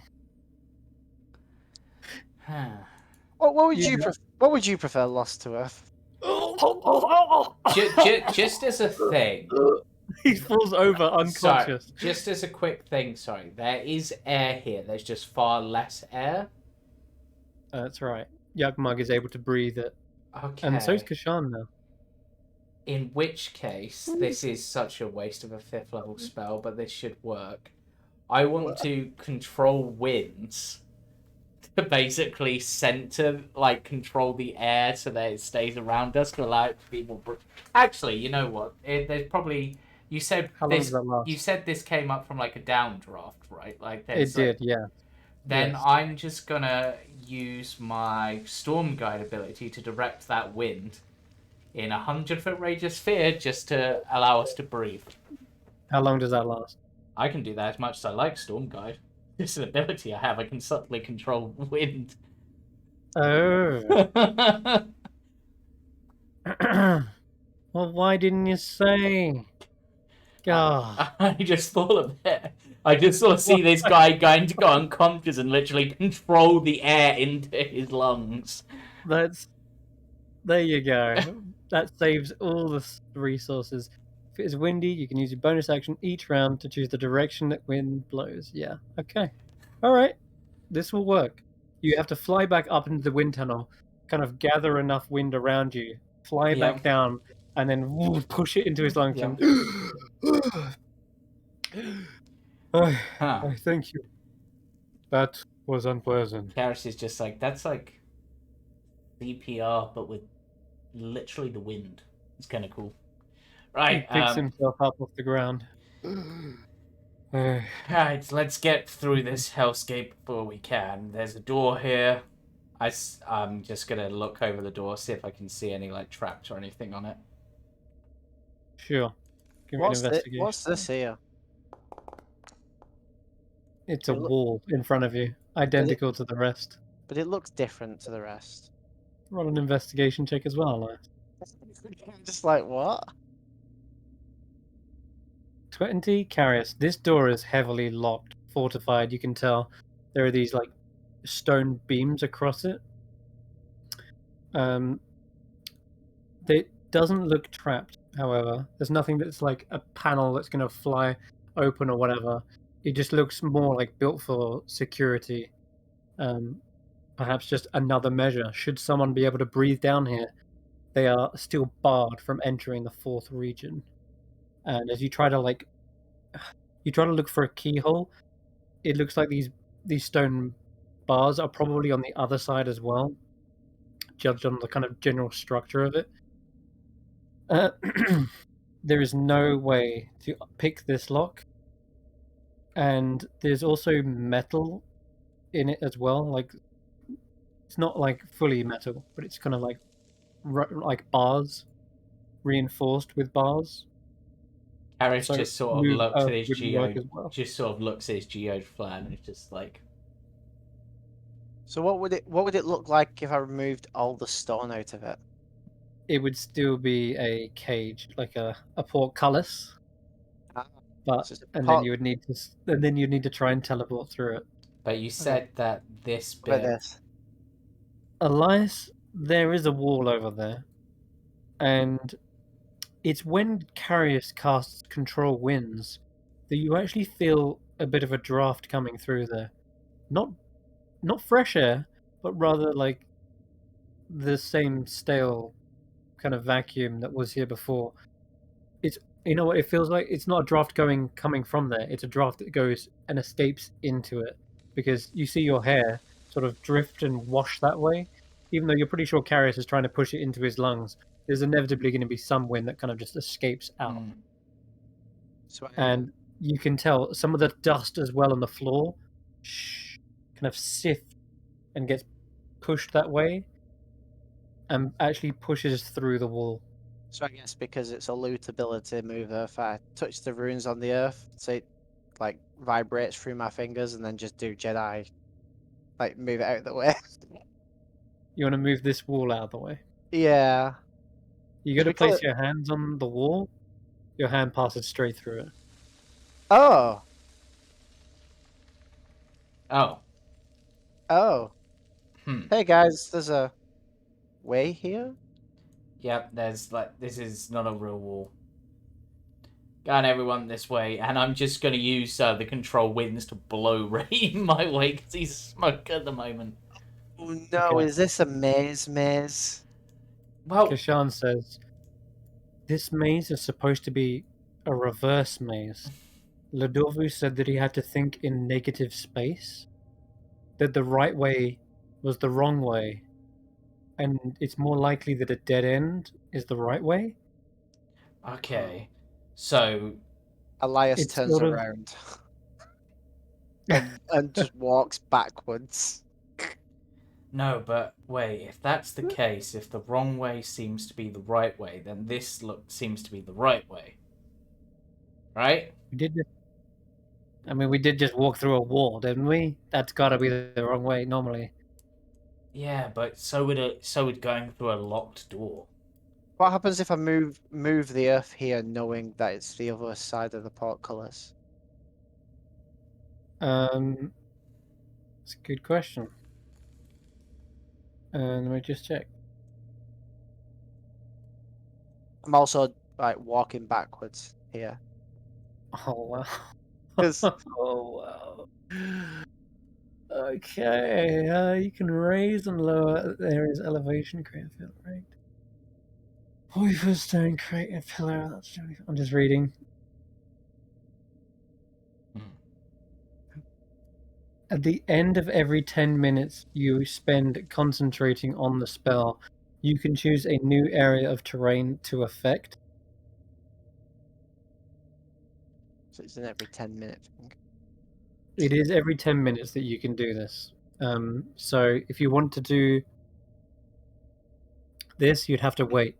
What would Yeah. what would you prefer, Lost to Earth? Just as a thing. He falls over unconscious. Sorry, just as a quick thing, sorry. There is air here. There's just far less air. That's right. Yuckmug is able to breathe it. Okay. And so's Kesh'an now. In which case, this is such a waste of a 5th level spell, but this should work. I want to control winds to basically control the air so that it stays around us to allow people. Actually, you know what? There's probably you said How long this. does that last? You said this came up from like a downdraft, right? Like there's, It did, yeah. Then Yes. I'm just gonna use my Storm Guide ability to direct that wind in 100-foot radius sphere just to allow us to breathe. How long does that last? I can do that as much as I like, Storm Guide. This is an ability I have. I can subtly control wind. Oh. Well, why didn't you say? God. I just thought of it. I just sort of see this guy going to go unconscious and literally control the air into his lungs. There you go. That saves all the resources. If it is windy, you can use your bonus action each round to choose the direction that wind blows. Yeah. Okay. All right. This will work. You have to fly back up into the wind tunnel, kind of gather enough wind around you, fly Yeah. back down, and then push it into his lungs. Yeah. Huh. Thank you. That was unpleasant. Karius is just like, that's like CPR, but with literally the wind. It's kind of cool. He Right. picks himself up off the ground. Alright, let's get through this hellscape before we can. There's a door here. I'm just gonna look over the door, see if I can see any like traps or anything on it. Sure. Give me an What's investigation. what's this here? It's a It look- wall in front of you, identical to the rest. But it looks different to the rest. Roll an investigation check as well, Elias. I'm just like, what? 20, Karius. This door is heavily locked, fortified. You can tell there are these like stone beams across it. It doesn't look trapped, however. There's nothing that's like a panel that's going to fly open or whatever. It just looks more like built for security. Perhaps just another measure. Should someone be able to breathe down here, they are still barred from entering the fourth region. And as you try to look for a keyhole, it looks like these stone bars are probably on the other side as well, judged on the kind of general structure of it. There is no way to pick this lock, and there's also metal in it as well. Like, it's not like fully metal, but it's kind of like bars, reinforced with bars. Harris So just sort of move looks at Earth his wouldn't work geode, as well. just sort of looks at his geode flat, and it's just like, So what would it look like if I removed all the stone out of it? It would still be a cage, like a portcullis, Ah, but so it's a and then port- you'd need to try and teleport through it. but you said that this What about bit. this? Elias, there is a wall over there, and it's when Karius casts Control Winds that you actually feel a bit of a draft coming through there. Not fresh air, but rather like the same stale kind of vacuum that was here before. It's, you know what it feels like? It's not a draft coming from there. It's a draft that goes and escapes into it, because you see your hair sort of drift and wash that way. Even though you're pretty sure Karius is trying to push it into his lungs, there's inevitably going to be some wind that kind of just escapes out. So And you can tell some of the dust as well on the floor kind of sift and gets pushed that way and actually pushes through the wall. So I guess because it's a loot ability mover, if I touch the runes on the earth, so it like vibrates through my fingers, and then just do Jedi, like move it out of the way. You want to move this wall out of the way. Yeah. You got to Because- place your hands on the wall. Your hand passes straight through it. Oh. Oh, Oh. Hey guys, there's a way here. yep. There's like, this is not a real wall. Going everyone this way, and I'm just gonna use the Control Winds to blow Ray my way because he's smoke at the moment. Oh no, Okay. is this a maze? Well, Kesh'an says, this maze is supposed to be a reverse maze. Ludovu said that he had to think in negative space, that the right way was the wrong way, and it's more likely that a dead end is the right way. okay. So, Elias It's turns sort of- around and just walks backwards. no, but wait, if that's the case, if the wrong way seems to be the right way, then this seems to be the right way. Right? We did just walk through a wall, didn't we? That's got to be the wrong way normally. Yeah, but so would going through a locked door. What happens if I move the earth here, knowing that it's the other side of the portcullis? That's a good question. Let me just check. I'm also like walking backwards here. Oh wow. 'Cause- Oh wow. Okay, you can raise and lower area's elevation, create a field, right? Hoiver stone, create a pillar. That's really, I'm just reading. At the end of every 10 minutes you spend concentrating on the spell, you can choose a new area of terrain to affect. So it's an every 10-minute thing. It is every 10 minutes that you can do this. So if you want to do this, you'd have to wait.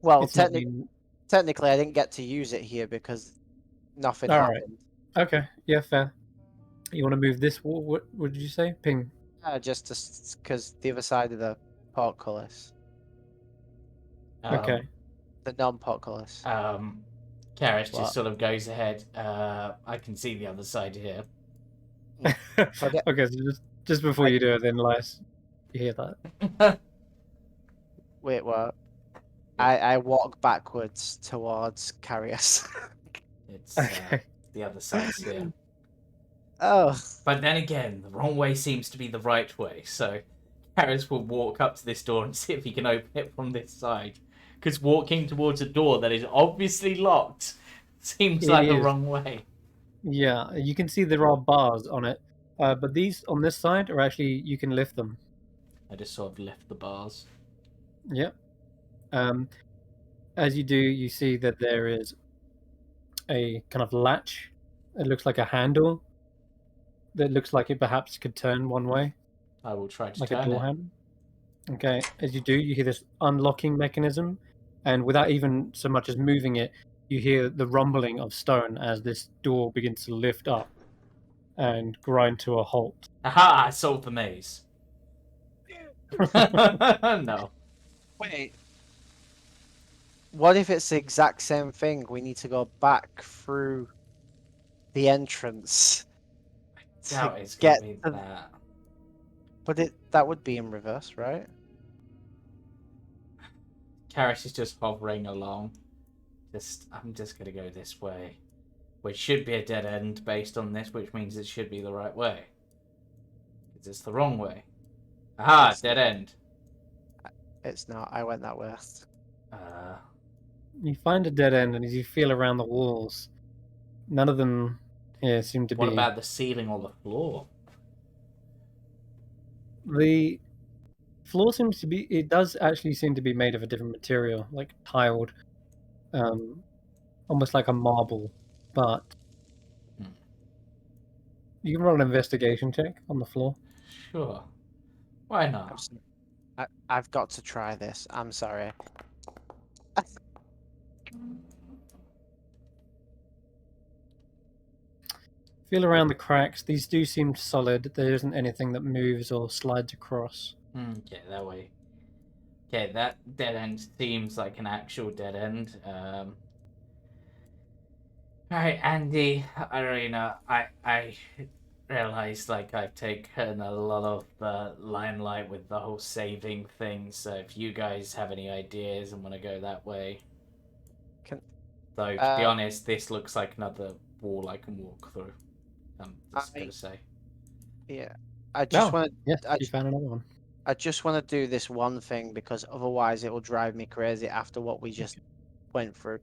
Well, It's not technically, I didn't get to use it here because nothing All right. happened. Okay, yeah, fair. You want to move this wall? What did you say? Ping. Just because the other side of the portcullis, Okay. the non-portcullis. Karius What? just sort of goes ahead. I can see the other side here. Okay, so just before you do it, then Elias, you hear that? Wait, what? I walk backwards towards Karius. It's Okay. the other side's here. Oh, But then again, the wrong way seems to be the right way. So Karius will walk up to this door and see if he can open it from this side. Because walking towards a door that is obviously locked seems It like the is. wrong way. Yeah, you can see there are bars on it, but these on this side are actually, you can lift them. I just sort of lift the bars. Yep. As you do, you see that there is a kind of latch. It looks like a handle that looks like it perhaps could turn one way, I will try to like a turn door it. handle. Okay, as you do, you hear this unlocking mechanism, and without even so much as moving it, you hear the rumbling of stone as this door begins to lift up and grind to a halt. Aha! I solved the maze. No. wait. What if it's the exact same thing? We need to go back through the entrance. Doubt to it's gonna get be to- that. But that would be in reverse, right? Karius is just hovering along. I'm just gonna go this way. Which should be a dead end based on this, which means it should be the right way. Because it's the wrong way. Aha! It's Dead end. It's not. I went that way. You find a dead end, and as you feel around the walls, none of them here seem to What be. about the ceiling or the floor? The floor seems to be. It does actually seem to be made of a different material, like tiled, almost like a marble. But you can roll an investigation check on the floor. Sure. Why not? I've got to try this. I'm sorry. Feel around the cracks. These do seem solid. There isn't anything that moves or slides across. Okay, that way. Okay, that dead end seems like an actual dead end. Alright, Andi, Eirina, I realized like I've taken a lot of the limelight with the whole saving thing, so if you guys have any ideas and want to go that way. Though, to be honest, this looks like another wall I can walk through. I'm just gonna say. Yeah. I just want to. Yes, you found another one. I just want to do this one thing because otherwise it will drive me crazy after what we just went through.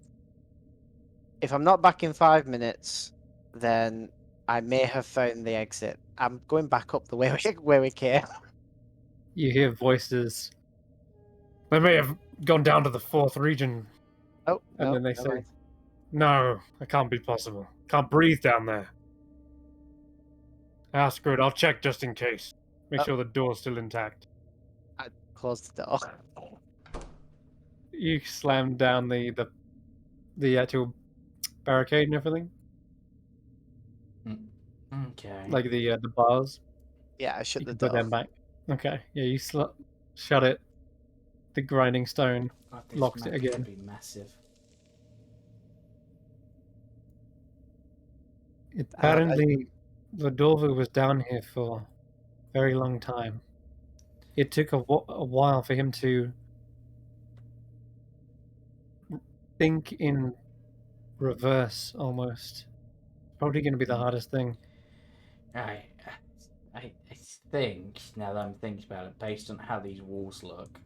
If I'm not back in 5 minutes, then I may have found the exit. I'm going back up the way where we came. You hear voices. We may have gone down to the 4th region. Oh, And no, then they never say, mind. no, that can't be possible. Can't breathe down there. Ah, screw it. I'll check just in case. Make sure the door's still intact. I closed the door. You slam down the actual barricade and everything, Okay. like the bars. Yeah, I shut You the can put door. them back. Okay. Yeah, you shut it. The grinding stone God, this locks it map again. could be massive. Apparently, Vodova was down here for a very long time. It took a while for him to think in reverse, almost. Probably going to be the hardest thing. I think, now that I'm thinking about it, based on how these walls look.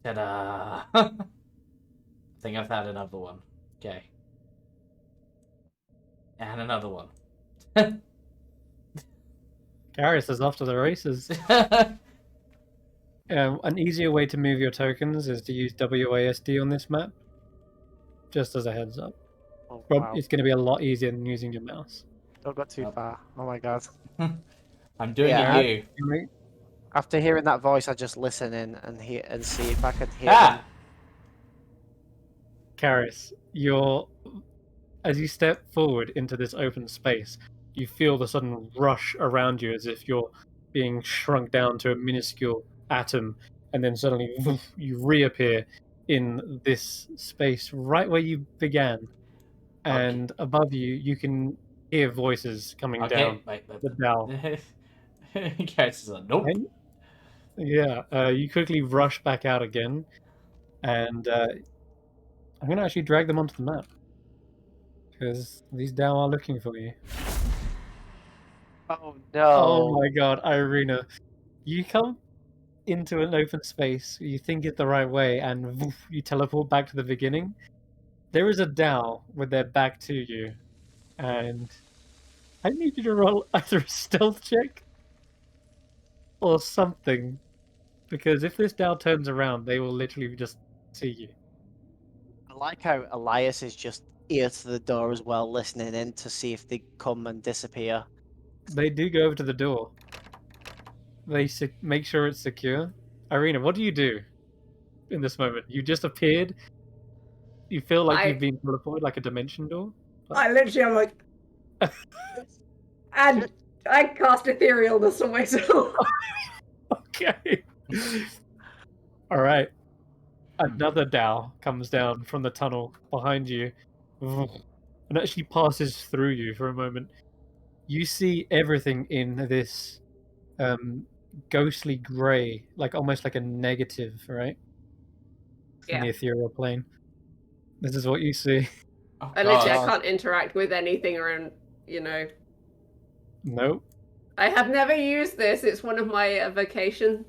Ta-da! I think I've had another one. Okay. And another one. Karius is off to the races. An easier way to move your tokens is to use WASD on this map. Just as a heads up. Oh Wow. It's going to be a lot easier than using your mouse. Don't go too Oh. far. Oh my god. I'm doing Yeah, it you. After hearing that voice, I just listen in and see if I can hear Ah! Karius, as you step forward into this open space, you feel the sudden rush around you as if you're being shrunk down to a minuscule atom, and then suddenly woof, you reappear in this space right where you began. And above you, you can hear voices coming down Okay, the dell. Karius is like, nope. And, yeah, you quickly rush back out again, and I'm going to actually drag them onto the map. Because these Dao are looking for you. Oh Oh no. my god, Eirina. You come into an open space, you think it's the right way, and woof, you teleport back to the beginning. There is a Dao with their back to you, and I need you to roll either a stealth check or something. Because if this Dao turns around, they will literally just see you. I like how Elias is just ear to the door as well, listening in to see if they come and disappear. They do go over to the door. They make sure it's secure. Eirina, what do you do in this moment? You just appeared. You feel like you've been teleported, like a dimension door. I literally am like, and I cast etherealness on myself. Okay. All right. Another Dao comes down from the tunnel behind you and actually passes through you for a moment. You see everything in this ghostly grey, like almost like a negative, right? In the Yeah. ethereal plane. This is what you see. Oh, I literally God. I can't interact with anything around, Nope. I have never used this. It's one of my vacation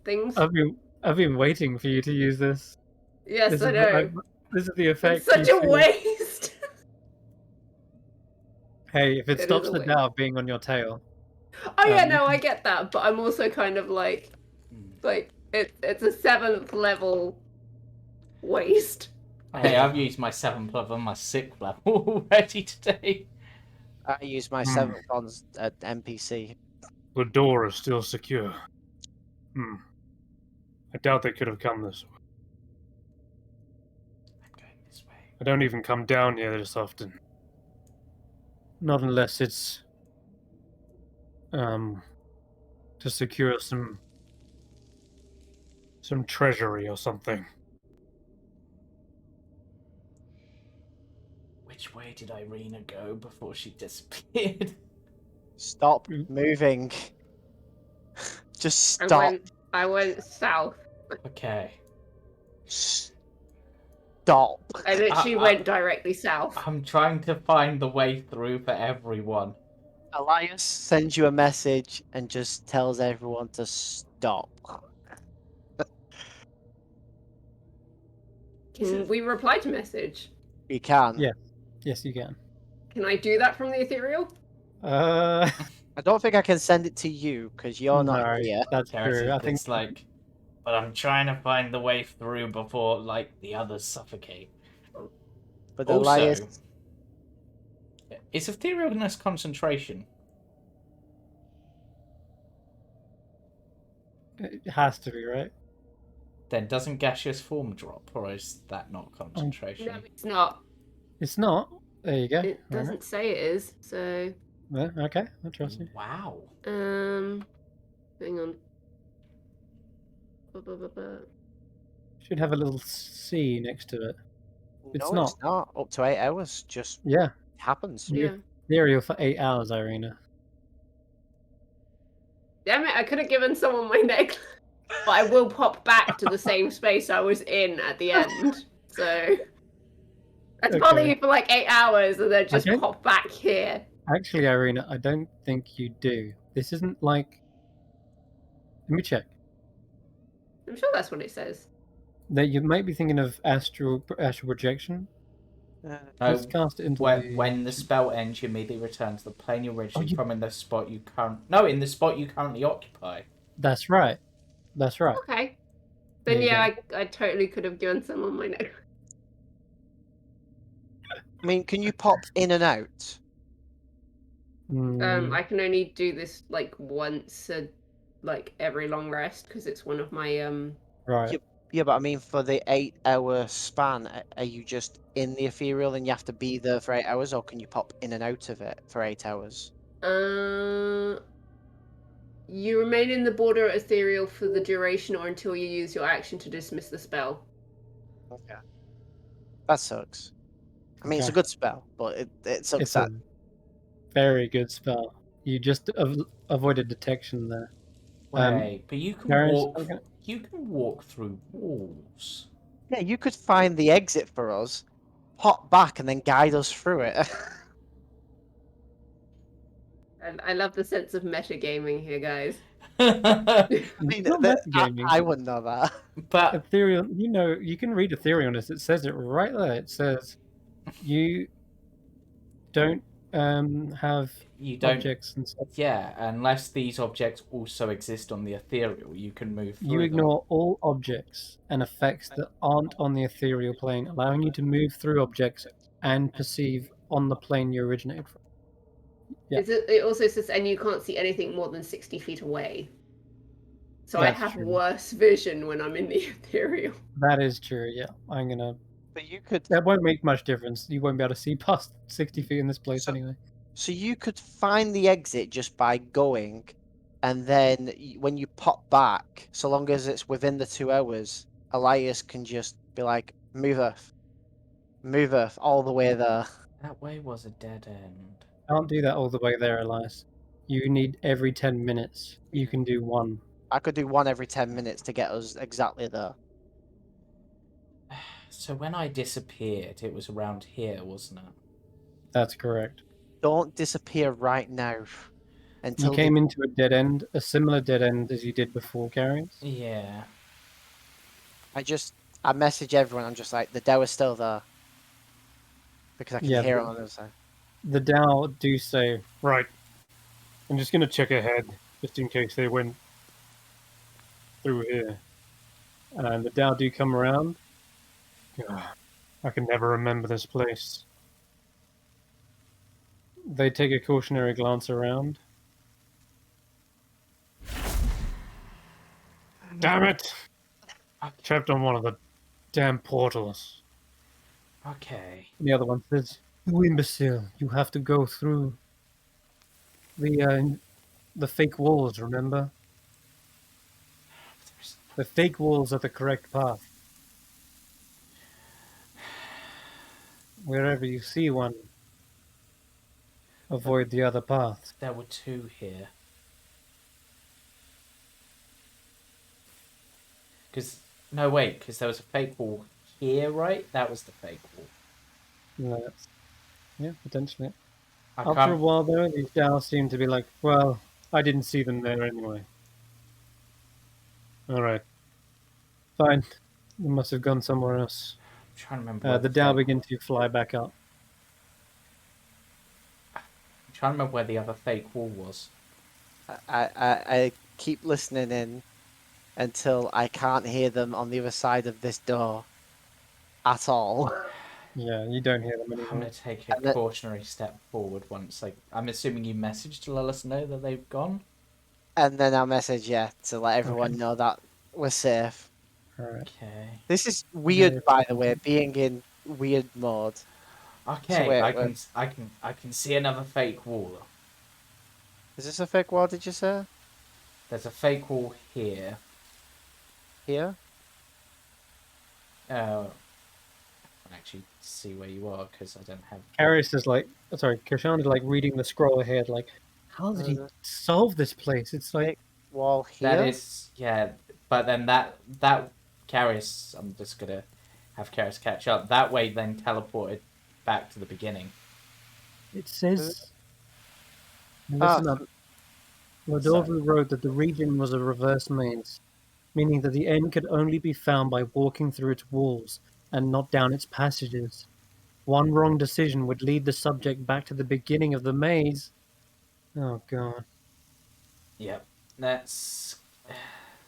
things. I've been waiting for you to use this. Yes, This I is know. this is the effect. It's such you a feel. waste. Hey, if it It stops is a the waste. Dao being on your tail. Oh yeah, you no, I can- get that, but I'm also kind of like it's a 7th level waste. Hey, I've used my 7th level and my 6th level already today. I use my 7th on at NPC. The door is still secure. I doubt they could have come this way. I'm going this way. I don't even come down here this often. Not unless it's to secure some treasury or something. Which way did Eirina go before she disappeared? Stop moving. Just stop. I went south. Okay. Stop. I literally went directly south. I'm trying to find the way through for everyone. Elias sends you a message and just tells everyone to stop. Can we reply to message? You can. Yeah. Yes, you can. Can I do that from the ethereal? I don't think I can send it to you because you're not no, here. that's true. I think It's like, but I'm trying to find the way through before, like, the others suffocate. But Also, Elias, is etherealness concentration? it has to be, right? Then doesn't gaseous form drop, or is that not concentration? No, it's not. It's not. There you go. It doesn't say it is, so Yeah, okay, I trust you. Wow. hang on. Should have a little C next to it. It's no, not. it's not. Up to 8 hours. Just Yeah. happens. Yeah. Ethereal for 8 hours, Eirina. Damn it, I could have given someone my necklace. But I will pop back to the same space I was in at the end. So that's probably for like 8 hours and then just pop back here. Actually, Eirina, I don't think you do. This isn't like... Let me check. I'm sure that's what it says. That you might be thinking of astral projection. Let's cast it into when the spell ends, you immediately return to the plane you're originally from in the spot you in the spot you currently occupy. That's right. That's right. Okay. Then yeah, I totally could have given someone my necklace. I mean, can you pop in and out? I can only do this like once every long rest because it's one of my Right. Yeah, but I mean, for the 8-hour span, are you just in the ethereal and you have to be there for 8 hours, or can you pop in and out of it for 8 hours? You remain in the border ethereal for the duration or until you use your action to dismiss the spell. Okay. That sucks. I mean, it's a Okay. good spell, but it sucks It's that. a very good spell. You just avoided detection there. Wait, but you can Karius, walk. You can walk through walls. Yeah, you could find the exit for us, hop back, and then guide us through it. I love the sense of metagaming here, guys. I mean, Not metagaming. I wouldn't know that. But Ethereal, you can read Etherealness. It says it right there. It says you don't have you don't. objects and stuff. Yeah, unless these objects also exist on the ethereal, you can move through You them. ignore all objects and effects that aren't on the ethereal plane, allowing you to move through objects and perceive on the plane you originated from. Yeah. It also says, and you can't see anything more than 60 feet away. So That's I have true. worse vision when I'm in the ethereal. That is true, yeah. But you could. That won't make much difference. You won't be able to see past 60 feet in this place So- anyway. So you could find the exit just by going, and then when you pop back, so long as it's within the 2 hours, Elias can just be like, move Earth all the way there. That way was a dead end. Can't do that all the way there, Elias. You need every 10 minutes. You can do one. I could do one every 10 minutes to get us exactly there. So when I disappeared, it was around here, wasn't it? That's correct. Don't disappear right now. Until You came into a dead end, a similar dead end as you did before, Karius. Yeah. I message everyone. I'm just like, the Dow is still there. Because I can Yeah, hear it but- on the other side. The Dow do say, right, I'm just going to check ahead, just in case they went through here. And the Dow do come around. I can never remember this place. They take a cautionary glance around. Damn it! Trapped on one of the damn portals. Okay. And the other one says, "You imbecile! You have to go through the fake walls. Remember, the fake walls are the correct path. Wherever you see one, avoid the other paths." There were two here. Because there was a fake wall here, right? That was the fake wall. Yeah, potentially. I After a can't. while, though, these Dows seem to be like, well, I didn't see them there anyway. Alright. Fine. They must have gone somewhere else. I'm trying to remember. The Dow begin to fly back up. I'm trying to remember where the other fake wall was. I keep listening in until I can't hear them on the other side of this door at all. Yeah, you don't hear them I'm anymore. going to take a cautionary step forward once. I'm assuming you messaged to let us know that they've gone? And then I'll message to let everyone Okay. know that we're safe. Alright. Okay. This is weird, Yeah. by the way, being in weird mode. Okay, So wait, I can see another fake wall. Is this a fake wall, did you say? There's a fake wall here. Here? I can actually see where you are because I don't have. Karius is like, Kesh'an is like reading the scroll ahead, like, how did he solve this place? It's like, Wall here? That is, yeah, but then that Karius, I'm just gonna have Karius catch up. That way, then teleported back to the beginning. it says. Ah. Listen up. Rodolfo wrote that the region was a reverse maze, meaning that the end could only be found by walking through its walls and not down its passages. One wrong decision would lead the subject back to the beginning of the maze. Oh god. Yep, that's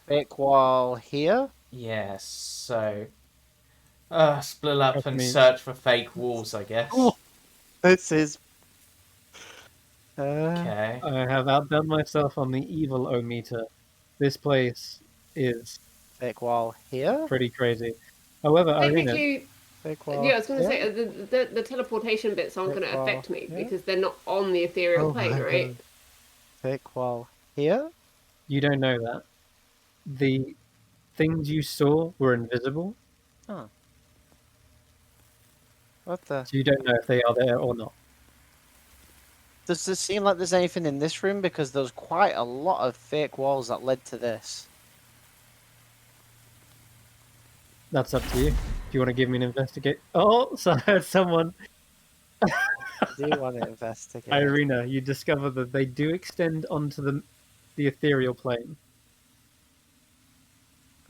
Fake wall here? yes. So, split up Trust and me. search for fake walls, I guess. Oh, This is. Okay. I have outdone myself on the evil-o-meter. This place is Thick wall here. pretty crazy. However, Eirina, Technically, Thick wall. yeah, I was going to here. say the teleportation bits aren't Thick going to wall affect me here. because they're not on the ethereal Oh plane, my right? God. Thick wall here. you don't know that. The things you saw were invisible, Oh. What the? so you don't know if they are there or not. Does it seem like there's anything in this room? Because there's quite a lot of fake walls that led to this. That's up to you. Do you want to give me an investigate? Oh, so I heard someone. I do want to investigate. Eirina, you discover that they do extend onto the ethereal plane.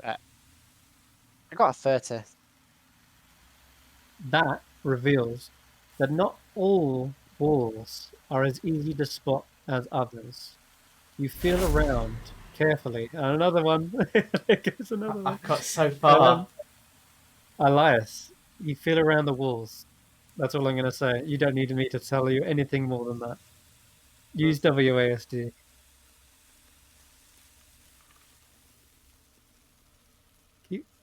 I got a 30. That reveals that not all walls are as easy to spot as others. You feel around carefully. And another one. There goes another one. I've got so far. Elias, you feel around the walls. That's all I'm going to say. You don't need me to tell you anything more than that. Use WASD.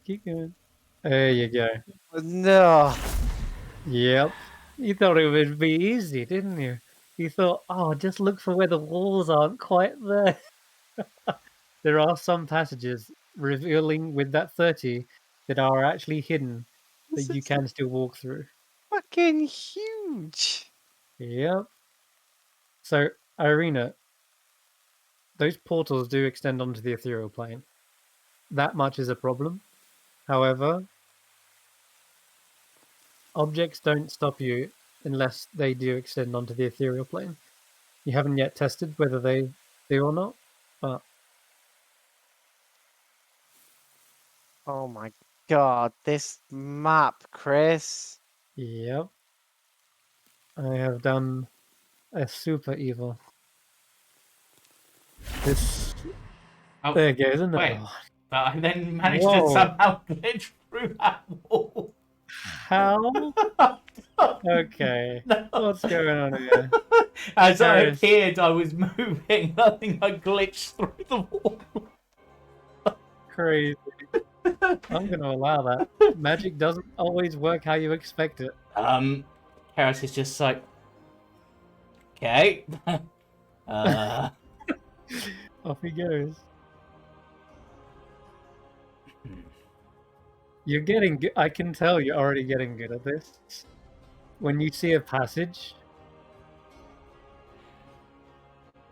Keep going. There you go. No. Yep. You thought it would be easy, didn't you? You thought, oh, just look for where the walls aren't quite there. There are some passages revealing with that 30 that are actually hidden that This you is can still walk through. fucking huge. Yep. So, Eirina, those portals do extend onto the ethereal plane. That much is a problem. However, objects don't stop you unless they do extend onto the ethereal plane. You haven't yet tested whether they do or not, but Oh my God, this map, Chris. yep. I have done a super evil. This. Oh, There goes another wait. one. But I then managed to Whoa. somehow glitch through that wall. How? Okay. No. What's going on here? As I Karius. appeared, I was moving. I think I glitched through the wall. Crazy. I'm going to allow that. Magic doesn't always work how you expect it. Karius is just like, okay. Off he goes. You're getting good. I can tell you're already getting good at this. When you see a passage,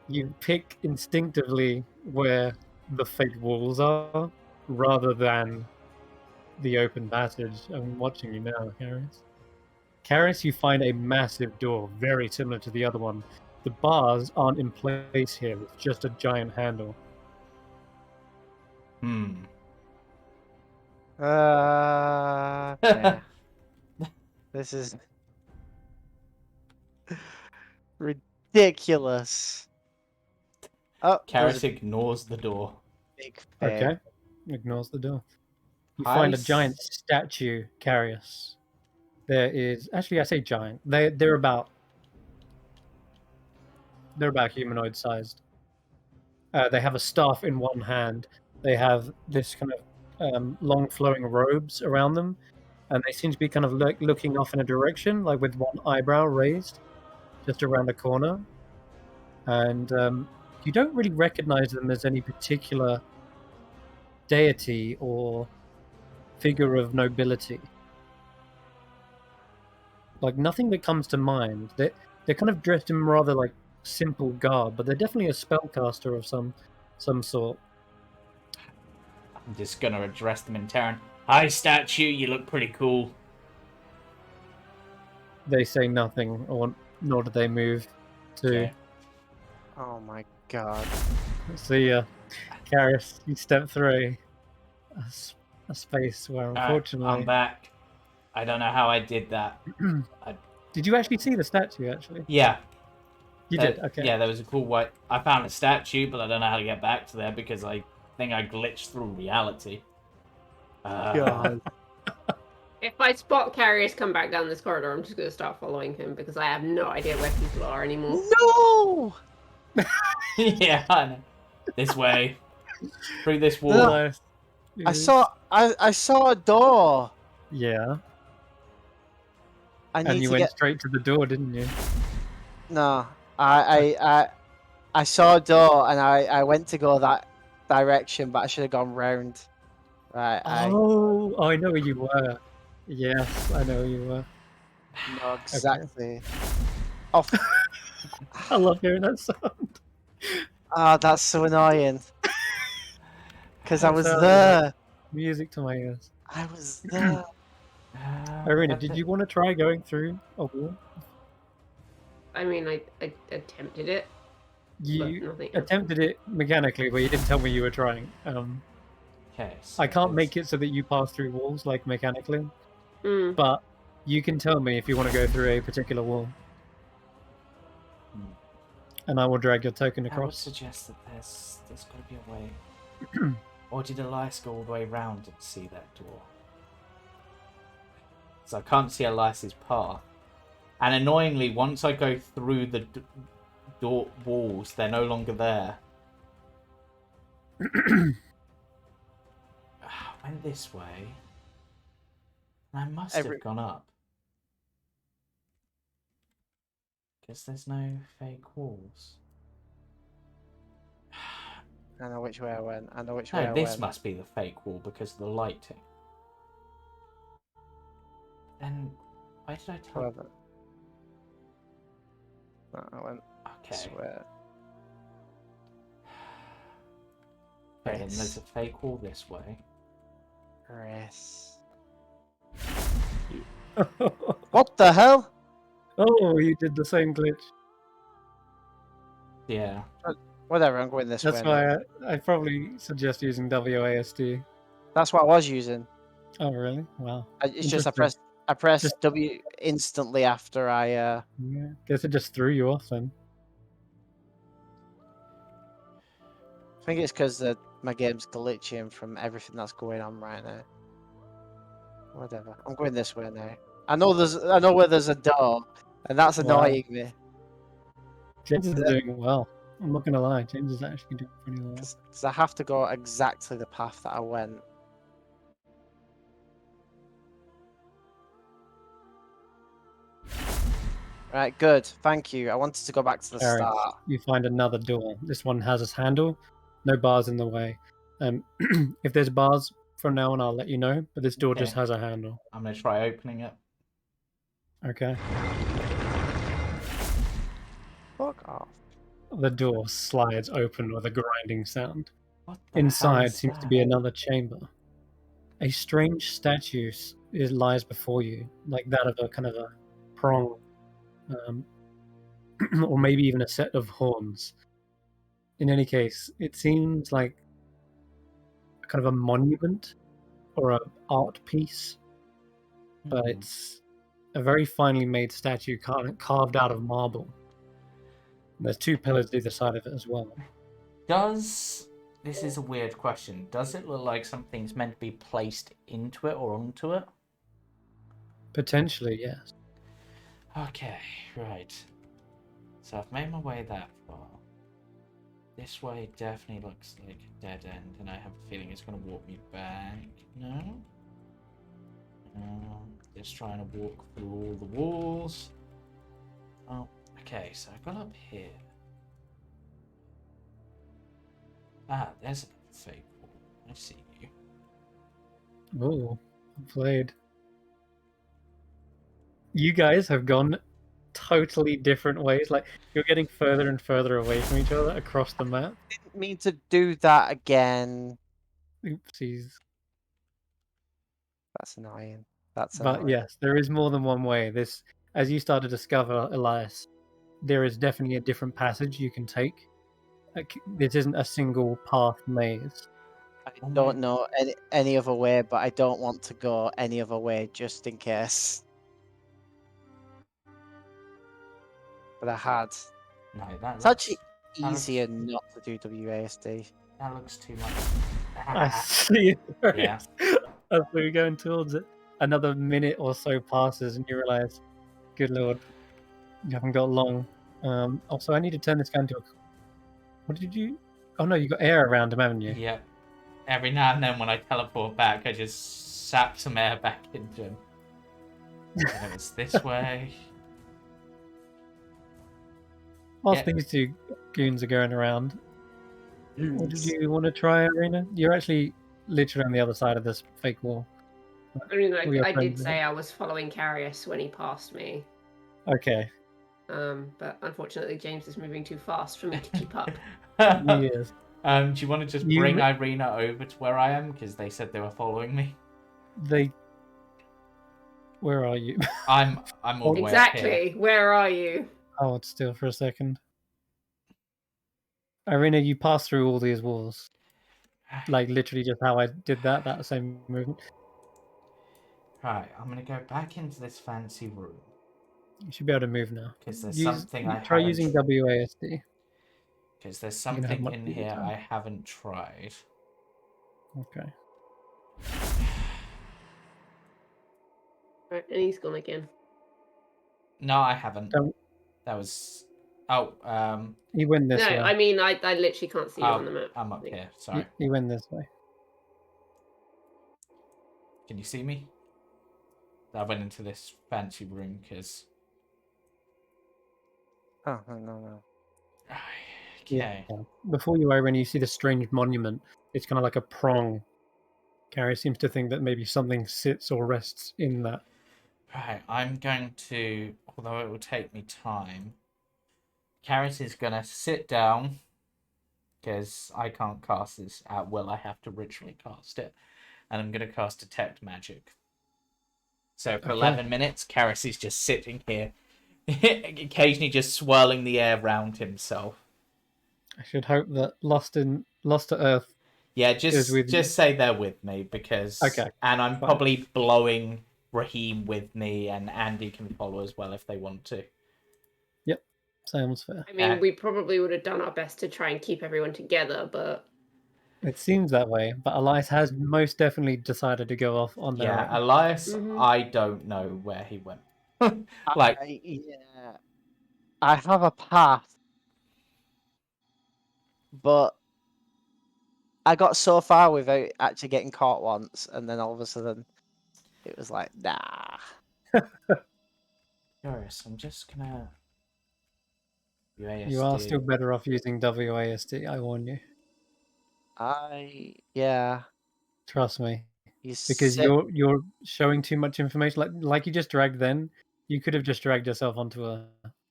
you pick instinctively where the fake walls are rather than the open passage. I'm watching you now, Karius. Karius, you find a massive door, very similar to the other one. The bars aren't in place here, it's just a giant handle. Yeah. This is ridiculous. Oh, there's Karius a ignores the door. big fail. Okay. Ignores the door. You find a giant statue, Karius. There is actually I say giant. They're about humanoid sized. They have a staff in one hand. They have this kind of long flowing robes around them, and they seem to be kind of looking off in a direction, like with one eyebrow raised, just around a corner. And you don't really recognize them as any particular deity or figure of nobility. Like nothing that comes to mind. They're kind of dressed in rather like simple garb, but they're definitely a spellcaster of some sort. I'm just gonna address them in Terran. Hi, statue. You look pretty cool. They say nothing, or nor do they move. To Okay. Oh my God. see ya, Karius. You step through a space where, unfortunately, I'm back. I don't know how I did that. Did you actually see the statue? Actually, Yeah. you did. Okay. Yeah, there was a cool white. I found a statue, but I don't know how to get back to there because I think I glitched through reality. God. If I spot Karius come back down this corridor, I'm just going to start following him because I have no idea where people are anymore. No! Yeah, I know. This way. Through this wall. Elias, I saw a door. Yeah. I And need you to went get. straight to the door, didn't you? No, I saw a door and I went to go that direction, but I should have gone round. Right, Oh, I know where you were. Yes, I know where you were. I know exactly. Oh, I love hearing that sound. that's so annoying. Because I That was sounds there. Music to my ears. I was there. Eirina, did you want to try going through a wall? I mean, I attempted it, but You nothing. attempted it mechanically, but you didn't tell me you were trying. Okay. So I can't make there's- it so that you pass through walls like mechanically, Mm. but you can tell me if you want to go through a particular wall, Hmm. and I will drag your token I would across. suggest that there's got to be a way. Or did Elias go all the way round and see that door? So I can't see Elias's path. And annoyingly, once I go through the door walls, they're no longer there. Went this way. And I must have gone up. Because there's no fake walls. I know which way I went. I know which way I No, this went. must be the fake wall because of the lighting. Then why did I tell? However, no, I went this Okay. way. Okay, then there's a fake wall this way. Yes. What the hell? Oh, you did the same glitch. Yeah. Whatever, I'm going this That's way. why now. I probably suggest using WASD. That's what I was using. Oh, really? Wow. It's just Interesting. I pressed Just- W instantly after I. Yeah. Guess it just threw you off then. I think it's because my game's glitching from everything that's going on right now. Whatever. I'm going this way now. I know where there's a door, and that's Wow. annoying me. James is doing well. I'm not gonna lie, James is actually doing pretty well. Because I have to go exactly the path that I went. Right, good. Thank you. I wanted to go back to the Alright. start. You find another door. This one has its handle, no bars in the way. If there's bars from now on, I'll let you know. But this door just Okay. has a handle. I'm gonna try opening it. Okay. Fuck off. The door slides open with a grinding sound. What the hell Inside is seems to that? be another chamber. A strange statue lies before you, like that of a kind of a prong, or maybe even a set of horns. In any case, it seems like kind of a monument or an art piece, but it's a very finely made statue carved out of marble. And there's two pillars either side of it as well. This is a weird question. Does it look like something's meant to be placed into it or onto it? Potentially, yes. Okay, right. So I've made my way that far. This way definitely looks like a dead end, and I have a feeling it's going to walk me back. No? Just trying to walk through all the walls. Oh, okay, so I got up here. Ah, there's a fake wall. I see you. Oh, played. You guys have gone totally different ways. Like, you're getting further and further away from each other across the map. Didn't mean to do that again. Oopsies. That's annoying. That's But annoying. yes, there is more than one way. This, as you start to discover, Elias, there is definitely a different passage you can take. Like, this isn't a single path maze. I don't know any other way, but I don't want to go any other way just in case. But I had. No, that It's looks, actually easier not to do WASD. that looks too much. I see it. Yeah. As we were going towards it. another minute or so passes, and you realize, good lord, you haven't got long. Also, I need to turn this guy into a... What did you... Oh no, you got air around him, haven't you? Yep. Every now and then when I teleport back, I just sap some air back into him. And it was this way. Whilst Yeah. these two goons are going around, what did Yes. you want to try, Eirina? You're actually literally on the other side of this fake wall. I mean, All your I did friends are- say I was following Karius when he passed me. Okay, But unfortunately, James is moving too fast for me to keep up. yes. Do you want to just bring Eirina over to where I am? Because they said they were following me. Where are you? I'm all the way up here. Exactly. Where are you? Hold still for a second. Eirina, you passed through all these walls. Like, literally just how I did that same movement. Right, I'm going to go back into this fancy room. You should be able to move now. Because there's something I Try haven't... using WASD. Because there's can have something much in easier here time. I haven't tried. Okay. Right, and he's gone again. No, I haven't. Don't- That was... Oh, He went this No, way. I mean, I literally can't see you on the map. I'm up here. Sorry. He went this way. Can you see me? I went into this fancy room because... Oh, no. Okay. Yeah. Before you, Eirina, you see the strange monument. It's kind of like a prong. Karius seems to think that maybe something sits or rests in that. Right, I'm going to... Although it will take me time... Karius is going to sit down because I can't cast this at will. I have to ritually cast it. And I'm going to cast Detect Magic. So for 11 minutes, Karius is just sitting here, occasionally just swirling the air around himself. I should hope that Lost to Earth. Yeah, is with just say they're with me because... Okay, And I'm fine. probably blowing Raheem with me, and Andi can follow as well if they want to. Sounds fair. I mean, we probably would have done our best to try and keep everyone together, but It seems that way, but Elias has most definitely decided to go off on their Yeah, own. Elias, Mhm. I don't know where he went. Like, I have a path, but I got so far without actually getting caught once, and then all of a sudden, it was like, nah. Karius, I'm just gonna... You are still better off using WASD, I warn you. Yeah. Trust me. You Because said, you're showing too much information. Like you just dragged then, you could have just dragged yourself onto a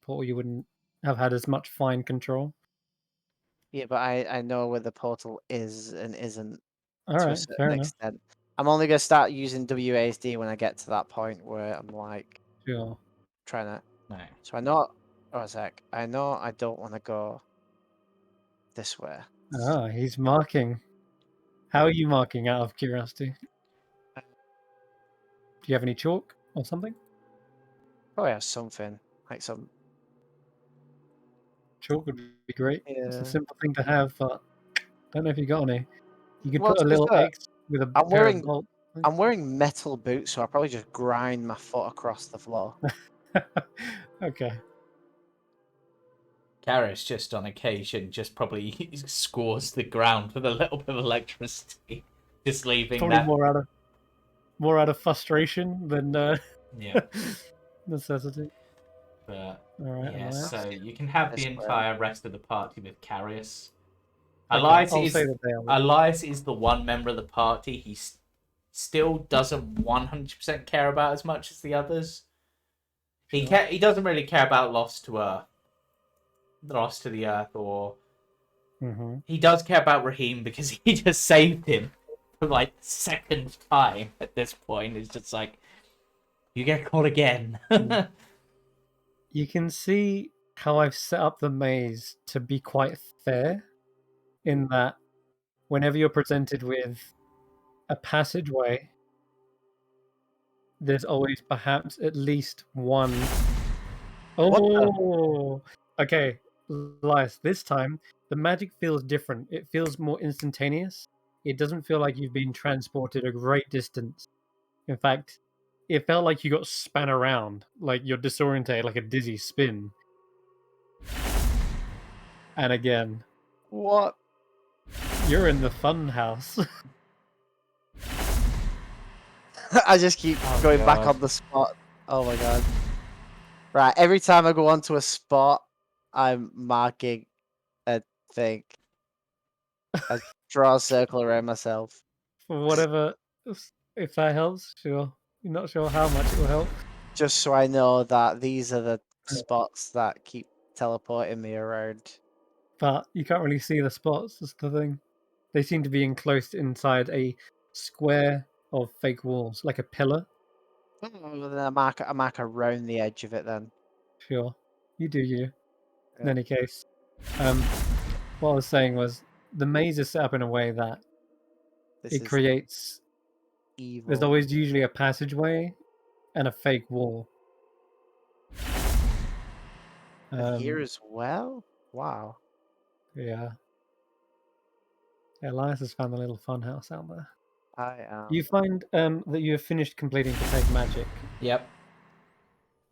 portal. You wouldn't have had as much fine control. yeah, but I know where the portal is and isn't All to a right, certain fair enough. extent. I'm only gonna start using WASD when I get to that point where I'm like Sure. trying to. No. So I know. Oh, a sec. I know I don't want to go this way. Ah, he's marking. How are you marking, out of curiosity? Do you have any chalk or something? Probably have something like some. Chalk would be great. It's Yeah. a simple thing to have, but don't know if you got any. You could Well, put a to be little fair, X with a I'm pair wearing- of bolts. I'm wearing metal boots, so I'll probably just grind my foot across the floor. Okay. Karius just on occasion just probably scores the ground with a little bit of electricity. Just leaving Probably that... more out of frustration than Yeah. necessity. But, All right. yeah, Elias. so you can have the This way. entire rest of the party with Karius. Okay, Elias I'll is... say that they are. Elias is the one member of the party he still doesn't 100% care about as much as the others. He doesn't really care about Lost to the Earth, or Mm-hmm. he does care about Raheem because he just saved him for like the second time at this point. It's just like, you get caught again. You can see how I've set up the maze to be quite fair, in that whenever you're presented with a passageway, there's always perhaps at least one. Oh, okay, Elias. This time the magic feels different. It feels more instantaneous. It doesn't feel like you've been transported a great distance. In fact, it felt like you got span around, like you're disorientated, like a dizzy spin. And again, What? you're in the fun house. I just keep Oh, going back God. on the spot. Oh my god. Right, every time I go onto a spot, I'm marking a thing. I draw a circle around myself. For whatever, if that helps, sure. You're not sure how much it will help. Just so I know that these are the spots that keep teleporting me around. But you can't really see the spots, that's the thing. They seem to be enclosed inside a square of fake walls, like a pillar. Oh, then I mark around the edge of it then. Sure. You do you. In Yeah. any case. What I was saying was the maze is set up in a way that This it is creates evil. there's always usually a passageway and a fake wall. And here as well? Wow. Yeah. Elias has found a little fun house out there. I am. You find that you have finished completing Detect Magic. Yep.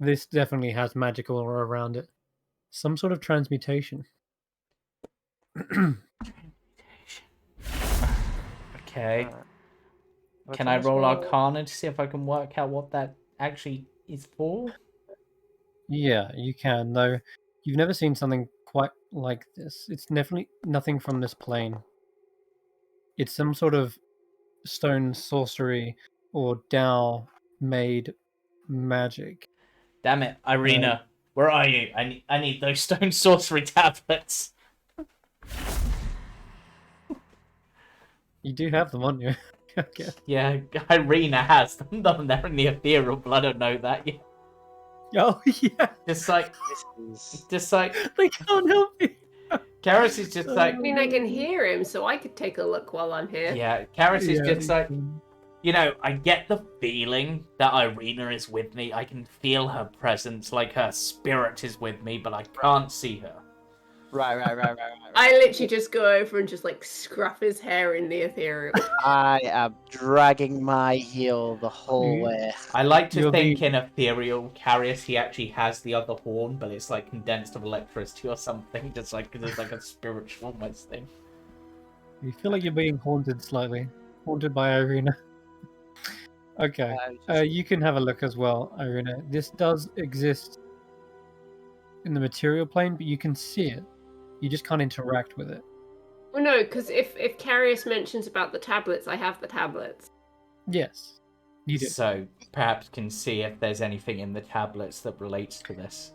This definitely has magic all around it. Some sort of transmutation. Okay. Well, Can tell I us roll more. Arcana to see if I can work out what that actually is for? Yeah, you can, though you've never seen something quite like this. It's definitely nothing from this plane. It's some sort of stone sorcery or Dao made magic. Damn it, Eirina, where are you? I need those stone sorcery tablets. You do have them, on you? Okay. Yeah, Eirina has them. They're in the ethereal, but I don't know that yet. Oh yeah, Just like, This is... they can't help you. Karius is just like, I mean, I can hear him, so I could take a look while I'm here. yeah, Karius is Yeah, just you like, can. you know, I get the feeling that Eirina is with me. I can feel her presence, like her spirit is with me, but I can't see her. Right. I literally just go over and just like scruff his hair in the ethereal. I am dragging my heel the whole You- way. I like to You're think the- in ethereal Karius he actually has the other horn, but it's like condensed of electricity or something, just like it's like a spiritual almost thing. You feel like you're being haunted slightly. Haunted by Eirina. Okay. You can have a look as well, Eirina. This does exist in the material plane, but you can see it. You just can't interact with it. Well, no, because if Karius mentions about the tablets, I have the tablets. Yes. You do. So perhaps can see if there's anything in the tablets that relates to this.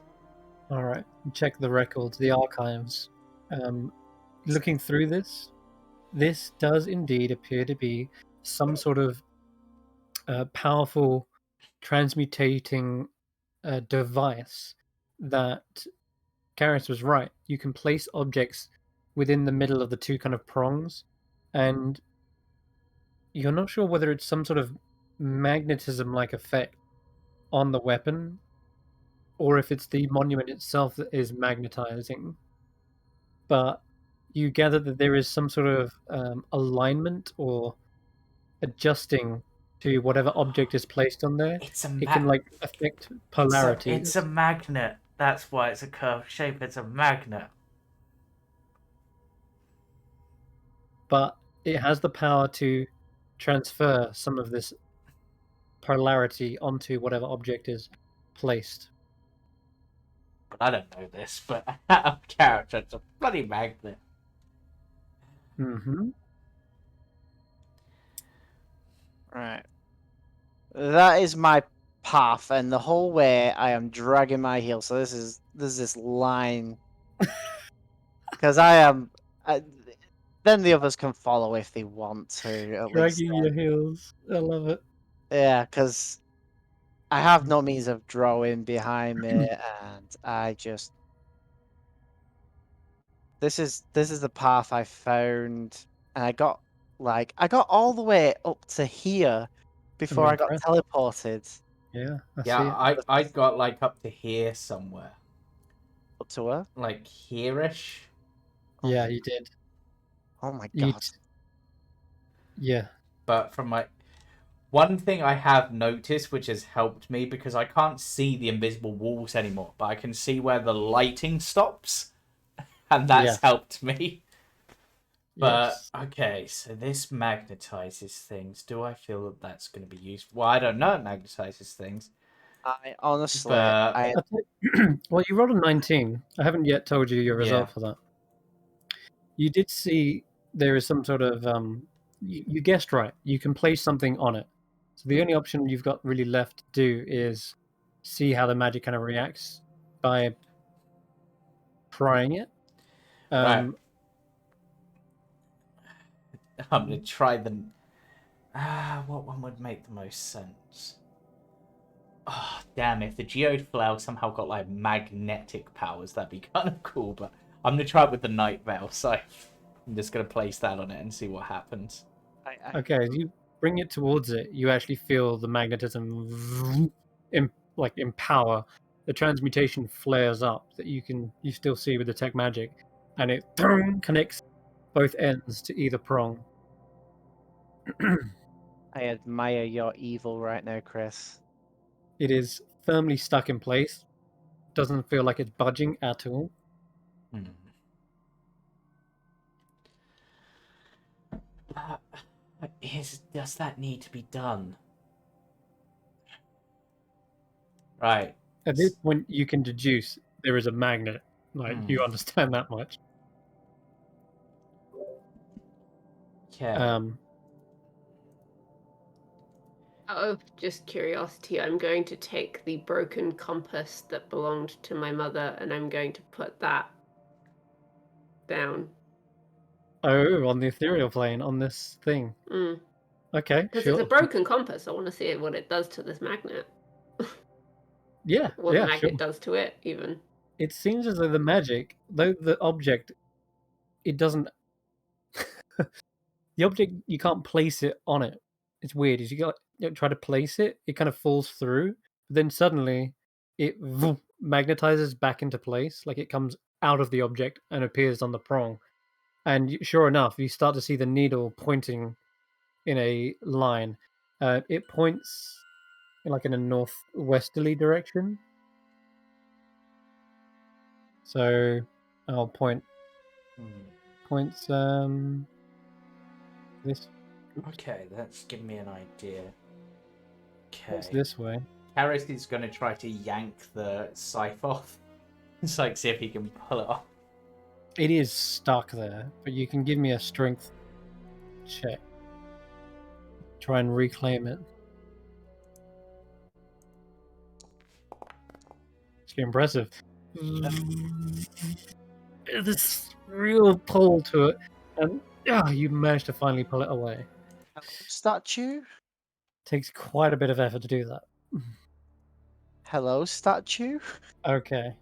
Alright. Check the records, the archives. Looking through this does indeed appear to be some sort of powerful transmutating device that Karius was right. You can place objects within the middle of the two kind of prongs, and you're not sure whether it's some sort of magnetism-like effect on the weapon, or if it's the monument itself that is magnetizing. But you gather that there is some sort of alignment or adjusting to whatever object is placed on there. It's a It can like affect polarity. It's a magnet. That's why it's a curved shape. It's a magnet. But it has the power to transfer some of this polarity onto whatever object is placed. But I don't know this, but out of character, it's a bloody magnet. Mm-hmm. Right. That is my path, and the whole way I am dragging my heel. So there's this line, because I am. Then the others can follow if they want to. At least, Dragging your heels. I love it. yeah, because I have no means of drawing behind me, and I just. This is the path I found, and I got all the way up to here before I got impressed. teleported. Yeah, I see Yeah, it. I got like up to here somewhere. Up to where? Like here-ish. Yeah, you did. Oh my You god. Yeah. But from my... One thing I have noticed, which has helped me, because I can't see the invisible walls anymore, but I can see where the lighting stops, and that's Yes. helped me. But, Yes. okay, so this magnetizes things. Do I feel that that's going to be useful? Well, I don't know it magnetizes things. I honestly, But- I Well, you rolled a 19. I haven't yet told you your result Yeah. for that. You did see there is some sort of you guessed right. You can place something on it. So the only option you've got really left to do is see how the magic kind of reacts by prying it. Right. I'm going to try the... what one would make the most sense? Oh, damn, if the geode flower somehow got, like, magnetic powers, that'd be kind of cool, but I'm going to try it with the night veil, so I'm just going to place that on it and see what happens. Okay, as you bring it towards it, you actually feel the magnetism empower. The transmutation flares up that you still see with the tech magic, and it connects both ends to either prong. I admire your evil right now, Chris. It is firmly stuck in place. Doesn't feel like it's budging at all. Does that need to be done? Right. At this point, you can deduce there is a magnet. Like, you understand that much. Okay. Out of just curiosity, I'm going to take the broken compass that belonged to my mother and I'm going to put that down. Oh, on the ethereal plane, on this thing. Okay, Because sure. it's a broken compass. I want to see what it does to this magnet. Yeah, What the yeah, magnet sure. does to it, even. It seems as though the magic, though the object, it doesn't. The object, you can't place it on it. It's weird. As you try to place it, it kind of falls through. But then suddenly, it magnetizes back into place, like it comes out of the object and appears on the prong. And sure enough, you start to see the needle pointing in a line. It points like in a northwesterly direction. So I'll points this. Okay, that's giving me an idea. It's Okay. this way. Karius is going to try to yank the scythe off. It's like, see if he can pull it off. It is stuck there, but you can give me a strength check. Try and reclaim it. It's impressive. This real pull to it, and you managed to finally pull it away. Statue? Takes quite a bit of effort to do that. Hello, statue? Okay.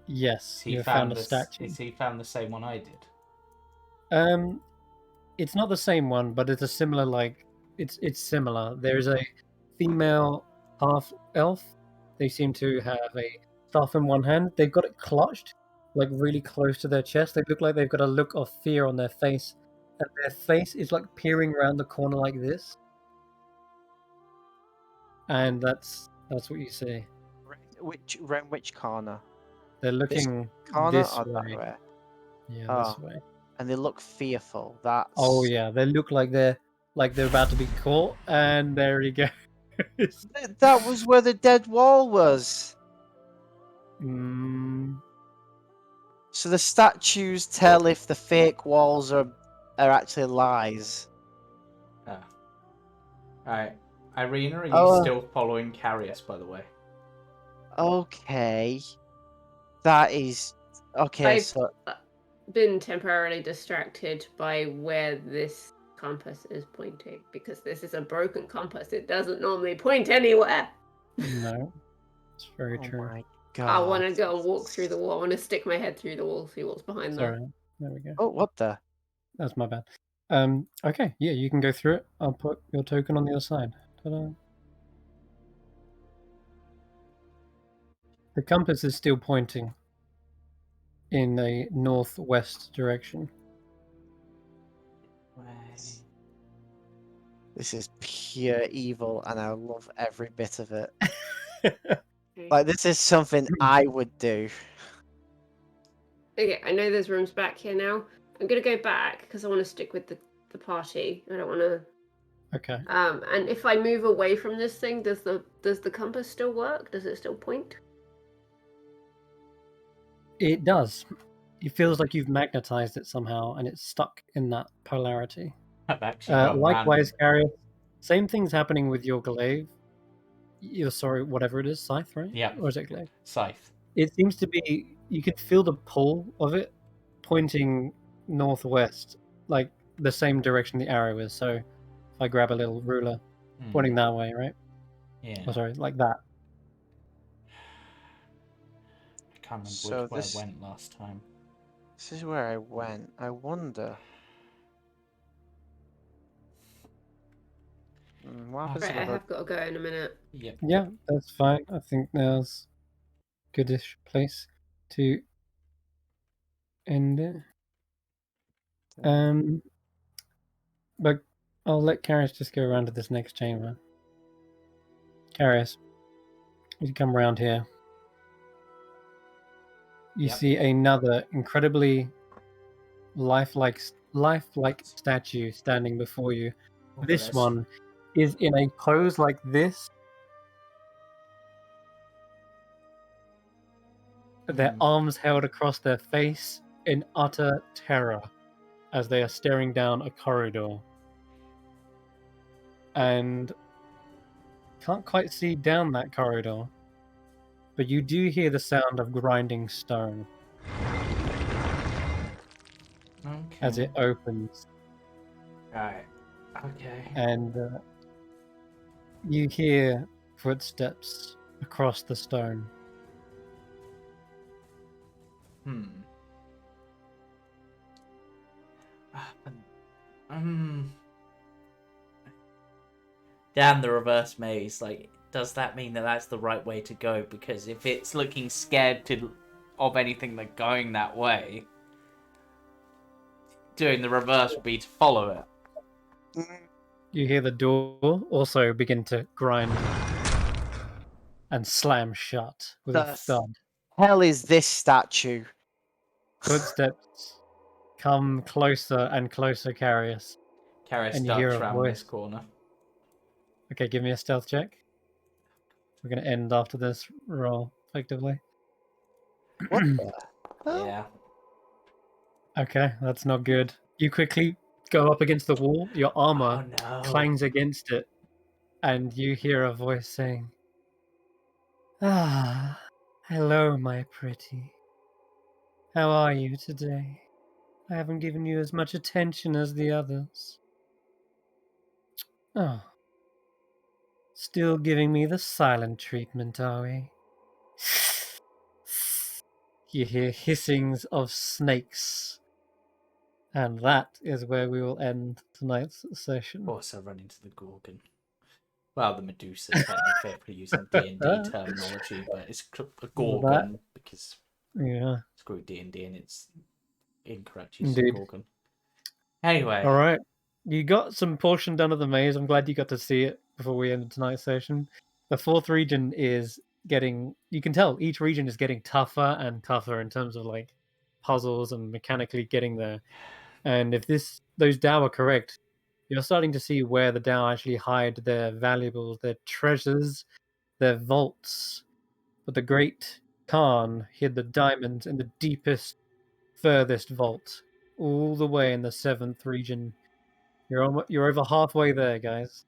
Yes, you have found a statue. Has he found the same one I did? It's not the same one, but it's a similar it's similar. There's a female half elf. They seem to have a staff in one hand. They've got it clutched, like really close to their chest. They look like they've got a look of fear on their face, and their face is like peering around the corner like this. And that's what you see. Round which corner? They're looking Corner this or that way. way? Yeah, this way. And they look fearful. That's Oh yeah, they look like they're about to be caught, and there you go. That was where the dead wall was. So the statues tell if the fake walls are actually lies. Alright. Eirina, are you still following Karius, by the way? Okay. That is... Okay, I've so... been temporarily distracted by where this compass is pointing, because this is a broken compass. It doesn't normally point anywhere. No, it's very true. My God. I want to go and walk through the wall. I want to stick my head through the wall, see what's behind there. Sorry, there we go. Oh, what the? That's my bad. Okay, yeah, you can go through it. I'll put your token on the other side. Ta-da. The compass is still pointing in a northwest direction. This is pure evil, and I love every bit of it. Okay. Like, this is something I would do. Okay, I know there's rooms back here now. I'm gonna go back because I want to stick with the party. I don't want to. Okay. And if I move away from this thing, does the compass still work? Does it still point? It does. It feels like you've magnetized it somehow, and it's stuck in that polarity. I've actually got Likewise, random. Karius, same thing's happening with your glaive. Sorry, whatever it is, scythe, right? Yeah. Or is it glaive? Scythe. It seems to be, you can feel the pull of it pointing northwest, like the same direction the arrow is. So if I grab a little ruler, pointing that way, right? Yeah. Oh, sorry, like that. I can't remember So where this- I went last time. This is where I went. I wonder. What happens Right, if I I go... have got to go in a minute. Yep. Yeah, that's fine. I think there's goodish place to end it. But I'll let Karius just go around to this next chamber. Karius, you come around here. You Yep. see another incredibly lifelike statue standing before you. Look at This one is in a pose like this. Their arms held across their face in utter terror as they are staring down a corridor. And can't quite see down that corridor, but you do hear the sound of grinding stone as it opens. Right. Okay. And you hear footsteps across the stone. Down the reverse maze, like, does that mean that that's the right way to go? Because if it's looking scared of anything like going that way, doing the reverse would be to follow it. You hear the door also begin to grind and slam shut with a thud. hell is this statue? Footsteps come closer and closer, Karius. Karius And you hear starts a around this voice. corner. Okay, give me a stealth check. We're going to end after this roll, effectively. What the hell? Yeah. Okay, that's not good. You quickly go up against the wall. Your armor clangs against it. And you hear a voice saying, "Ah, hello, my pretty. How are you today? I haven't given you as much attention as the others." Oh. Still giving me the silent treatment, are we? You hear hissings of snakes. And that is where we will end tonight's session. Also run into the Gorgon. Well, the Medusa, technically, if we're using D&D terminology, but it's a Gorgon because screw D&D and it's incorrect use of Gorgon. Anyway. All right. You got some portion done of the maze. I'm glad you got to see it before we ended tonight's session. The fourth region is getting, you can tell each region is getting tougher and tougher in terms of like puzzles and mechanically getting there. And if those Dao are correct, you're starting to see where the Dao actually hide their valuables, their treasures, their vaults. But the great Khan hid the diamonds in the deepest, furthest vault, all the way in the 7th region. You're over halfway there, guys.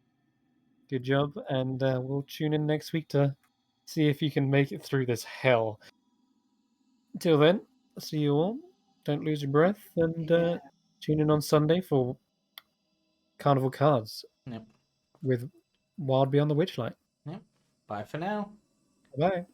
Good job, and we'll tune in next week to see if you can make it through this hell. Until then, I'll see you all. Don't lose your breath, and tune in on Sunday for Carnival Cards. Yep. With Wild Beyond the Witchlight. Yep. Bye for now. Bye.